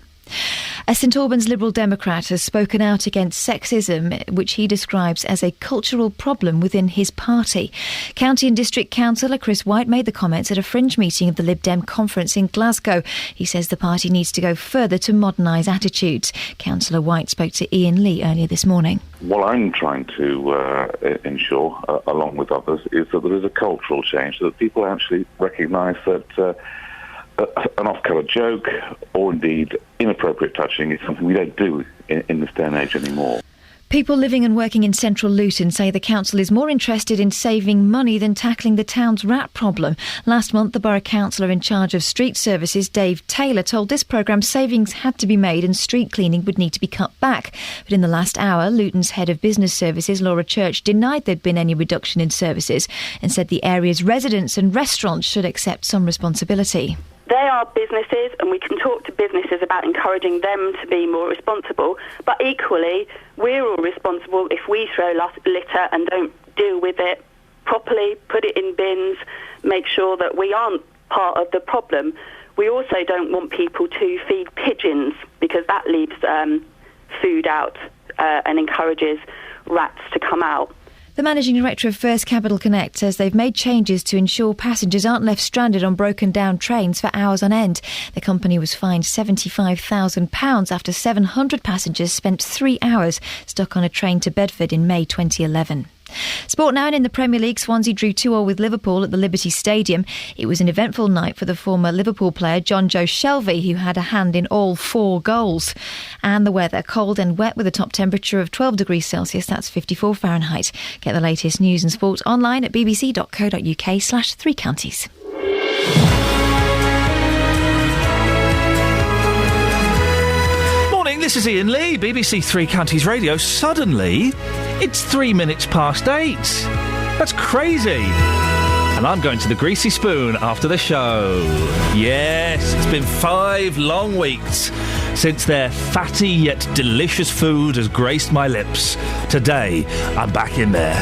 A St Albans Liberal Democrat has spoken out against sexism, which he describes as a cultural problem within his party. County and District Councillor Chris White made the comments at a fringe meeting of the Lib Dem conference in Glasgow. He says the party needs to go further to modernise attitudes. Councillor White spoke to Iain Lee earlier this morning. What I'm trying to ensure, along with others, is that there is a cultural change, so that people actually recognise that an off-colour joke or indeed inappropriate touching is something we don't do in this day and age anymore. People living and working in central Luton say the council is more interested in saving money than tackling the town's rat problem. Last month, the borough councillor in charge of street services, Dave Taylor, told this programme savings had to be made and street cleaning would need to be cut back. But in the last hour, Luton's head of business services, Laura Church, denied there'd been any reduction in services and said the area's residents and restaurants should accept some responsibility. They are businesses, and we can talk to businesses about encouraging them to be more responsible, but equally, we're all responsible if we throw litter and don't deal with it properly, put it in bins, make sure that we aren't part of the problem. We also don't want people to feed pigeons, because that leaves food out and encourages rats to come out. The Managing Director of First Capital Connect says they've made changes to ensure passengers aren't left stranded on broken down trains for hours on end. The company was fined £75,000 after 700 passengers spent 3 hours stuck on a train to Bedford in May 2011. Sport now, and in the Premier League, Swansea drew 2-2 with Liverpool at the Liberty Stadium. It was an eventful night for the former Liverpool player John Joe Shelvey, who had a hand in all 4 goals. And the weather, cold and wet with a top temperature of 12 degrees Celsius, that's 54 Fahrenheit. Get the latest news and sport online at bbc.co.uk/3 counties. This is Iain Lee, BBC Three Counties Radio. Suddenly, it's 3 minutes past 8. That's crazy. And I'm going to the Greasy Spoon after the show. Yes, it's been 5 long weeks since their fatty yet delicious food has graced my lips. Today, I'm back in there.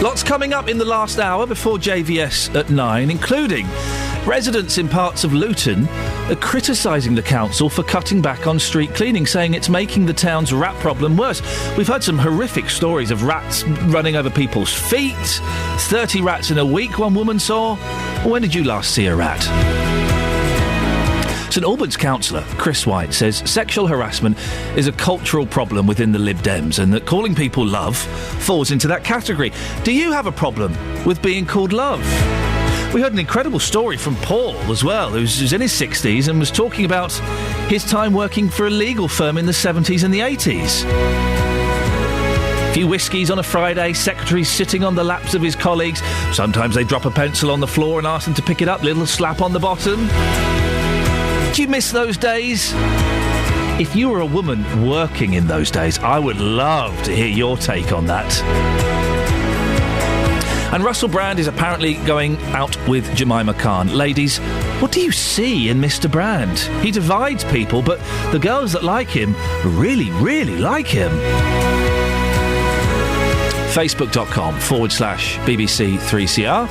Lots coming up in the last hour before JVS at 9, including Residents in parts of Luton are criticising the council for cutting back on street cleaning, saying it's making the town's rat problem worse. We've heard some horrific stories of rats running over people's feet. 30 rats in a week, one woman saw. When did you last see a rat? St Albans councillor Chris White says sexual harassment is a cultural problem within the Lib Dems and that calling people love falls into that category. Do you have a problem with being called love? We heard an incredible story from Paul as well, who's in his 60s and was talking about his time working for a legal firm in the 70s and the 80s. A few whiskies on a Friday, secretaries sitting on the laps of his colleagues. Sometimes they drop a pencil on the floor and ask them to pick it up, little slap on the bottom. Do you miss those days? If you were a woman working in those days, I would love to hear your take on that. And Russell Brand is apparently going out with Jemima Khan. Ladies, what do you see in Mr. Brand? He divides people, but the girls that like him really, really like him. Facebook.com/BBC3CR.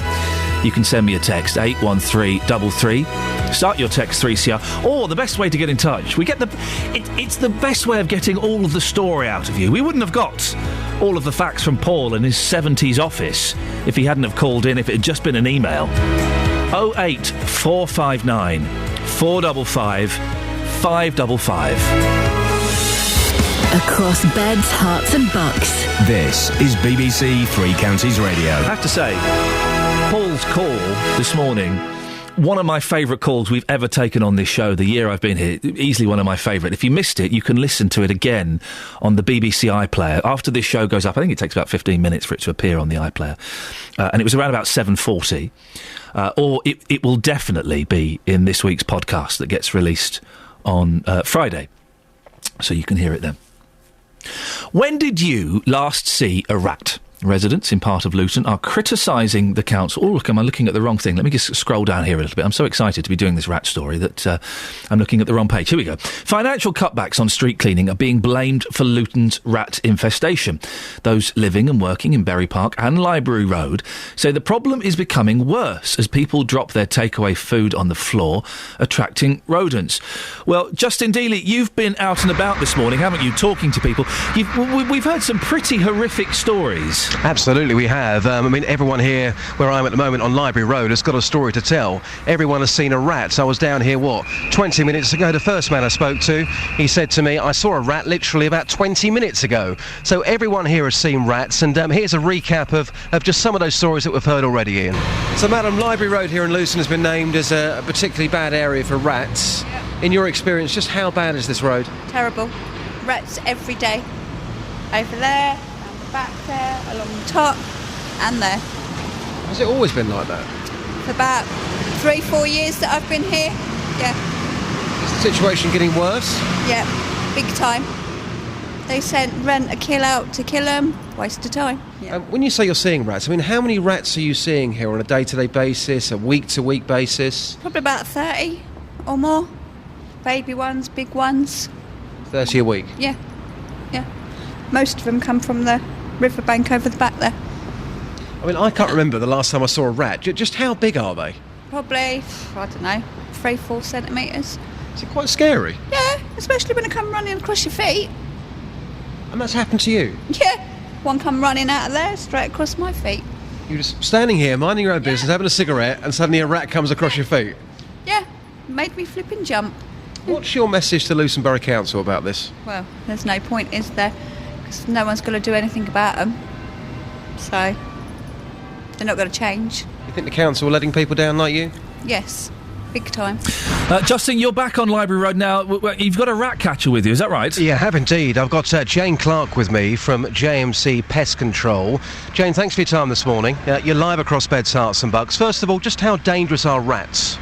You can send me a text, 81333. Start your text 3CR. Or the best way to get in touch. It's the best way of getting all of the story out of you. We wouldn't have got all of the facts from Paul in his 70s office if he hadn't have called in, if it had just been an email. 08459 455 555. Across beds, hearts and bucks. This is BBC Three Counties Radio. I have to say, Paul's call this morning, one of my favourite calls we've ever taken on this show, the year I've been here, easily one of my favourite. If you missed it, you can listen to it again on the BBC iPlayer. After this show goes up, I think it takes about 15 minutes for it to appear on the iPlayer. And it was around about 7:40. Or it will definitely be in this week's podcast that gets released on Friday. So you can hear it then. When did you last see a rat? Residents in part of Luton are criticising the council. Oh, look, am I looking at the wrong thing? Let me just scroll down here a little bit. I'm so excited to be doing this rat story that I'm looking at the wrong page. Here we go. Financial cutbacks on street cleaning are being blamed for Luton's rat infestation. Those living and working in Bury Park and Library Road say the problem is becoming worse as people drop their takeaway food on the floor, attracting rodents. Well, Justin Dealey, you've been out and about this morning, haven't you, talking to people. We've heard some pretty horrific stories. Absolutely, we have. Everyone here, where I'm at the moment on Library Road, has got a story to tell. Everyone has seen a rat. I was down here, 20 minutes ago. The first man I spoke to, he said to me, I saw a rat literally about 20 minutes ago. So everyone here has seen rats, and here's a recap of just some of those stories that we've heard already, Iain. So, Madam, Library Road here in Luton has been named as a particularly bad area for rats. Yep. In your experience, just how bad is this road? Terrible. Rats every day. Over there, back there, along the top, and there. Has it always been like that? For about 3-4 years that I've been here, yeah. Is the situation getting worse? Yeah, big time. They sent Rent a Kill out to kill them. Waste of time. Yeah. When you say you're seeing rats, how many rats are you seeing here on a day-to-day basis, a week-to-week basis? Probably about 30 or more. Baby ones, big ones. 30 a week? Yeah. Most of them come from the riverbank over the back there. I can't remember the last time I saw a rat. Just how big are they? Probably, I don't know, 3-4 centimetres. Is it quite scary? Yeah, especially when they come running across your feet. And that's happened to you? Yeah, one come running out of there, straight across my feet. You're just standing here, minding your own business, having a cigarette, and suddenly a rat comes across your feet? Yeah, made me flip and jump. What's your message to Luton Borough Council about this? Well, there's no point, is there? No one's going to do anything about them, so they're not going to change. You think the council are letting people down like you? Yes, big time. Justin, you're back on Library Road now. You've got a rat catcher with you, is that right? Yeah, I have indeed. I've got Jane Clark with me from JMC Pest Control. Jane, thanks for your time this morning. You're live across beds, hearts and bucks. First of all, just how dangerous are rats?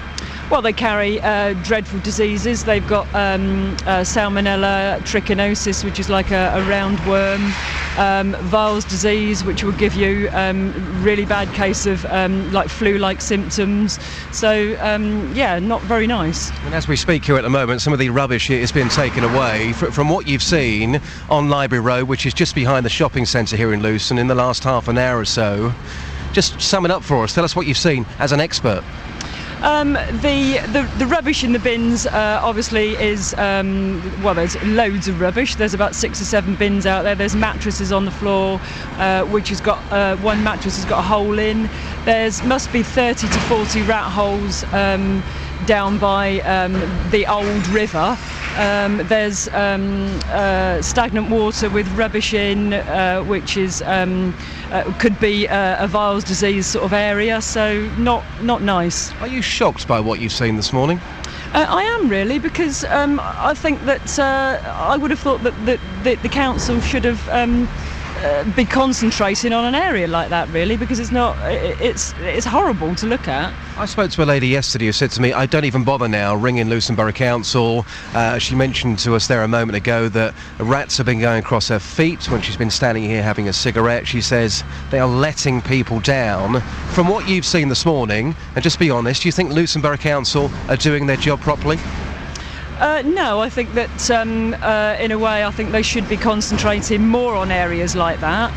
Well, they carry dreadful diseases. They've got salmonella, trichinosis, which is like a roundworm, Weil's disease, which will give you really bad case of like flu-like symptoms. So, not very nice. And as we speak here at the moment, some of the rubbish here has been taken away. From what you've seen on Library Road, which is just behind the shopping centre here in Luton, in the last half an hour or so, just sum it up for us. Tell us what you've seen as an expert. The rubbish in the bins obviously is there's loads of rubbish. There's about 6 or 7 bins out there. There's mattresses on the floor, which has got one mattress has got a hole in. Must be 30 to 40 rat holes down by the old river. There's stagnant water with rubbish in, which is could be a Viles disease sort of area, so not nice. Are you shocked by what you've seen this morning? I am really, because I think that I would have thought that the council should have be concentrating on an area like that, really, because it's horrible to look at. I spoke to a lady yesterday who said to me, I don't even bother now ringing Luton Borough Council. She mentioned to us there a moment ago that rats have been going across her feet when she's been standing here having a cigarette. She says they are letting people down. From what you've seen this morning, and just be honest, do you think Luton Borough Council are doing their job properly? No, I think that in a way I think they should be concentrating more on areas like that.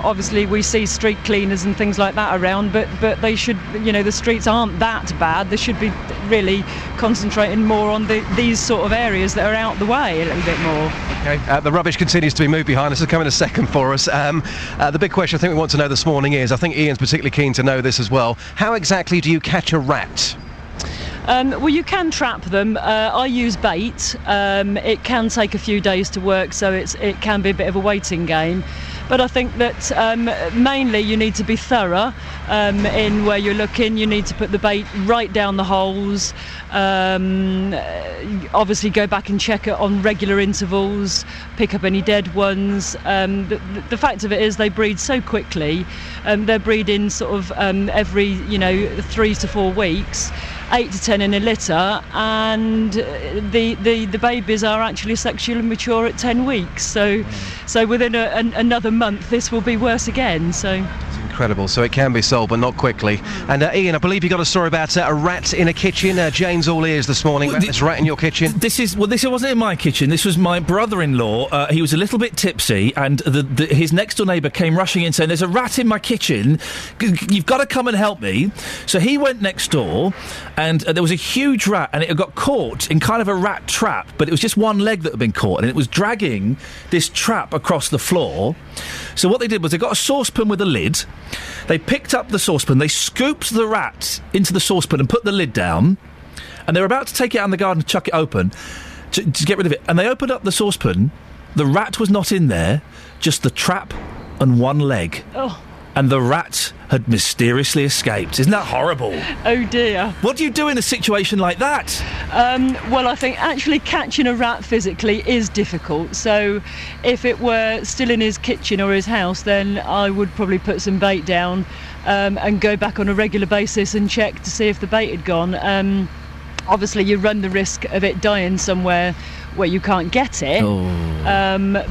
Obviously we see street cleaners and things like that around, but they should, the streets aren't that bad. They should be really concentrating more on these sort of areas that are out the way a little bit more. Okay, the rubbish continues to be moved behind us. It'll come in a second for us. The big question I think we want to know this morning is, I think Ian's particularly keen to know this as well, how exactly do you catch a rat? Well, you can trap them. I use bait. It can take a few days to work, so it can be a bit of a waiting game. But I think that mainly you need to be thorough in where you're looking. You need to put the bait right down the holes. Obviously go back and check it on regular intervals, pick up any dead ones. The fact of it is they breed so quickly. They're breeding sort of every 3 to 4 weeks. 8 to 10 in a litter, and the babies are actually sexually mature at 10 weeks. So within another month, this will be worse again. So. Incredible. So it can be sold, but not quickly. And Ian, I believe you got a story about a rat in a kitchen. Jane's all ears this morning about this rat in your kitchen. This wasn't in my kitchen. This was my brother-in-law. He was a little bit tipsy, and his next-door neighbour came rushing in saying, "There's a rat in my kitchen. You've got to come and help me." So he went next door, and there was a huge rat, and it had got caught in kind of a rat trap, but it was just one leg that had been caught, and it was dragging this trap across the floor. So what they did was they got a saucepan with a lid. They picked up the saucepan, they scooped the rat into the saucepan and put the lid down, and they were about to take it out in the garden and chuck it open to get rid of it. And they opened up the saucepan, the rat was not in there, just the trap and one leg. Oh. And the rat had mysteriously escaped. Isn't that horrible? Oh dear. What do you do in a situation like that? Well, I think actually catching a rat physically is difficult. So if it were still in his kitchen or his house, then I would probably put some bait down and go back on a regular basis and check to see if the bait had gone. Obviously, you run the risk of it dying somewhere where you can't get it.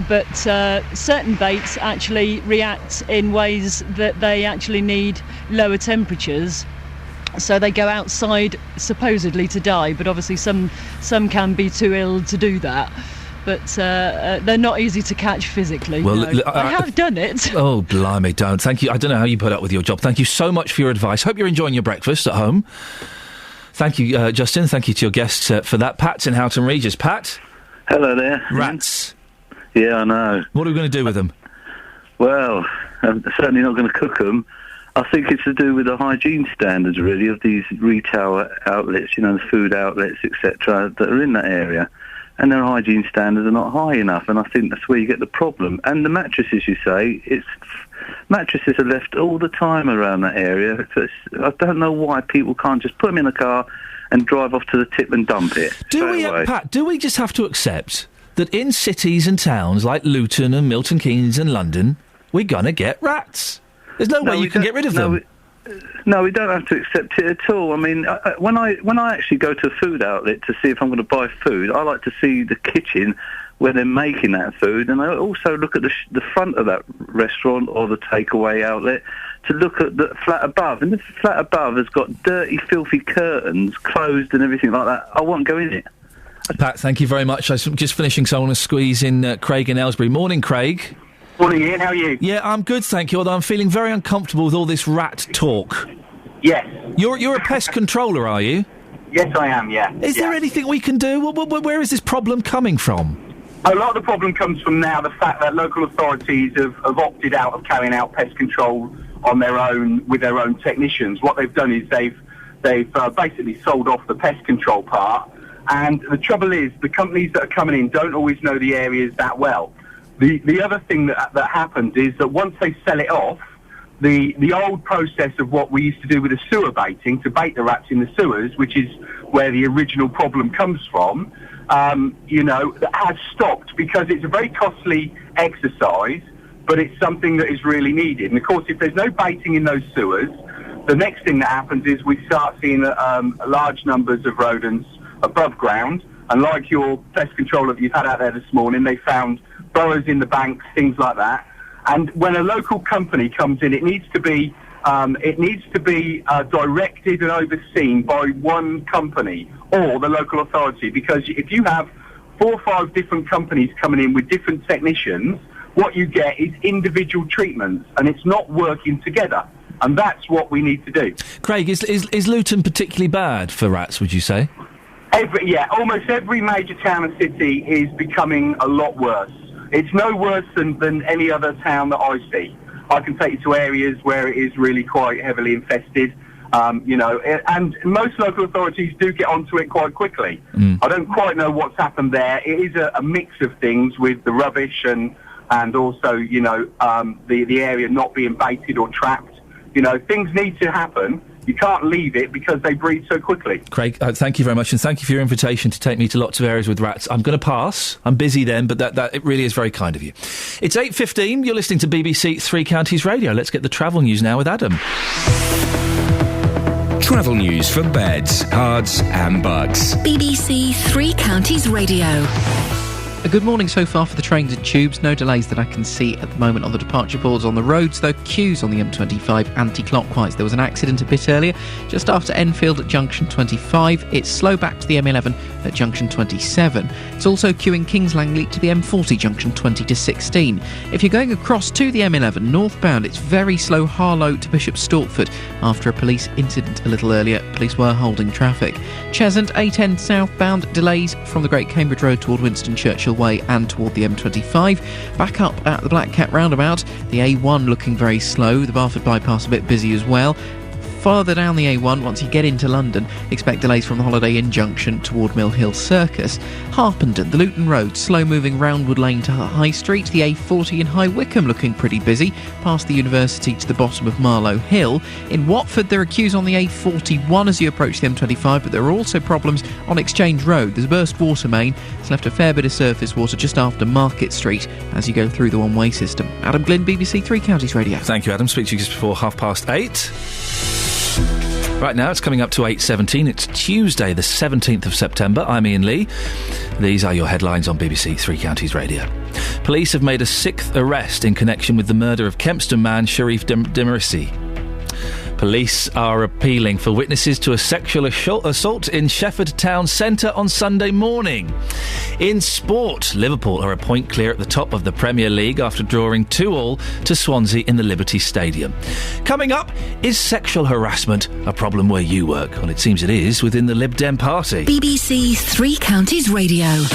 But certain baits actually react in ways that they actually need lower temperatures. So they go outside supposedly to die, but obviously some can be too ill to do that. But they're not easy to catch physically. Well, no. I have done it. Oh, blimey, don't. Thank you. I don't know how you put up with your job. Thank you so much for your advice. Hope you're enjoying your breakfast at home. Thank you, Justin. Thank you to your guests for that. Pat's in Houghton Regis. Pat? Hello there. Rats. Yeah, I know. What are we going to do with them? Well, I'm certainly not going to cook them. I think it's to do with the hygiene standards, really, of these retail outlets, the food outlets, etc., that are in that area. And their hygiene standards are not high enough, and I think that's where you get the problem. And the mattresses, you say, mattresses are left all the time around that area. I don't know why people can't just put them in a car and drive off to the tip and dump it. Pat, do we just have to accept that in cities and towns like Luton and Milton Keynes and London, we're going to get rats? There's no way you can get rid of them. No, we don't have to accept it at all. I mean, when I actually go to a food outlet to see if I'm going to buy food, I like to see the kitchen where they're making that food, and I also look at the front of that restaurant or the takeaway outlet to look at the flat above. And the flat above has got dirty, filthy curtains, closed and everything like that. I won't go in it. Pat, thank you very much. I'm just finishing, so I want to squeeze in Craig in Aylesbury. Morning, Craig. Morning, Ian. How are you? Yeah, I'm good, thank you, although I'm feeling very uncomfortable with all this rat talk. Yes. You're a pest controller, are you? Yes, I am, yeah. Is there anything we can do? Where is this problem coming from? A lot of the problem comes from now the fact that local authorities have opted out of carrying out pest control on their own, with their own technicians. What they've done is they've basically sold off the pest control part, and the trouble is the companies that are coming in don't always know the areas that well. The other thing that happens is that once they sell it off, the old process of what we used to do with the sewer baiting, to bait the rats in the sewers, which is where the original problem comes from, has stopped, because it's a very costly exercise, but it's something that is really needed. And of course, if there's no baiting in those sewers, the next thing that happens is we start seeing large numbers of rodents above ground. And like your pest controller that you've had out there this morning, they found burrows in the banks, things like that. And when a local company comes in, it needs to be directed and overseen by one company or the local authority, because if you have 4 or 5 different companies coming in with different technicians, what you get is individual treatments, and it's not working together. And that's what we need to do. Craig, is Luton particularly bad for rats, would you say? Almost every major town and city is becoming a lot worse. It's no worse than any other town that I see. I can take you to areas where it is really quite heavily infested, and most local authorities do get onto it quite quickly. I don't quite know what's happened there. It is a mix of things with the rubbish and also, the area not being baited or trapped. Things need to happen. You can't leave it because they breed so quickly. Craig, thank you very much, and thank you for your invitation to take me to lots of areas with rats. I'm going to pass. I'm busy then, but that it really is very kind of you. It's 8:15. You're listening to BBC Three Counties Radio. Let's get the travel news now with Adam. Travel news for beds, cards and bugs. BBC Three Counties Radio. A good morning so far for the trains and tubes. No delays that I can see at the moment on the departure boards on the roads, though queues on the M25 anti-clockwise. There was an accident a bit earlier, just after Enfield at junction 25. It's slow back to the M11 at junction 27. It's also queuing Kings Langley to the M40 junction 20 to 16. If you're going across to the M11 northbound, it's very slow Harlow to Bishop Stortford. After a police incident a little earlier, police were holding traffic. Cheshunt A10 southbound, delays from the Great Cambridge Road toward Winston Churchill Way and toward the M25. Back up at the Black Cat roundabout, the A1 looking very slow, the Barford bypass a bit busy as well. Further down the A1, once you get into London, expect delays from the Holiday Inn junction toward Mill Hill Circus. Harpenden, the Luton Road, slow-moving Roundwood Lane to High Street. The A40 in High Wycombe looking pretty busy, past the university to the bottom of Marlow Hill. In Watford, there are queues on the A41 as you approach the M25, but there are also problems on Exchange Road. There's a burst water main. It's left a fair bit of surface water just after Market Street as you go through the one-way system. Adam Glynn, BBC Three Counties Radio. Thank you, Adam. Speak to you just before 8:30. Right now, it's coming up to 8:17. It's Tuesday, the 17th of September. I'm Iain Lee. These are your headlines on BBC Three Counties Radio. Police have made a 6th arrest in connection with the murder of Kempston man Sharif Demirisi. Police are appealing for witnesses to a sexual assault in Shefford Town Centre on Sunday morning. In sport, Liverpool are a point clear at the top of the Premier League after drawing 2-2 to Swansea in the Liberty Stadium. Coming up, is sexual harassment a problem where you work? Well, it seems it is within the Lib Dem party. BBC Three Counties Radio.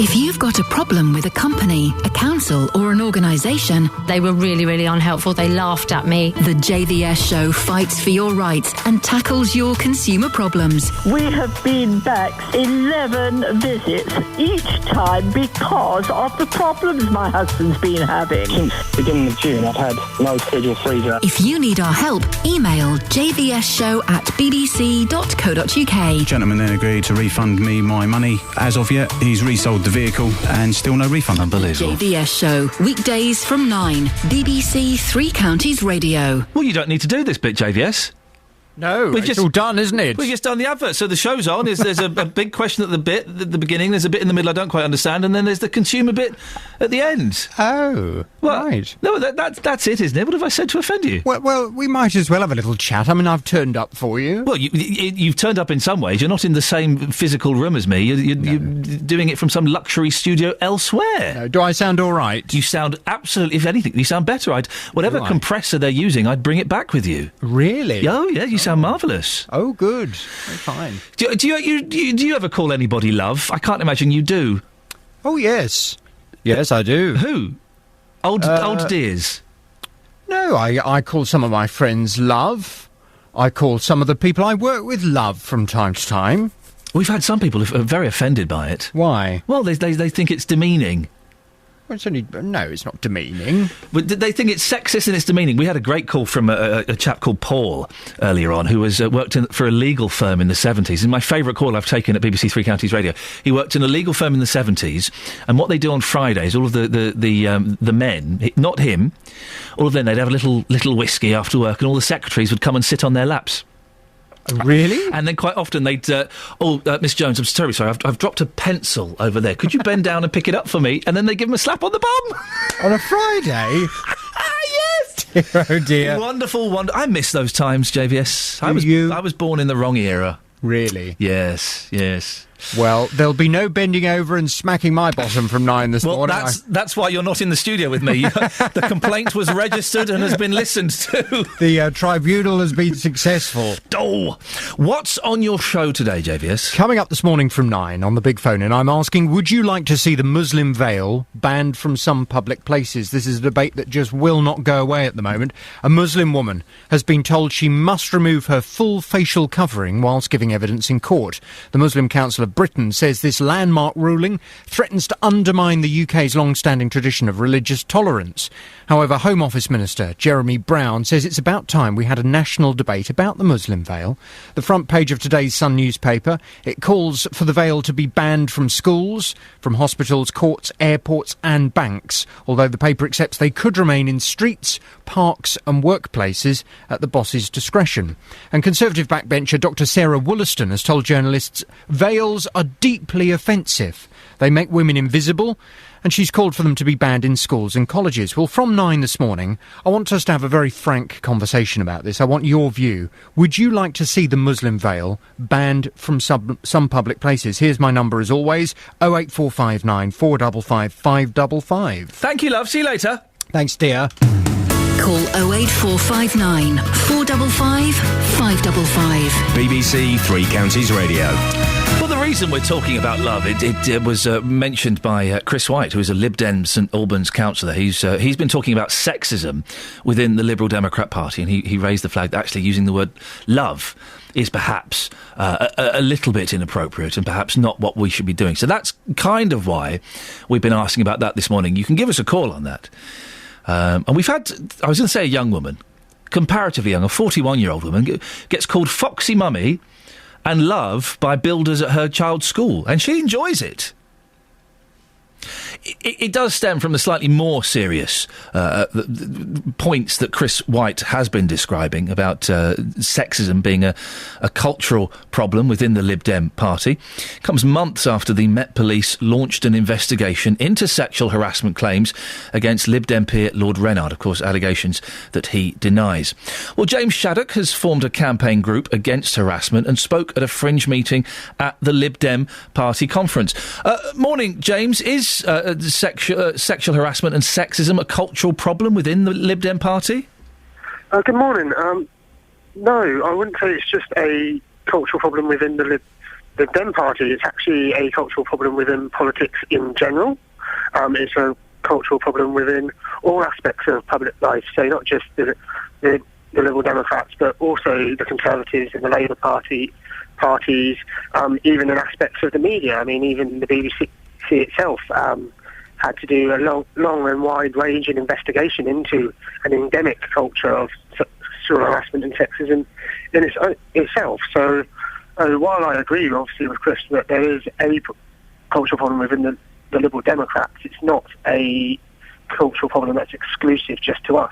If you've got a problem with a company, a council or an organisation... They were really, really unhelpful. They laughed at me. The JVS show fights for your rights and tackles your consumer problems. We have been back 11 visits, each time because of the problems my husband's been having. Since the beginning of June, I've had no schedule freezer. If you need our help, email jvsshow@bbc.co.uk. Gentleman then agreed to refund me my money. As of yet, he's resold the vehicle and still no refund. Unbelievable. JVS Show, weekdays from 9, BBC Three Counties Radio. Well, you don't need to do this bit, JVS. No, it's all done, isn't it? We've just done the advert, so the show's on. There's a big question at the beginning, there's a bit in the middle I don't quite understand, and then there's the consumer bit at the end. Oh, right. No, that's it, isn't it? What have I said to offend you? Well, we might as well have a little chat. I mean, I've turned up for you. Well, you've turned up in some ways. You're not in the same physical room as me. You're doing it from some luxury studio elsewhere. No, do I sound all right? You sound absolutely, if anything, you sound better. Whatever compressor they're using, I'd bring it back with you. Really? Oh, yeah, you sound marvellous. Oh, good. Oh, fine. Do you ever call anybody love? I can't imagine you do. Oh, yes. Yes, I do. Who? Old dears? No, I call some of my friends love. I call some of the people I work with love from time to time. We've had some people who are very offended by it. Why? Well, they think it's demeaning. Well, no, it's not demeaning. But they think it's sexist and it's demeaning. We had a great call from a chap called Paul earlier on, who was worked for a legal firm in the 70s. It's my favourite call I've taken at BBC Three Counties Radio. He worked in a legal firm in the 70s, and what they do on Fridays, all of the men, not him, all of them, they'd have a little whiskey after work, and all the secretaries would come and sit on their laps. Really? And then quite often they'd, Miss Jones, I'm terribly sorry, I've dropped a pencil over there. Could you bend down and pick it up for me? And then they give him a slap on the bum. On a Friday? Yes! Dear, oh dear. Wonderful. I miss those times, JVS. I was born in the wrong era. Really? Yes. Well, there'll be no bending over and smacking my bottom from 9 this morning. That's why you're not in the studio with me. The complaint was registered and has been listened to. The tribunal has been successful. Oh! What's on your show today, JVS? Coming up this morning from 9 on the big phone, and I'm asking, would you like to see the Muslim veil banned from some public places? This is a debate that just will not go away at the moment. A Muslim woman has been told she must remove her full facial covering whilst giving evidence in court. The Muslim Council of Britain says this landmark ruling threatens to undermine the UK's long-standing tradition of religious tolerance. However, Home Office Minister Jeremy Brown says it's about time we had a national debate about the Muslim veil. The front page of today's Sun newspaper, it calls for the veil to be banned from schools, from hospitals, courts, airports and banks, although the paper accepts they could remain in streets, parks and workplaces at the boss's discretion. And Conservative backbencher Dr Sarah Wollaston has told journalists veils are deeply offensive. They make women invisible, and she's called for them to be banned in schools and colleges. Well, from 9 this morning, I want us to have a very frank conversation about this. I want your view. Would you like to see the Muslim veil banned from some public places? Here's my number as always, 08459 455 555. Thank you, love. See you later. Thanks, dear. Call 08459 455 555. BBC Three Counties Radio. Well, the reason we're talking about love, it was mentioned by Chris White, who is a Lib Dem St Albans councillor. He's been talking about sexism within the Liberal Democrat Party, and he raised the flag that actually using the word love is perhaps a little bit inappropriate and perhaps not what we should be doing. So that's kind of why we've been asking about that this morning. You can give us a call on that. And we've had, I was going to say a young woman, comparatively young, a 41-year-old woman, gets called Foxy Mummy and love by builders at her child's school, and she enjoys it. It does stem from the slightly more serious points that Chris White has been describing about sexism being a cultural problem within the Lib Dem party. It comes months after the Met Police launched an investigation into sexual harassment claims against Lib Dem peer Lord Reynard, of course, allegations that he denies. Well, James Shaddock has formed a campaign group against harassment and spoke at a fringe meeting at the Lib Dem party conference. Morning, James. Is sexual harassment and sexism a cultural problem within the Lib Dem party? Good morning. No, I wouldn't say it's just a cultural problem within the Lib Dem party. It's actually a cultural problem within politics in general. It's a cultural problem within all aspects of public life, so not just the Liberal Democrats, but also the Conservatives and the Labour parties, even in aspects of the media. I mean, even the BBC itself had to do a long and wide-ranging investigation into an endemic culture of sexual harassment and sexism in itself. So while I agree, obviously, with Chris that there is a cultural problem within the Liberal Democrats, it's not a cultural problem that's exclusive just to us.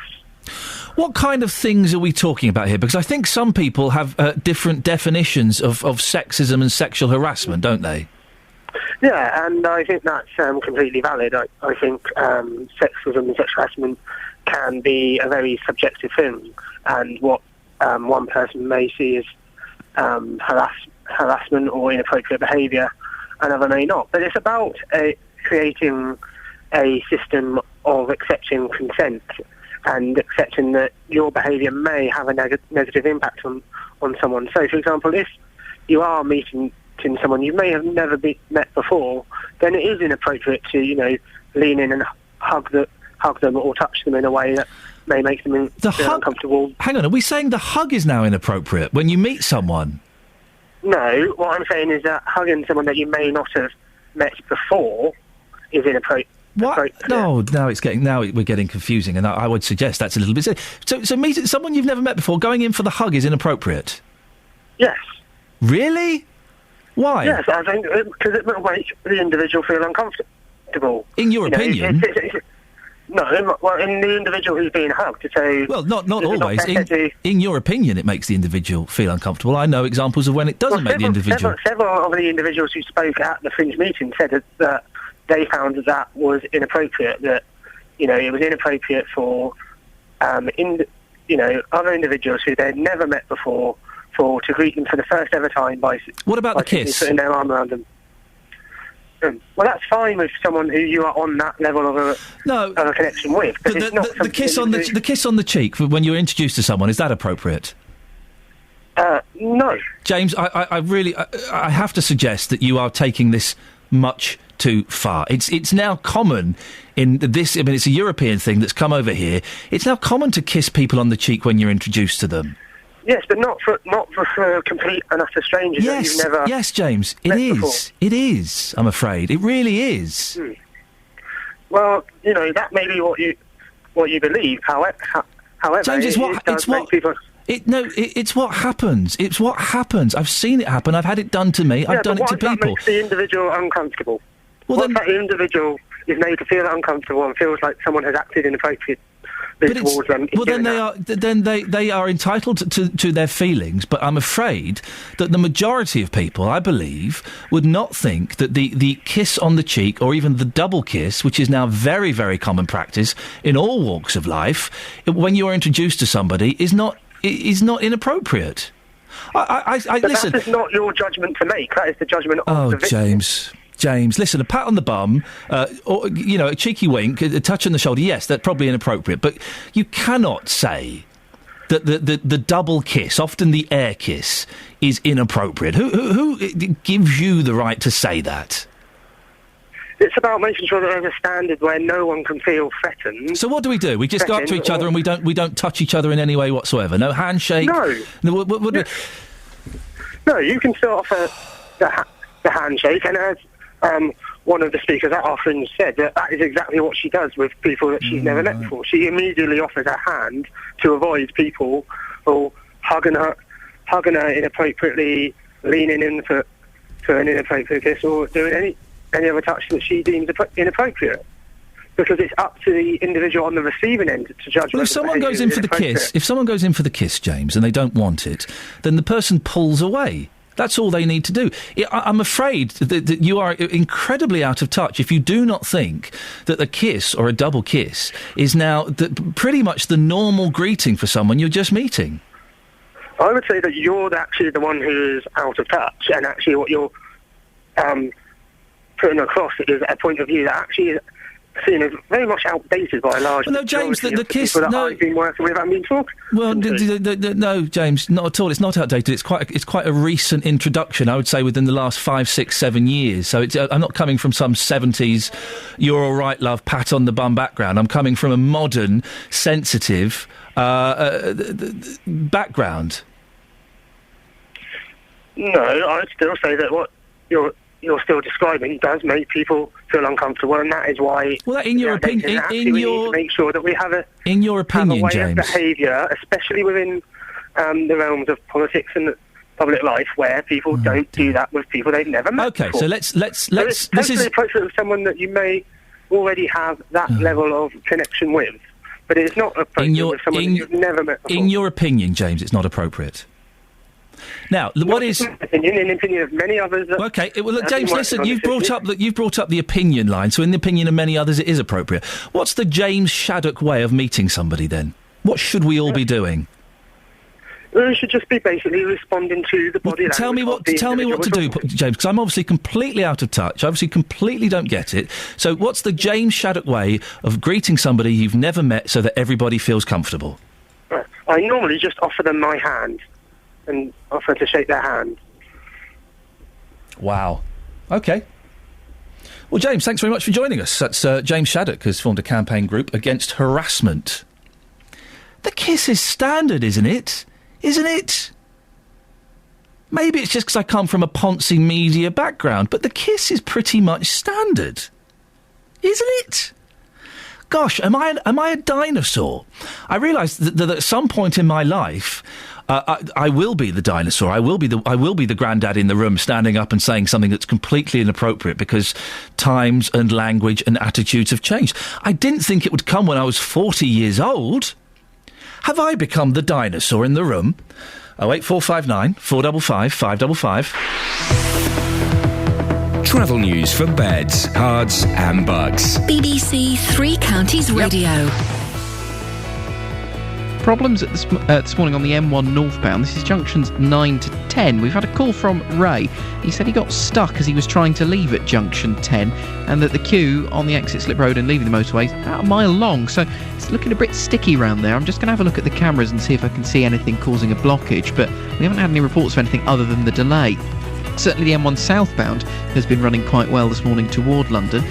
What kind of things are we talking about here? Because I think some people have different definitions of sexism and sexual harassment, don't they? Yeah, and I think that's completely valid. I think sexism and sexual harassment can be a very subjective thing, and what one person may see as harassment or inappropriate behaviour, another may not. But it's about creating a system of accepting consent and accepting that your behaviour may have a negative impact on someone. So, for example, if you are meeting someone you may have never met before, then it is inappropriate to, lean in and hug them or touch them in a way that may make them feel uncomfortable. Hang on, are we saying the hug is now inappropriate when you meet someone? No, what I'm saying is that hugging someone that you may not have met before is inappropriate. What? No, we're getting confusing, and I would suggest that's a little bit silly. So meeting someone you've never met before, going in for the hug is inappropriate? Yes. Really? Why? Yes, I think because it will make the individual feel uncomfortable. In your opinion? No, well, in the individual who's being hugged. So well, not always. In your opinion, it makes the individual feel uncomfortable. I know examples of when it doesn't make the individual. Several of the individuals who spoke at the Fringe meeting said that they found that was inappropriate. That it was inappropriate for other individuals who they'd never met before to greet them for the first ever time by what about the kiss? Putting their arm around them. Well, that's fine with someone who you are on that level of a connection with. But the kiss on the cheek when you're introduced to someone, is that appropriate? No, James. I have to suggest that you are taking this much too far. It's now common in this. I mean, it's a European thing that's come over here. It's now common to kiss people on the cheek when you're introduced to them. Yes, but not for complete and utter strangers that you've never. Yes, James, it is. Before. It is. I'm afraid it really is. Well, that may be what you believe. However, James, it's what happens. It's what happens. I've seen it happen. I've had it done to me. I've done it to people. That makes the individual uncomfortable. Well, that the individual is made to feel uncomfortable and feels like someone has acted inappropriately towards them. Well, then they are entitled to their feelings. But I'm afraid that the majority of people, I believe, would not think that the kiss on the cheek or even the double kiss, which is now very, very common practice in all walks of life, when you are introduced to somebody, is not inappropriate. Listen. That is not your judgment to make. That is the judgment of the victim. James, listen, a pat on the bum, or, a cheeky wink, a touch on the shoulder, yes, that's probably inappropriate. But you cannot say that the double kiss, often the air kiss, is inappropriate. Who gives you the right to say that? It's about making sure that there's a standard where no one can feel threatened. So what do? We just go up to each other and we don't touch each other in any way whatsoever? No handshake? No. No, you can still offer the handshake, and as one of the speakers at our Fringe said, that is exactly what she does with people that she's never met before. She immediately offers her hand to avoid people who hugging her inappropriately, leaning in for an inappropriate kiss, or doing any other touch that she deems inappropriate. Because it's up to the individual on the receiving end to judge. Well, if someone goes in for the kiss, James, and they don't want it, then the person pulls away. That's all they need to do. I'm afraid that you are incredibly out of touch if you do not think that a kiss or a double kiss is now pretty much the normal greeting for someone you're just meeting. I would say that you're actually the one who is out of touch, and actually what you're putting across is a point of view that actually is seen as very much outdated by a large no, James, the kiss. People that I've been working with and been talking. Well, no, James, not at all. It's not outdated. It's quite a recent introduction. I would say within the last 5, 6, 7 years. So I'm not coming from some 70s "you're all right, love" pat on the bum background. I'm coming from a modern, sensitive background. No, I'd still say that what you're still describing does make people feel uncomfortable, and that is why. Well, in your opinion, we need to make sure that we have a way James, of behaviour, especially within the realms of politics and public life, where people don't do that with people they've never met. Okay, before. so let's. It's totally appropriate with someone that you may already have that level of connection with but it's not appropriate with someone you've never met before. In your opinion, James, it's not appropriate. Now, what is? In the opinion of many others. Okay, well, look, James, listen. You've brought up the opinion line, so in the opinion of many others, it is appropriate. What's the James Shaddock way of meeting somebody then? What should we all be doing? We should just be basically responding to the body language. Tell me what to do, James, because I'm obviously completely out of touch. I obviously completely don't get it. So what's the James Shaddock way of greeting somebody you've never met so that everybody feels comfortable? I normally just offer them my hand and offer to shake their hand. Wow. Okay. Well, James, thanks very much for joining us. That's James Shaddock has formed a campaign group against harassment. The kiss is standard, isn't it? Isn't it? Maybe it's just because I come from a Ponzi media background, but the kiss is pretty much standard. Isn't it? Gosh, am I a dinosaur? I realise that at some point in my life, I will be the dinosaur. I will be the granddad in the room, standing up and saying something that's completely inappropriate because times and language and attitudes have changed. I didn't think it would come when I was 40 years old. Have I become the dinosaur in the room? 08459 455 555. Travel news for beds, cards and bugs. BBC Three Counties Radio. Problems this morning on the M1 northbound. This is junctions 9 to 10. We've had a call from Ray. He said he got stuck as he was trying to leave at junction 10 and that the queue on the exit slip road and leaving the motorway is about a mile long, so it's looking a bit sticky round there. I'm just going to have a look at the cameras and see if I can see anything causing a blockage, but we haven't had any reports of anything other than the delay. Certainly the M1 southbound has been running quite well this morning toward London.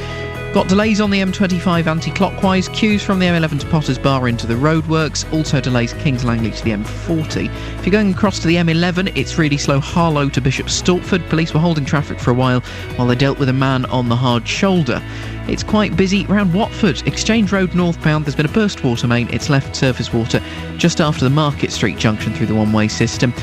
Got delays on the M25 anti-clockwise, queues from the M11 to Potters Bar into the roadworks, also delays Kings Langley to the M40. If you're going across to the M11, it's really slow Harlow to Bishop Stortford. Police were holding traffic for a while they dealt with a man on the hard shoulder. It's quite busy around Watford. Exchange Road northbound, there's been a burst water main. It's left surface water just after the Market Street junction through the one-way system.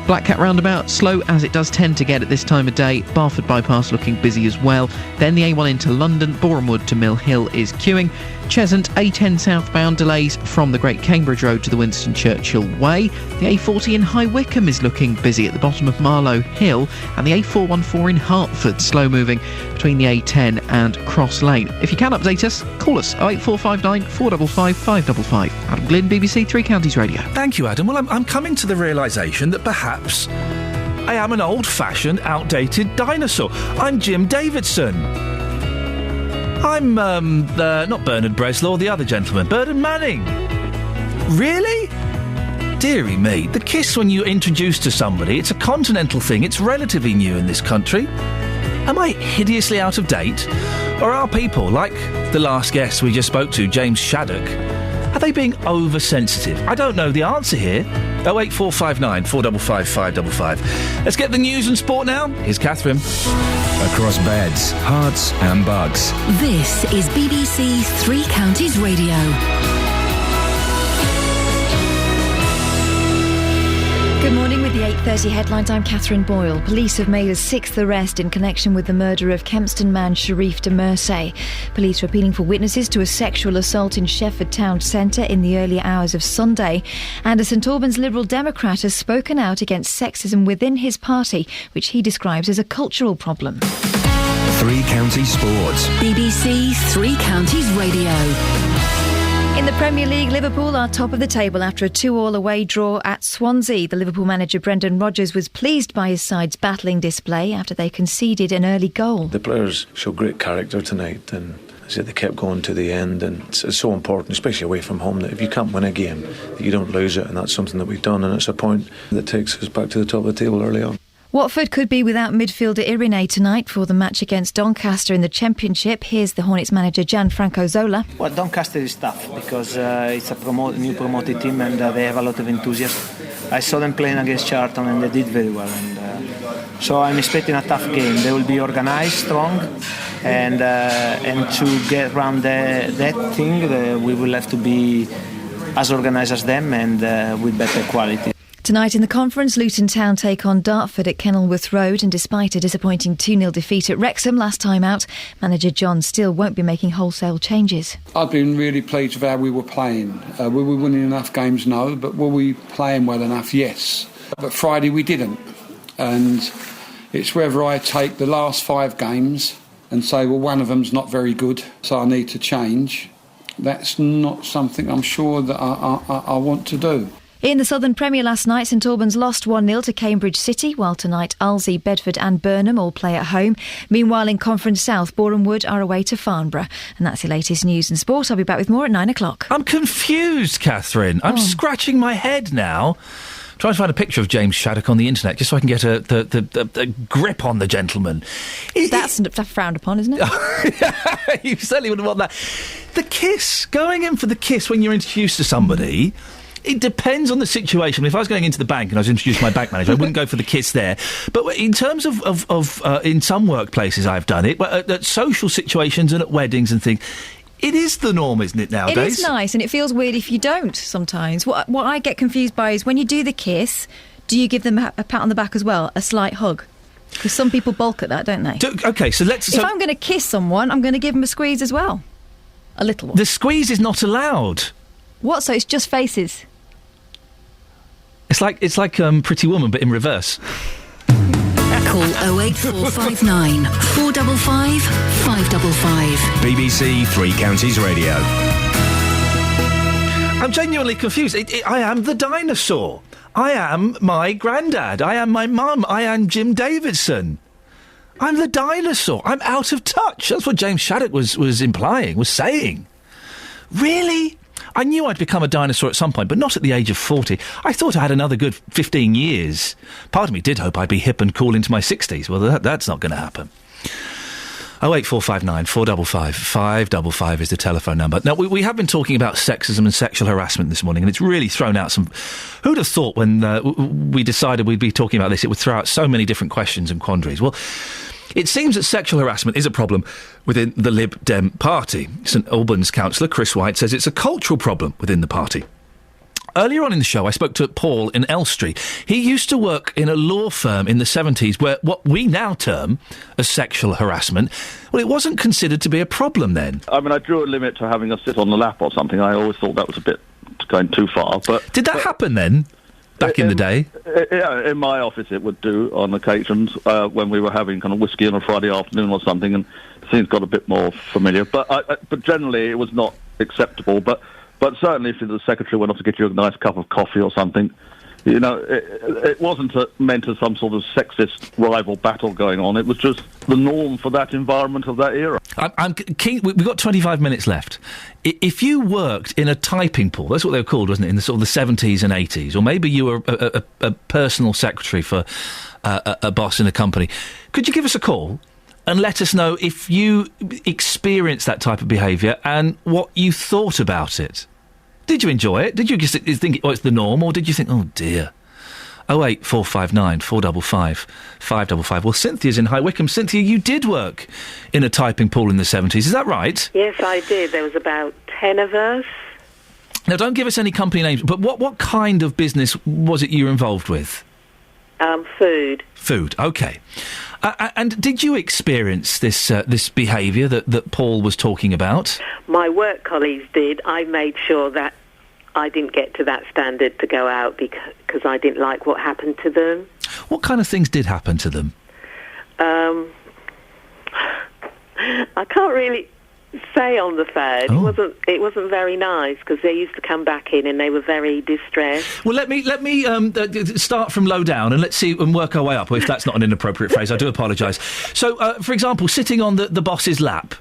Black Cat roundabout, slow as it does tend to get at this time of day. Barford bypass looking busy as well. Then the A1 into London, Borehamwood to Mill Hill is queuing. Cheshunt, A10 southbound, delays from the Great Cambridge Road to the Winston Churchill Way. The A40 in High Wycombe is looking busy at the bottom of Marlow Hill. And the A414 in Hertford, slow moving between the A10 and Cross Lane. If you can update us, call us 08459 455 555. Adam Glynn, BBC Three Counties Radio. Thank you, Adam. Well, I'm coming to the realisation that perhaps I am an old-fashioned, outdated dinosaur. I'm Jim Davidson. I'm, not Bernard Bresslaw, the other gentleman. Bernard Manning. Really? Dearie me. The kiss when you're introduced to somebody, it's a continental thing. It's relatively new in this country. Am I hideously out of date? Or are people, like the last guest we just spoke to, James Shaddock, are they being oversensitive? I don't know the answer here. 08459 455 555. Let's get the news and sport now. Here's Catherine. Across beds, hearts and bugs. This is BBC Three Counties Radio. Good morning. With the 8:30 headlines, I'm Catherine Boyle. Police have made a sixth arrest in connection with the murder of Kempston man Sharif de Mersey. Police are appealing for witnesses to a sexual assault in Shefford Town Centre in the early hours of Sunday. And a St Albans Liberal Democrat has spoken out against sexism within his party, which he describes as a cultural problem. Three Counties Sports. BBC Three Counties Radio. In the Premier League, Liverpool are top of the table after a 2-2 away draw at Swansea. The Liverpool manager Brendan Rodgers was pleased by his side's battling display after they conceded an early goal. The players showed great character tonight, and as I said, they kept going to the end, and it's so important, especially away from home, that if you can't win a game, that you don't lose it, and that's something that we've done, and it's a point that takes us back to the top of the table early on. Watford could be without midfielder Irene tonight for the match against Doncaster in the Championship. Here's the Hornets manager Gianfranco Zola. Well, Doncaster is tough because it's a new promoted team and they have a lot of enthusiasm. I saw them playing against Charlton and they did very well. And so I'm expecting a tough game. They will be organised, strong, and to get around that thing, we will have to be as organised as them and with better quality. Tonight in the conference, Luton Town take on Dartford at Kenilworth Road, and despite a disappointing 2-0 defeat at Wrexham last time out, manager John Still won't be making wholesale changes. I've been really pleased with how we were playing. Were we winning enough games? No. But were we playing well enough? Yes. But Friday we didn't. And it's whether I take the last 5 games and say, well, one of them's not very good, so I need to change. That's not something I'm sure that I want to do. In the Southern Premier last night, St Albans lost 1-0 to Cambridge City, while tonight Alzey, Bedford and Burnham all play at home. Meanwhile, in Conference South, Boreham Wood are away to Farnborough. And that's the latest news and sport. I'll be back with more at 9 o'clock. I'm confused, Catherine. I'm scratching my head now, trying to find a picture of James Shaddock on the internet, just so I can get a grip on the gentleman. That's frowned upon, isn't it? You certainly wouldn't want that. The kiss, going in for the kiss when you're introduced to somebody... It depends on the situation. If I was going into the bank and I was introduced to my bank manager, I wouldn't go for the kiss there. But in terms of in some workplaces I've done it, at social situations and at weddings and things, it is the norm, isn't it, nowadays? It is nice, and it feels weird if you don't sometimes. What I get confused by is when you do the kiss, do you give them a pat on the back as well, a slight hug? Because some people balk at that, don't they? OK, so let's... If I'm going to kiss someone, I'm going to give them a squeeze as well. A little one. The squeeze is not allowed. What, so it's just faces? It's like Pretty Woman, but in reverse. Call 08459 455 555. BBC Three Counties Radio. I'm genuinely confused. I am the dinosaur. I am my granddad. I am my mum. I am Jim Davidson. I'm the dinosaur. I'm out of touch. That's what James Shaddock was implying, was saying. Really? I knew I'd become a dinosaur at some point, but not at the age of 40. I thought I had another good 15 years. Part of me did hope I'd be hip and cool into my 60s. Well, that's not going to happen. 08459 455 555 is the telephone number. Now, we have been talking about sexism and sexual harassment this morning, and it's really thrown out some... Who'd have thought when we decided we'd be talking about this, it would throw out so many different questions and quandaries? Well... It seems that sexual harassment is a problem within the Lib Dem party. St Albans councillor Chris White says it's a cultural problem within the party. Earlier on in the show, I spoke to Paul in Elstree. He used to work in a law firm in the 70s where what we now term as sexual harassment, well, it wasn't considered to be a problem then. I mean, I drew a limit to having us sit on the lap or something. I always thought that was a bit going too far. But did that happen then? Back in the day? Yeah, in my office it would do on occasions when we were having kind of whiskey on a Friday afternoon or something, and things got a bit more familiar. But generally it was not acceptable. But certainly if the secretary went off to get you a nice cup of coffee or something, you know, it wasn't meant as some sort of sexist rival battle going on. It was just the norm for that environment of that era. I'm keen. We've got 25 minutes left. If you worked in a typing pool, that's what they were called, wasn't it, in the sort of the 70s and 80s, or maybe you were a personal secretary for a boss in a company, could you give us a call and let us know if you experienced that type of behaviour and what you thought about it? Did you enjoy it? Did you just think it's the norm, or did you think, oh dear? 08459 455 555. Well, Cynthia's in High Wycombe. Cynthia, you did work in a typing pool in the 70s, is that right? Yes, I did. There was about 10 of us. Now, don't give us any company names, but what kind of business was it you were involved with? Food. Food, OK. And did you experience this behaviour that Paul was talking about? My work colleagues did. I made sure that I didn't get to that standard to go out because I didn't like what happened to them. What kind of things did happen to them? I can't really say on the phone. Oh. It wasn't very nice because they used to come back in and they were very distressed. Well, let me start from low down and let's see and work our way up. If that's not an inappropriate phrase, I do apologise. So, for example, sitting on the boss's lap.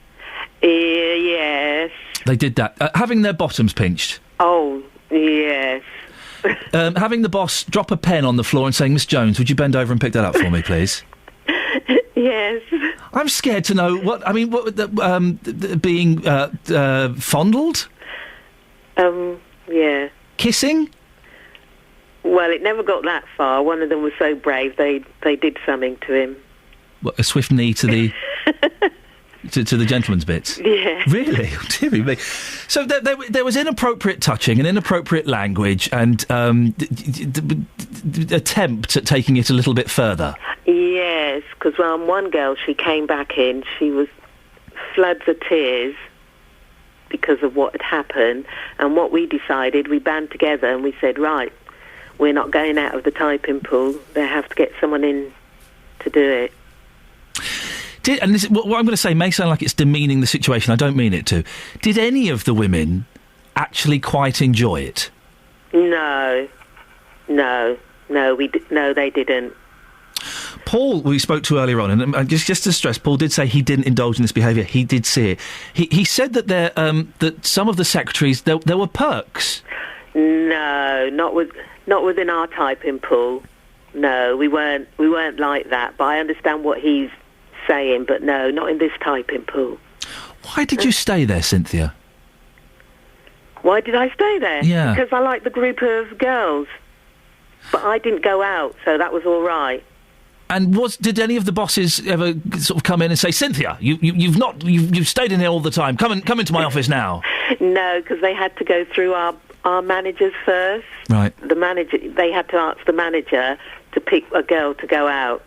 Yes. They did that. Having their bottoms pinched. Oh, yes. Having the boss drop a pen on the floor and saying, Miss Jones, would you bend over and pick that up for me, please? Yes. I'm scared to know what... I mean, being fondled? Yeah. Kissing? Well, it never got that far. One of them was so brave, they did something to him. What, a swift knee to the... to the gentleman's bits? Yeah. Really? Oh, dear me. So there was inappropriate touching and inappropriate language and attempt at taking it a little bit further. Yes, because one girl, she came back in, she was floods of tears because of what had happened, and what we decided, we band together and we said, right, we're not going out of the typing pool, they have to get someone in to do it. And this, what I'm going to say may sound like it's demeaning the situation, I don't mean it to. Did any of the women actually quite enjoy it? No, they didn't. Paul, we spoke to earlier on, and just to stress, Paul did say he didn't indulge in this behaviour. He did see it. He said that that some of the secretaries there were perks. No, not within our typing pool. No, we weren't like that. But I understand what he's saying. But no, not in this typing pool. Why did you stay there, Cynthia? Why did I stay there? Yeah, because I like the group of girls. But I didn't go out, so that was all right. And did any of the bosses ever sort of come in and say, Cynthia, you've stayed in here all the time. Come into my office now. No, because they had to go through our managers first. Right. They had to ask the manager to pick a girl to go out.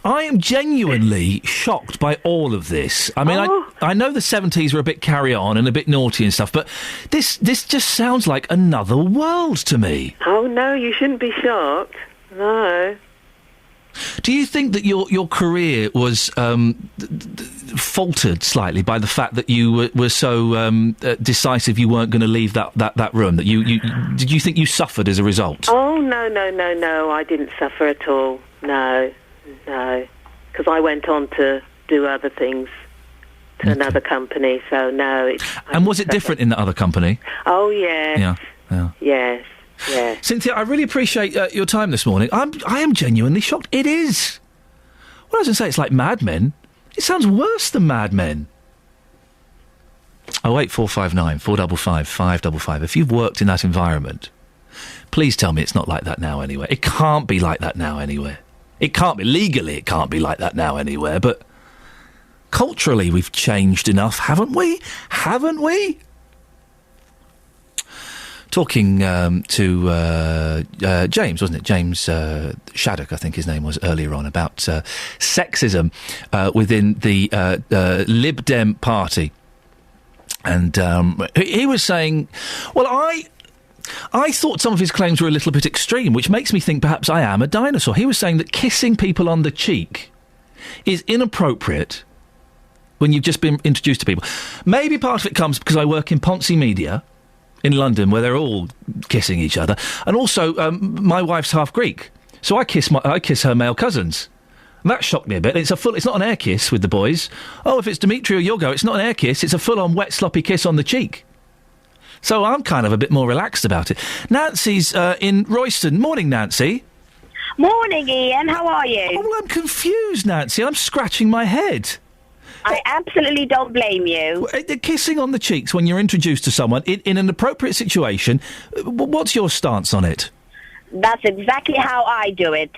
I am genuinely shocked by all of this. I mean, I know the 70s were a bit carry-on and a bit naughty and stuff, but this just sounds like another world to me. Oh, no, you shouldn't be shocked. No. Do you think that your career was faltered slightly by the fact that you were so decisive you weren't going to leave that room? That did you think you suffered as a result? Oh, no, I didn't suffer at all. No, because I went on to do other things to another company, so no. And was it different in that other company? Oh, yes. Yeah. Yes. Yeah. Cynthia, I really appreciate your time this morning. I am genuinely shocked. It is. Well, I was going to say it's like Mad Men. It sounds worse than Mad Men. 08459 455 555. If you've worked in that environment, please tell me it's not like that now anywhere. It can't be like that now anywhere. It can't be. Legally, it can't be like that now anywhere, but culturally we've changed enough, haven't we? Haven't we? Talking to James, wasn't it? James Shaddock, I think his name was, earlier on, about sexism within the Lib Dem party. And he was saying, well, I thought some of his claims were a little bit extreme, which makes me think perhaps I am a dinosaur. He was saying that kissing people on the cheek is inappropriate when you've just been introduced to people. Maybe part of it comes because I work in Ponzi Media in London, where they're all kissing each other, and also my wife's half Greek, so I kiss her male cousins. And that shocked me a bit. It's not an air kiss with the boys. Oh, if it's Dimitri or Yogo, it's not an air kiss. It's a full-on wet, sloppy kiss on the cheek. So I'm kind of a bit more relaxed about it. Nancy's in Royston. Morning, Nancy. Morning, Ian. How are you? Oh, well, I'm confused, Nancy. I'm scratching my head. I absolutely don't blame you. Kissing on the cheeks when you're introduced to someone in an appropriate situation, what's your stance on it? That's exactly how I do it.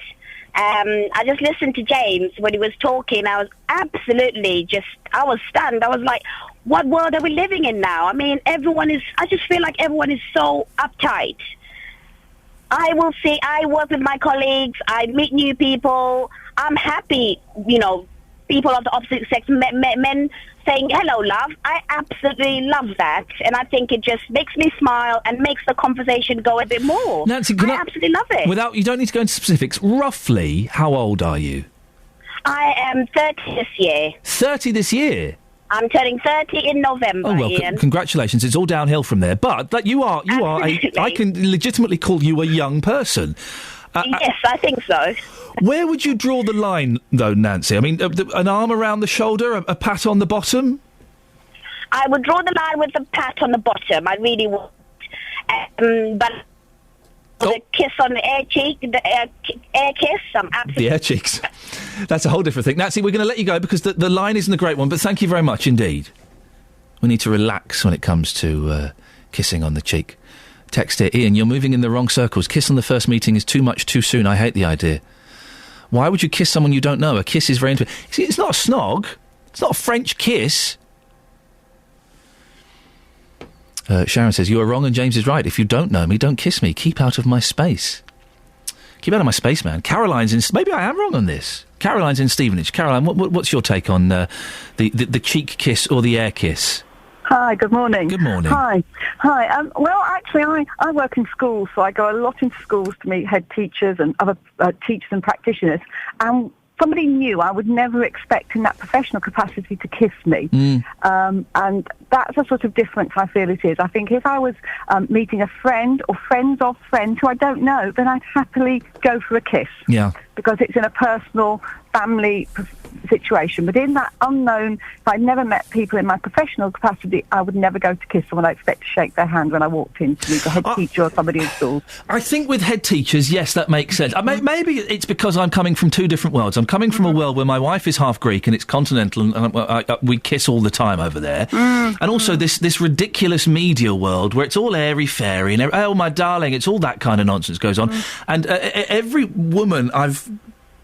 I just listened to James when he was talking. I was absolutely I was stunned. I was like, what world are we living in now? I mean, I just feel like everyone is so uptight. I work with my colleagues, I meet new people. I'm happy, people of the opposite sex, men saying, hello, love. I absolutely love that. And I think it just makes me smile and makes the conversation go a bit more. Nancy, I absolutely love it. You don't need to go into specifics. Roughly, how old are you? I am 30 this year. 30 this year? I'm turning 30 in November, Oh, well, Ian. Congratulations. It's all downhill from there. But I can legitimately call you a young person. Yes, I think so. Where would you draw the line, though, Nancy? I mean, an arm around the shoulder, a pat on the bottom? I would draw the line with a pat on the bottom. I really would. But the kiss on the air cheek, the air kiss, I'm absolutely... The air cheeks. That's a whole different thing. Nancy, we're going to let you go because the line isn't a great one, but thank you very much indeed. We need to relax when it comes to kissing on the cheek. Text here, Ian, you're moving in the wrong circles. Kiss on the first meeting is too much too soon. I hate the idea. Why would you kiss someone you don't know? A kiss is very intimate. See, it's not a snog. It's not a French kiss. Sharon says, you are wrong and James is right. If you don't know me, don't kiss me. Keep out of my space. Keep out of my space, man. Caroline's in... Maybe I am wrong on this. Caroline's in Stevenage. Caroline, what's your take on the cheek kiss or the air kiss? Hi, good morning. Good morning. Hi. Well, actually, I work in schools, so I go a lot into schools to meet head teachers and other teachers and practitioners. And somebody new, I would never expect in that professional capacity to kiss me. And that's a sort of difference I feel it is. I think if I was meeting a friend or friends of friends who I don't know, then I'd happily go for a kiss. Yeah. Because it's in a personal, family situation. But in that unknown, if I'd never met people in my professional capacity, I would never go to kiss someone. I expect to shake their hand when I walked in to meet a head teacher or somebody in school. I think with head teachers, yes, that makes sense. Maybe it's because I'm coming from two different worlds. I'm coming from a world where my wife is half Greek and it's continental, and we kiss all the time over there. And also this ridiculous media world where it's all airy-fairy and, oh, my darling, it's all that kind of nonsense goes on. And every woman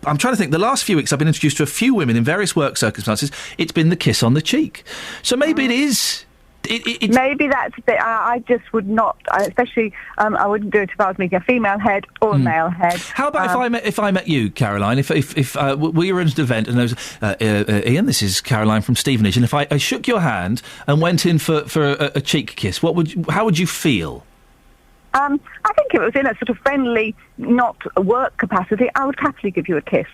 I'm trying to think. The last few weeks I've been introduced to a few women in various work circumstances. It's been the kiss on the cheek. So maybe it is... Maybe that's a bit... I just would not... especially, I wouldn't do it if I was meeting a female head or a male head. How about if I met you, Caroline? If we were at an event and there was... Iain, this is Caroline from Stevenage. And if I shook your hand and went in for a cheek kiss, how would you feel? I think if it was in a sort of friendly, not a work capacity, I would happily give you a kiss.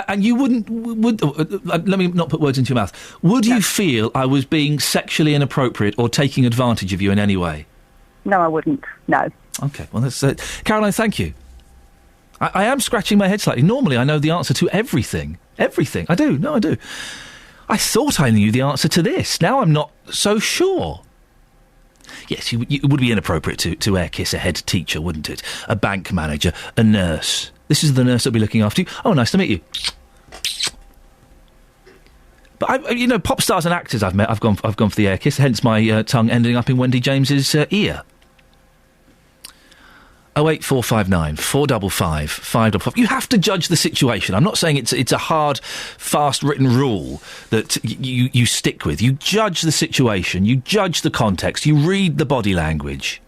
And you would let me not put words into your mouth. Would you feel I was being sexually inappropriate or taking advantage of you in any way? No, I wouldn't. No. Okay, well, that's Caroline, thank you. I am scratching my head slightly. Normally, I know the answer to everything. Everything. I do. No, I do. I thought I knew the answer to this. Now I'm not so sure. Yes, it would be inappropriate to air kiss a head teacher, wouldn't it? A bank manager, a nurse. This is the nurse that'll be looking after you. Oh, nice to meet you. But pop stars and actors I've met, I've gone for the air kiss. Hence my tongue ending up in Wendy James's ear. 08459 455 555. You have to judge the situation. I'm not saying it's a hard, fast written rule that you stick with. You judge the situation. You judge the context. You read the body language.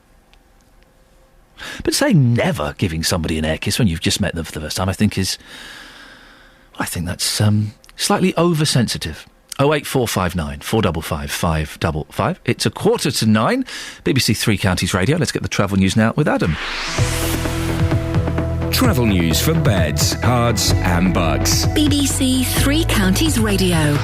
But saying never giving somebody an air kiss when you've just met them for the first time, I think that's slightly oversensitive. 08459 455 555. It's 8:45. BBC Three Counties Radio. Let's get the travel news now with Adam. Travel news for beds, cards and bugs. BBC Three Counties Radio.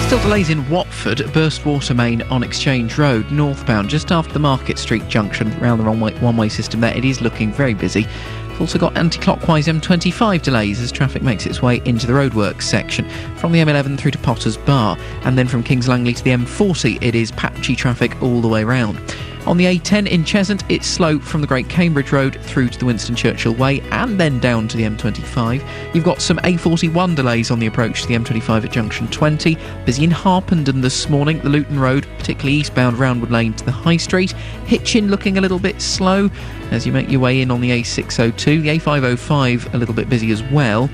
Still delays in Watford, burst water main on Exchange Road, northbound, just after the Market Street junction, round the one-way system there. It is looking very busy. We've also got anti-clockwise M25 delays as traffic makes its way into the roadworks section from the M11 through to Potters Bar, and then from Kings Langley to the M40 it is patchy traffic all the way round. On the A10 in Cheshunt, it's slow from the Great Cambridge Road through to the Winston Churchill Way and then down to the M25. You've got some A41 delays on the approach to the M25 at Junction 20. Busy in Harpenden this morning, the Luton Road, particularly eastbound Roundwood Lane to the High Street. Hitchin looking a little bit slow as you make your way in on the A602. The A505 a little bit busy as well.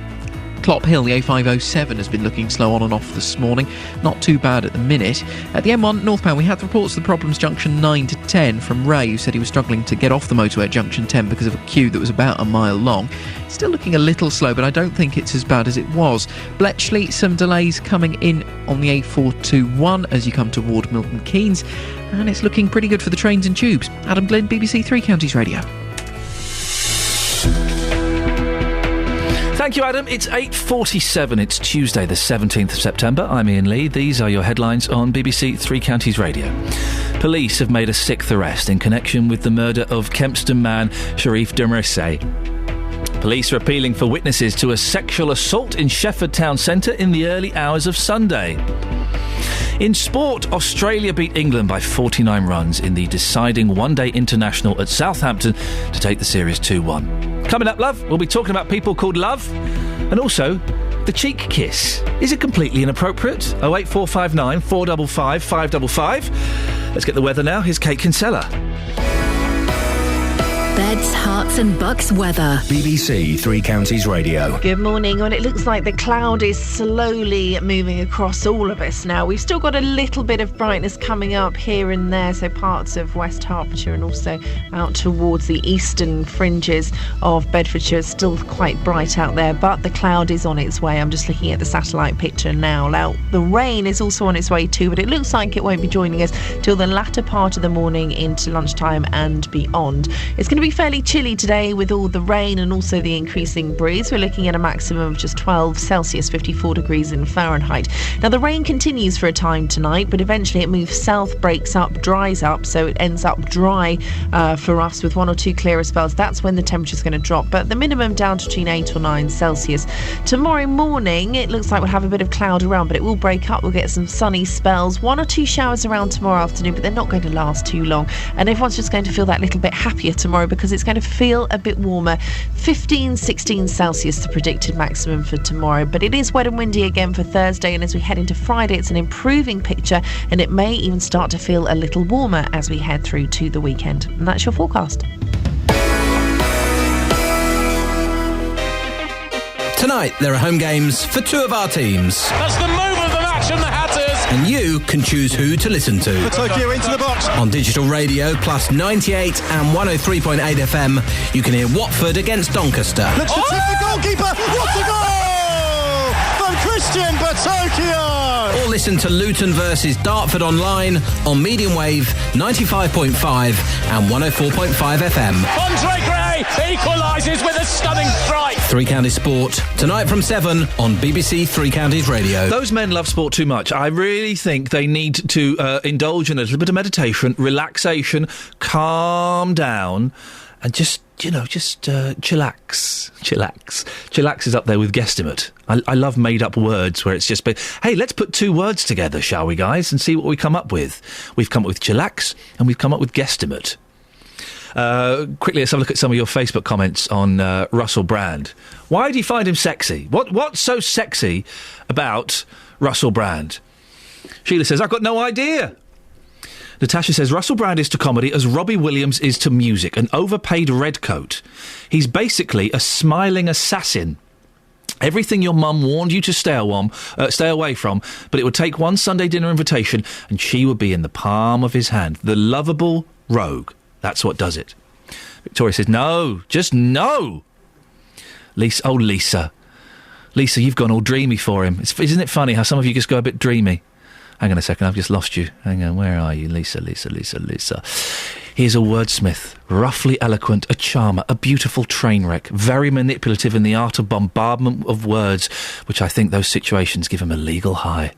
Clop Hill, the A507 has been looking slow on and off this morning. Not too bad at the minute. At the M1 northbound, we had reports of the problems junction 9 to 10 from Ray, who said he was struggling to get off the motorway at junction 10 because of a queue that was about a mile long. Still looking a little slow, but I don't think it's as bad as it was. Bletchley, some delays coming in on the A421 as you come toward Milton Keynes, and it's looking pretty good for the trains and tubes. Adam Glynn, BBC Three Counties Radio. Thank you, Adam. It's 8:47. It's Tuesday, the 17th of September. I'm Iain Lee. These are your headlines on BBC Three Counties Radio. Police have made a sixth arrest in connection with the murder of Kempston man Sharif Demirse. Police are appealing for witnesses to a sexual assault in Shefford Town Centre in the early hours of Sunday. In sport, Australia beat England by 49 runs in the deciding one-day international at Southampton to take the series 2-1. Coming up, love, we'll be talking about people called love and also the cheek kiss. Is it completely inappropriate? 08459 455 555. Let's get the weather now. Here's Kate Kinsella. Beds, Hearts and Bucks weather. BBC Three Counties Radio. Good morning. Well, it looks like the cloud is slowly moving across all of us now. We've still got a little bit of brightness coming up here and there, so parts of West Hertfordshire and also out towards the eastern fringes of Bedfordshire. It's still quite bright out there, but the cloud is on its way. I'm just looking at the satellite picture now. Now, the rain is also on its way too, but it looks like it won't be joining us till the latter part of the morning into lunchtime and beyond. It's going to be fairly chilly today with all the rain and also the increasing breeze. We're looking at a maximum of just 12 Celsius, 54 degrees in Fahrenheit. Now, the rain continues for a time tonight, but eventually it moves south, breaks up, dries up, so it ends up dry for us with 1 or 2 clearer spells. That's when the temperature's going to drop, but the minimum down to between 8 or 9 Celsius. Tomorrow morning, it looks like we'll have a bit of cloud around, but it will break up. We'll get some sunny spells. 1 or 2 showers around tomorrow afternoon, but they're not going to last too long. And everyone's just going to feel that little bit happier tomorrow because it's going to feel a bit warmer. 15, 16 Celsius the predicted maximum for tomorrow, but it is wet and windy again for Thursday, and as we head into Friday it's an improving picture, and it may even start to feel a little warmer as we head through to the weekend. And that's your forecast. Tonight there are home games for 2 of our teams. That's the move of the match from the Hatters. And you can choose who to listen to. For Tokyo into the box. On digital radio, plus 98 and 103.8 FM, you can hear Watford against Doncaster. Looks to tip the goalkeeper. What a goal! From Christian Batokio! Or listen to Luton versus Dartford online on medium wave 95.5 and 104.5 FM. Andre Gray equalises with a stunning strike. Three Counties Sport, tonight from 7 on BBC Three Counties Radio. Those men love sport too much. I really think they need to indulge in a little bit of meditation, relaxation, calm down, and just chillax. Chillax is up there with guesstimate. I love made-up words where it's just been, hey, let's put 2 words together, shall we, guys, and see what we come up with. We've come up with chillax, and we've come up with guesstimate. Quickly, let's have a look at some of your Facebook comments on Russell Brand. Why do you find him sexy? What's so sexy about Russell Brand? Sheila says, I've got no idea. Natasha says, Russell Brand is to comedy as Robbie Williams is to music, an overpaid redcoat. He's basically a smiling assassin. Everything your mum warned you to stay away from, but it would take one Sunday dinner invitation and she would be in the palm of his hand. The lovable rogue. That's what does it. Victoria says, no, just no. Lisa, Lisa, you've gone all dreamy for him. Isn't it funny how some of you just go a bit dreamy? Hang on a second, I've just lost you. Hang on, where are you? Lisa. He's a wordsmith, roughly eloquent, a charmer, a beautiful train wreck, very manipulative in the art of bombardment of words, which I think those situations give him a legal high.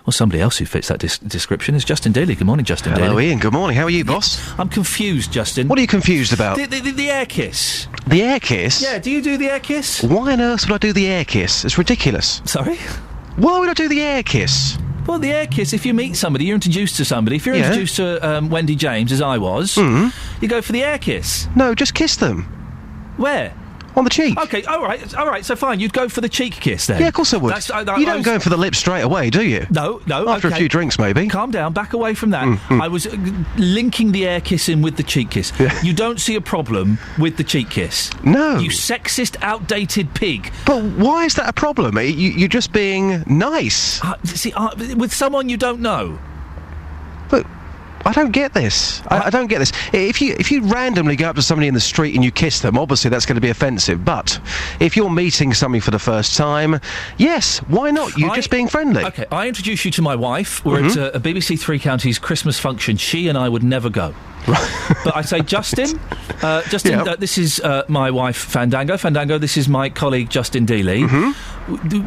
Well, somebody else who fits that description is Justin Daly. Good morning, Justin Daly. Hello, Ian. Good morning. How are you, boss? I'm confused, Justin. What are you confused about? The air kiss. The air kiss? Yeah, do you do the air kiss? Why on earth would I do the air kiss? It's ridiculous. Sorry? Why would I do the air kiss? Well, the air kiss, if you meet somebody, you're introduced to somebody. If you're introduced to Wendy James, as I was, you go for the air kiss. No, just kiss them. Where? On the cheek. OK, all right, so fine, you'd go for the cheek kiss then? Yeah, of course I would. You don't go for the lips straight away, do you? No, After a few drinks, maybe. Calm down, back away from that. I was linking the air kiss in with the cheek kiss. Yeah. You don't see a problem with the cheek kiss? No. You sexist, outdated pig. But why is that a problem? You're just being nice. With someone you don't know. But I don't get this. I don't get this. If you randomly go up to somebody in the street and you kiss them, obviously that's going to be offensive. But if you're meeting somebody for the first time, yes, why not? You're just being friendly. OK, I introduce you to my wife. We're at a BBC Three Counties Christmas function. She and I would never go. But I say, Justin, this is my wife, Fandango. Fandango, this is my colleague, Justin Dealey.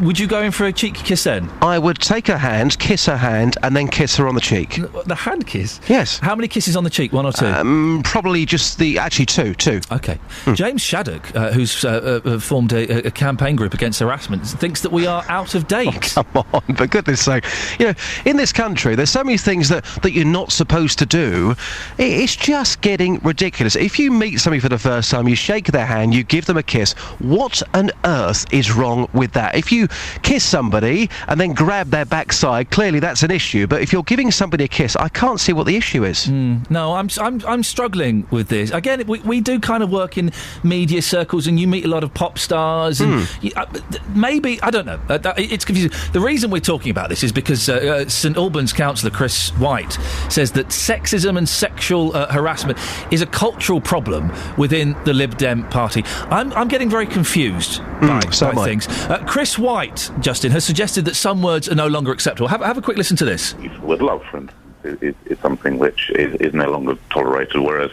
Would you go in for a cheek kiss then? I would take her hand, kiss her hand, and then kiss her on the cheek. The hand kiss? Yes. How many kisses on the cheek? 1 or 2? Probably just two. OK. James Shaddock, who's formed a campaign group against harassment, thinks that we are out of date. Oh, come on, for goodness sake. You know, in this country, there's so many things that you're not supposed to do. It's It's just getting ridiculous. If you meet somebody for the first time, you shake their hand, you give them a kiss. What on earth is wrong with that? If you kiss somebody and then grab their backside, clearly that's an issue. But if you're giving somebody a kiss, I can't see what the issue is. No, I'm struggling with this. Again, we do kind of work in media circles, and you meet a lot of pop stars, and maybe, I don't know, it's confusing. The reason we're talking about this is because St Albans councillor Chris White says that sexism and sexual harassment is a cultural problem within the Lib Dem party. I'm getting very confused by things. Chris White, Justin, has suggested that some words are no longer acceptable. Have a quick listen to this. With love, for instance, is something which is no longer tolerated, whereas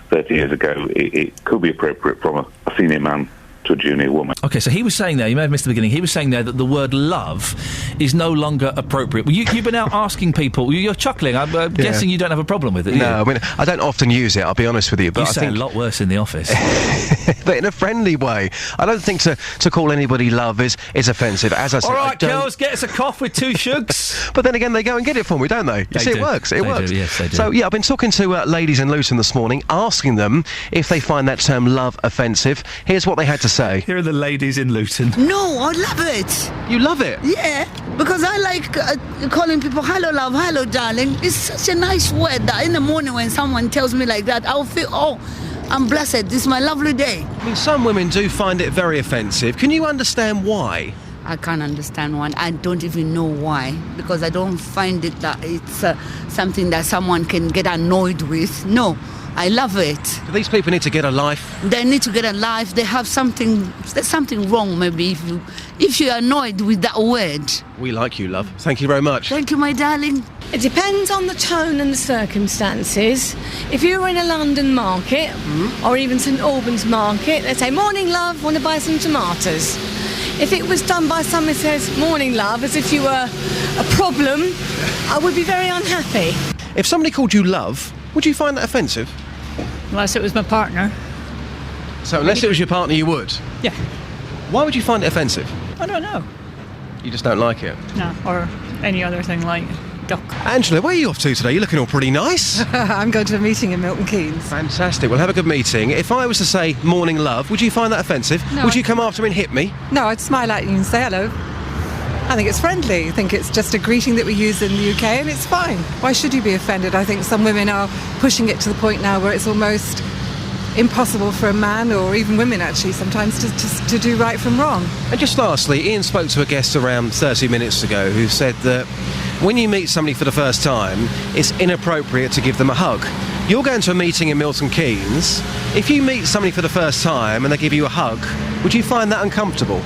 30 years ago it could be appropriate from a senior man to a junior woman. OK, so he was saying there, you may have missed the beginning, he was saying there that the word love is no longer appropriate. Well, you've been out asking people, you're chuckling, I'm guessing you don't have a problem with it, do you? No, I mean, I don't often use it, I'll be honest with you. But I think a lot worse in the office. But in a friendly way. I don't think to call anybody love is offensive. As I said, all right, girls, get us a cough with 2 shugs. But then again, they go and get it for me, don't they? You see, it works. It works. Yes, they do. So, yeah, I've been talking to ladies in Luton this morning, asking them if they find that term love offensive. Here's what they had to say. Here are the ladies in Luton. No, I love it. You love it? Yeah, because I like calling people hello love, hello darling. It's such a nice word that in the morning when someone tells me like that, I'll feel, I'm blessed, this is my lovely day. I mean, some women do find it very offensive. Can you understand why? I can't understand why. I don't even know why, because I don't find it that it's something that someone can get annoyed with. No, I love it. Do these people need to get a life? They need to get a life. They have something. There's something wrong, maybe, if you're annoyed with that word. We like you, love. Thank you very much. Thank you, my darling. It depends on the tone and the circumstances. If you're in a London market, or even St Albans market, they say, morning, love, want to buy some tomatoes. If it was done by someone who says, morning, love, as if you were a problem, I would be very unhappy. If somebody called you love, would you find that offensive? Unless it was my partner. So unless it was your partner, you would? Yeah. Why would you find it offensive? I don't know. You just don't like it? No, or any other thing like duck. Angela, where are you off to today? You're looking all pretty nice. I'm going to a meeting in Milton Keynes. Fantastic. Well, have a good meeting. If I was to say morning love, would you find that offensive? No, would you come after me and hit me? No, I'd smile at you and say hello. I think it's friendly. I think it's just a greeting that we use in the UK, and it's fine. Why should you be offended? I think some women are pushing it to the point now where it's almost impossible for a man, or even women actually sometimes, to do right from wrong. And just lastly, Iain spoke to a guest around 30 minutes ago who said that when you meet somebody for the first time, it's inappropriate to give them a hug. You're going to a meeting in Milton Keynes. If you meet somebody for the first time and they give you a hug, would you find that uncomfortable?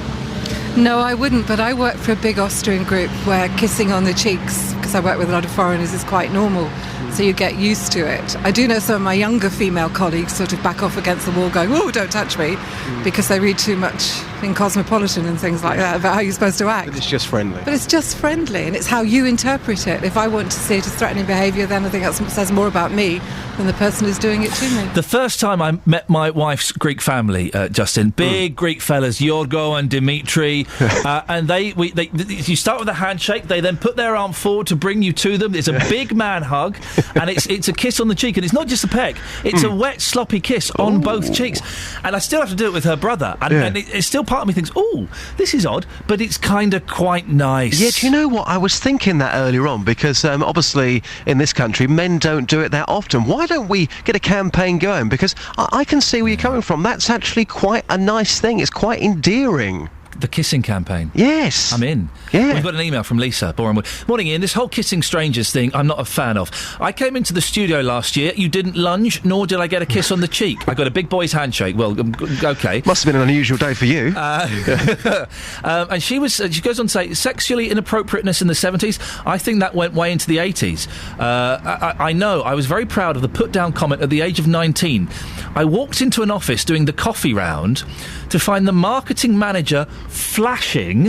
No, I wouldn't, but I work for a big Austrian group where kissing on the cheeks, because I work with a lot of foreigners, is quite normal. So you get used to it. I do know some of my younger female colleagues sort of back off against the wall going, oh, don't touch me, because they read too much in Cosmopolitan and things like that about how you're supposed to act. But it's just friendly. But it's just friendly, and it's how you interpret it. If I want to see it as threatening behaviour, then I think that says more about me than the person who's doing it to me. The first time I met my wife's Greek family, Justin, big Greek fellas, Yorgo and Dimitri, and you start with a handshake, they then put their arm forward to bring you to them. It's a big man hug, and it's a kiss on the cheek, and it's not just a peck, it's a wet, sloppy kiss on both cheeks. And I still have to do it with her brother, and it's still part of me thinks, oh, this is odd, but it's kind of quite nice. Yeah, do you know what? I was thinking that earlier on, because obviously in this country, men don't do it that often. Why don't we get a campaign going? Because I can see where you're coming from. That's actually quite a nice thing. It's quite endearing. The kissing campaign. Yes. I'm in. Yeah. We've got an email from Lisa. Morning, Iain. This whole kissing strangers thing, I'm not a fan of. I came into the studio last year. You didn't lunge, nor did I get a kiss on the cheek. I got a big boy's handshake. Well, OK. Must have been an unusual day for you. And she goes on to say, sexually inappropriateness in the 70s, I think that went way into the 80s. I know. I was very proud of the put-down comment at the age of 19. I walked into an office doing the coffee round to find the marketing manager flashing,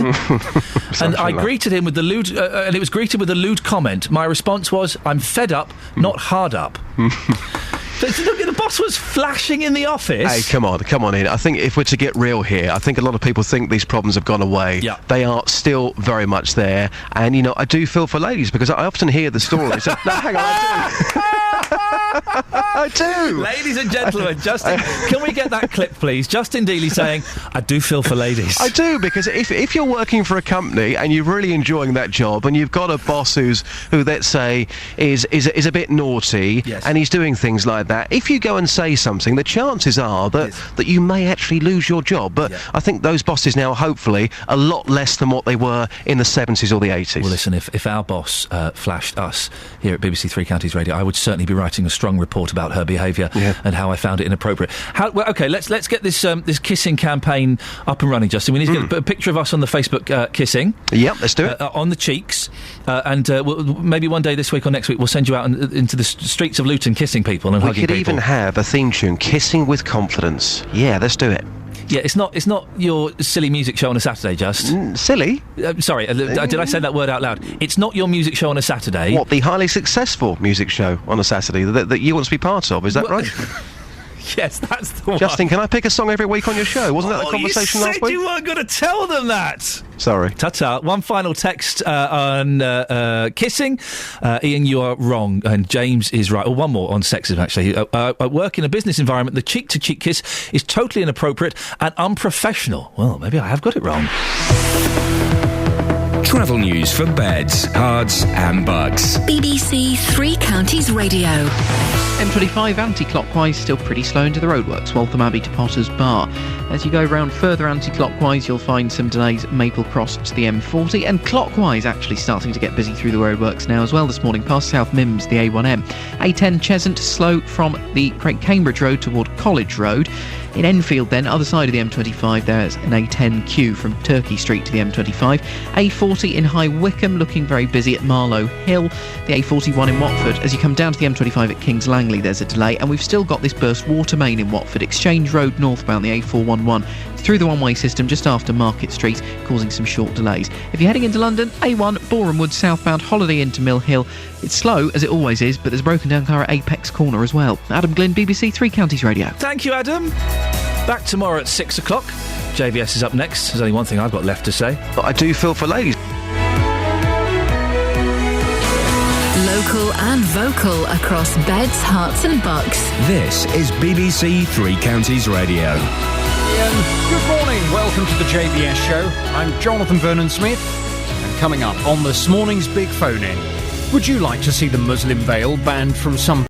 and I greeted him with the lewd, and it was greeted with a lewd comment. My response was, I'm fed up, not hard up. Look, the boss was flashing in the office. Hey, come on in. I think if we're to get real here, I think a lot of people think these problems have gone away. Yeah. They are still very much there, and, I do feel for ladies, because I often hear the stories. No, hang on, I do. I do. Ladies and gentlemen, Justin, can we get that clip, please? Justin Dealey saying, I do feel for ladies. I do, because if you're working for a company and you're really enjoying that job and you've got a boss who let's say is a bit naughty, yes, and he's doing things like that, if you go and say something, the chances are that you may actually lose your job. But I think those bosses now, hopefully, a lot less than what they were in the 70s or the 80s. Well, listen, if our boss flashed us here at BBC Three Counties Radio, I would certainly be writing a strong report about her behaviour and how I found it inappropriate. Okay, let's get this kissing campaign up and running, Justin. We need to get a picture of us on the Facebook kissing. Yep, let's do it. On the cheeks. And maybe one day this week or next week we'll send you out into the streets of Luton kissing people and hugging people. We could even have a theme tune, Kissing with Confidence. Yeah, let's do it. Yeah, it's not your silly music show on a Saturday, Just. Silly? Sorry, did I say that word out loud? It's not your music show on a Saturday. What, the highly successful music show on a Saturday that you want to be part of, is that right? Yes, that's the one. Justin, can I pick a song every week on your show? Wasn't that the conversation last week? You weren't going to tell them that. Sorry. Ta-ta. One final text on kissing. Iain, you are wrong, and James is right. Or one more on sexism, actually. At work in a business environment, the cheek-to-cheek kiss is totally inappropriate and unprofessional. Well, maybe I have got it wrong. Travel news for beds, cards and bugs. BBC Three Counties Radio. M25 anti-clockwise, still pretty slow into the roadworks, Waltham Abbey to Potters Bar. As you go round further anti-clockwise, you'll find some delays at Maple Cross to the M40, and clockwise actually starting to get busy through the roadworks now as well this morning, past South Mims, the A1M. A10 Cheshunt, slow from the Great Cambridge Road toward College Road. In Enfield then, other side of the M25, there's an A10Q from Turkey Street to the M25. A40 in High Wycombe, looking very busy at Marlow Hill. The A41 in Watford. As you come down to the M25 at Kings Langley, there's a delay. And we've still got this burst water main in Watford. Exchange Road northbound, the A411. Through the one-way system just after Market Street, causing some short delays. If you're heading into London, A1, Boreham Wood southbound, Holiday Inn to Mill Hill. It's slow, as it always is, but there's a broken down car at Apex Corner as well. Adam Glynn, BBC Three Counties Radio. Thank you, Adam. Back tomorrow at 6 o'clock. JVS is up next. There's only one thing I've got left to say. But I do feel for ladies. Local and vocal across beds, hearts and bucks. This is BBC Three Counties Radio. Iain, good morning. Welcome to the JVS show. I'm Jonathan Vernon-Smith. And coming up on this morning's Big Phone-In, would you like to see the Muslim veil banned from some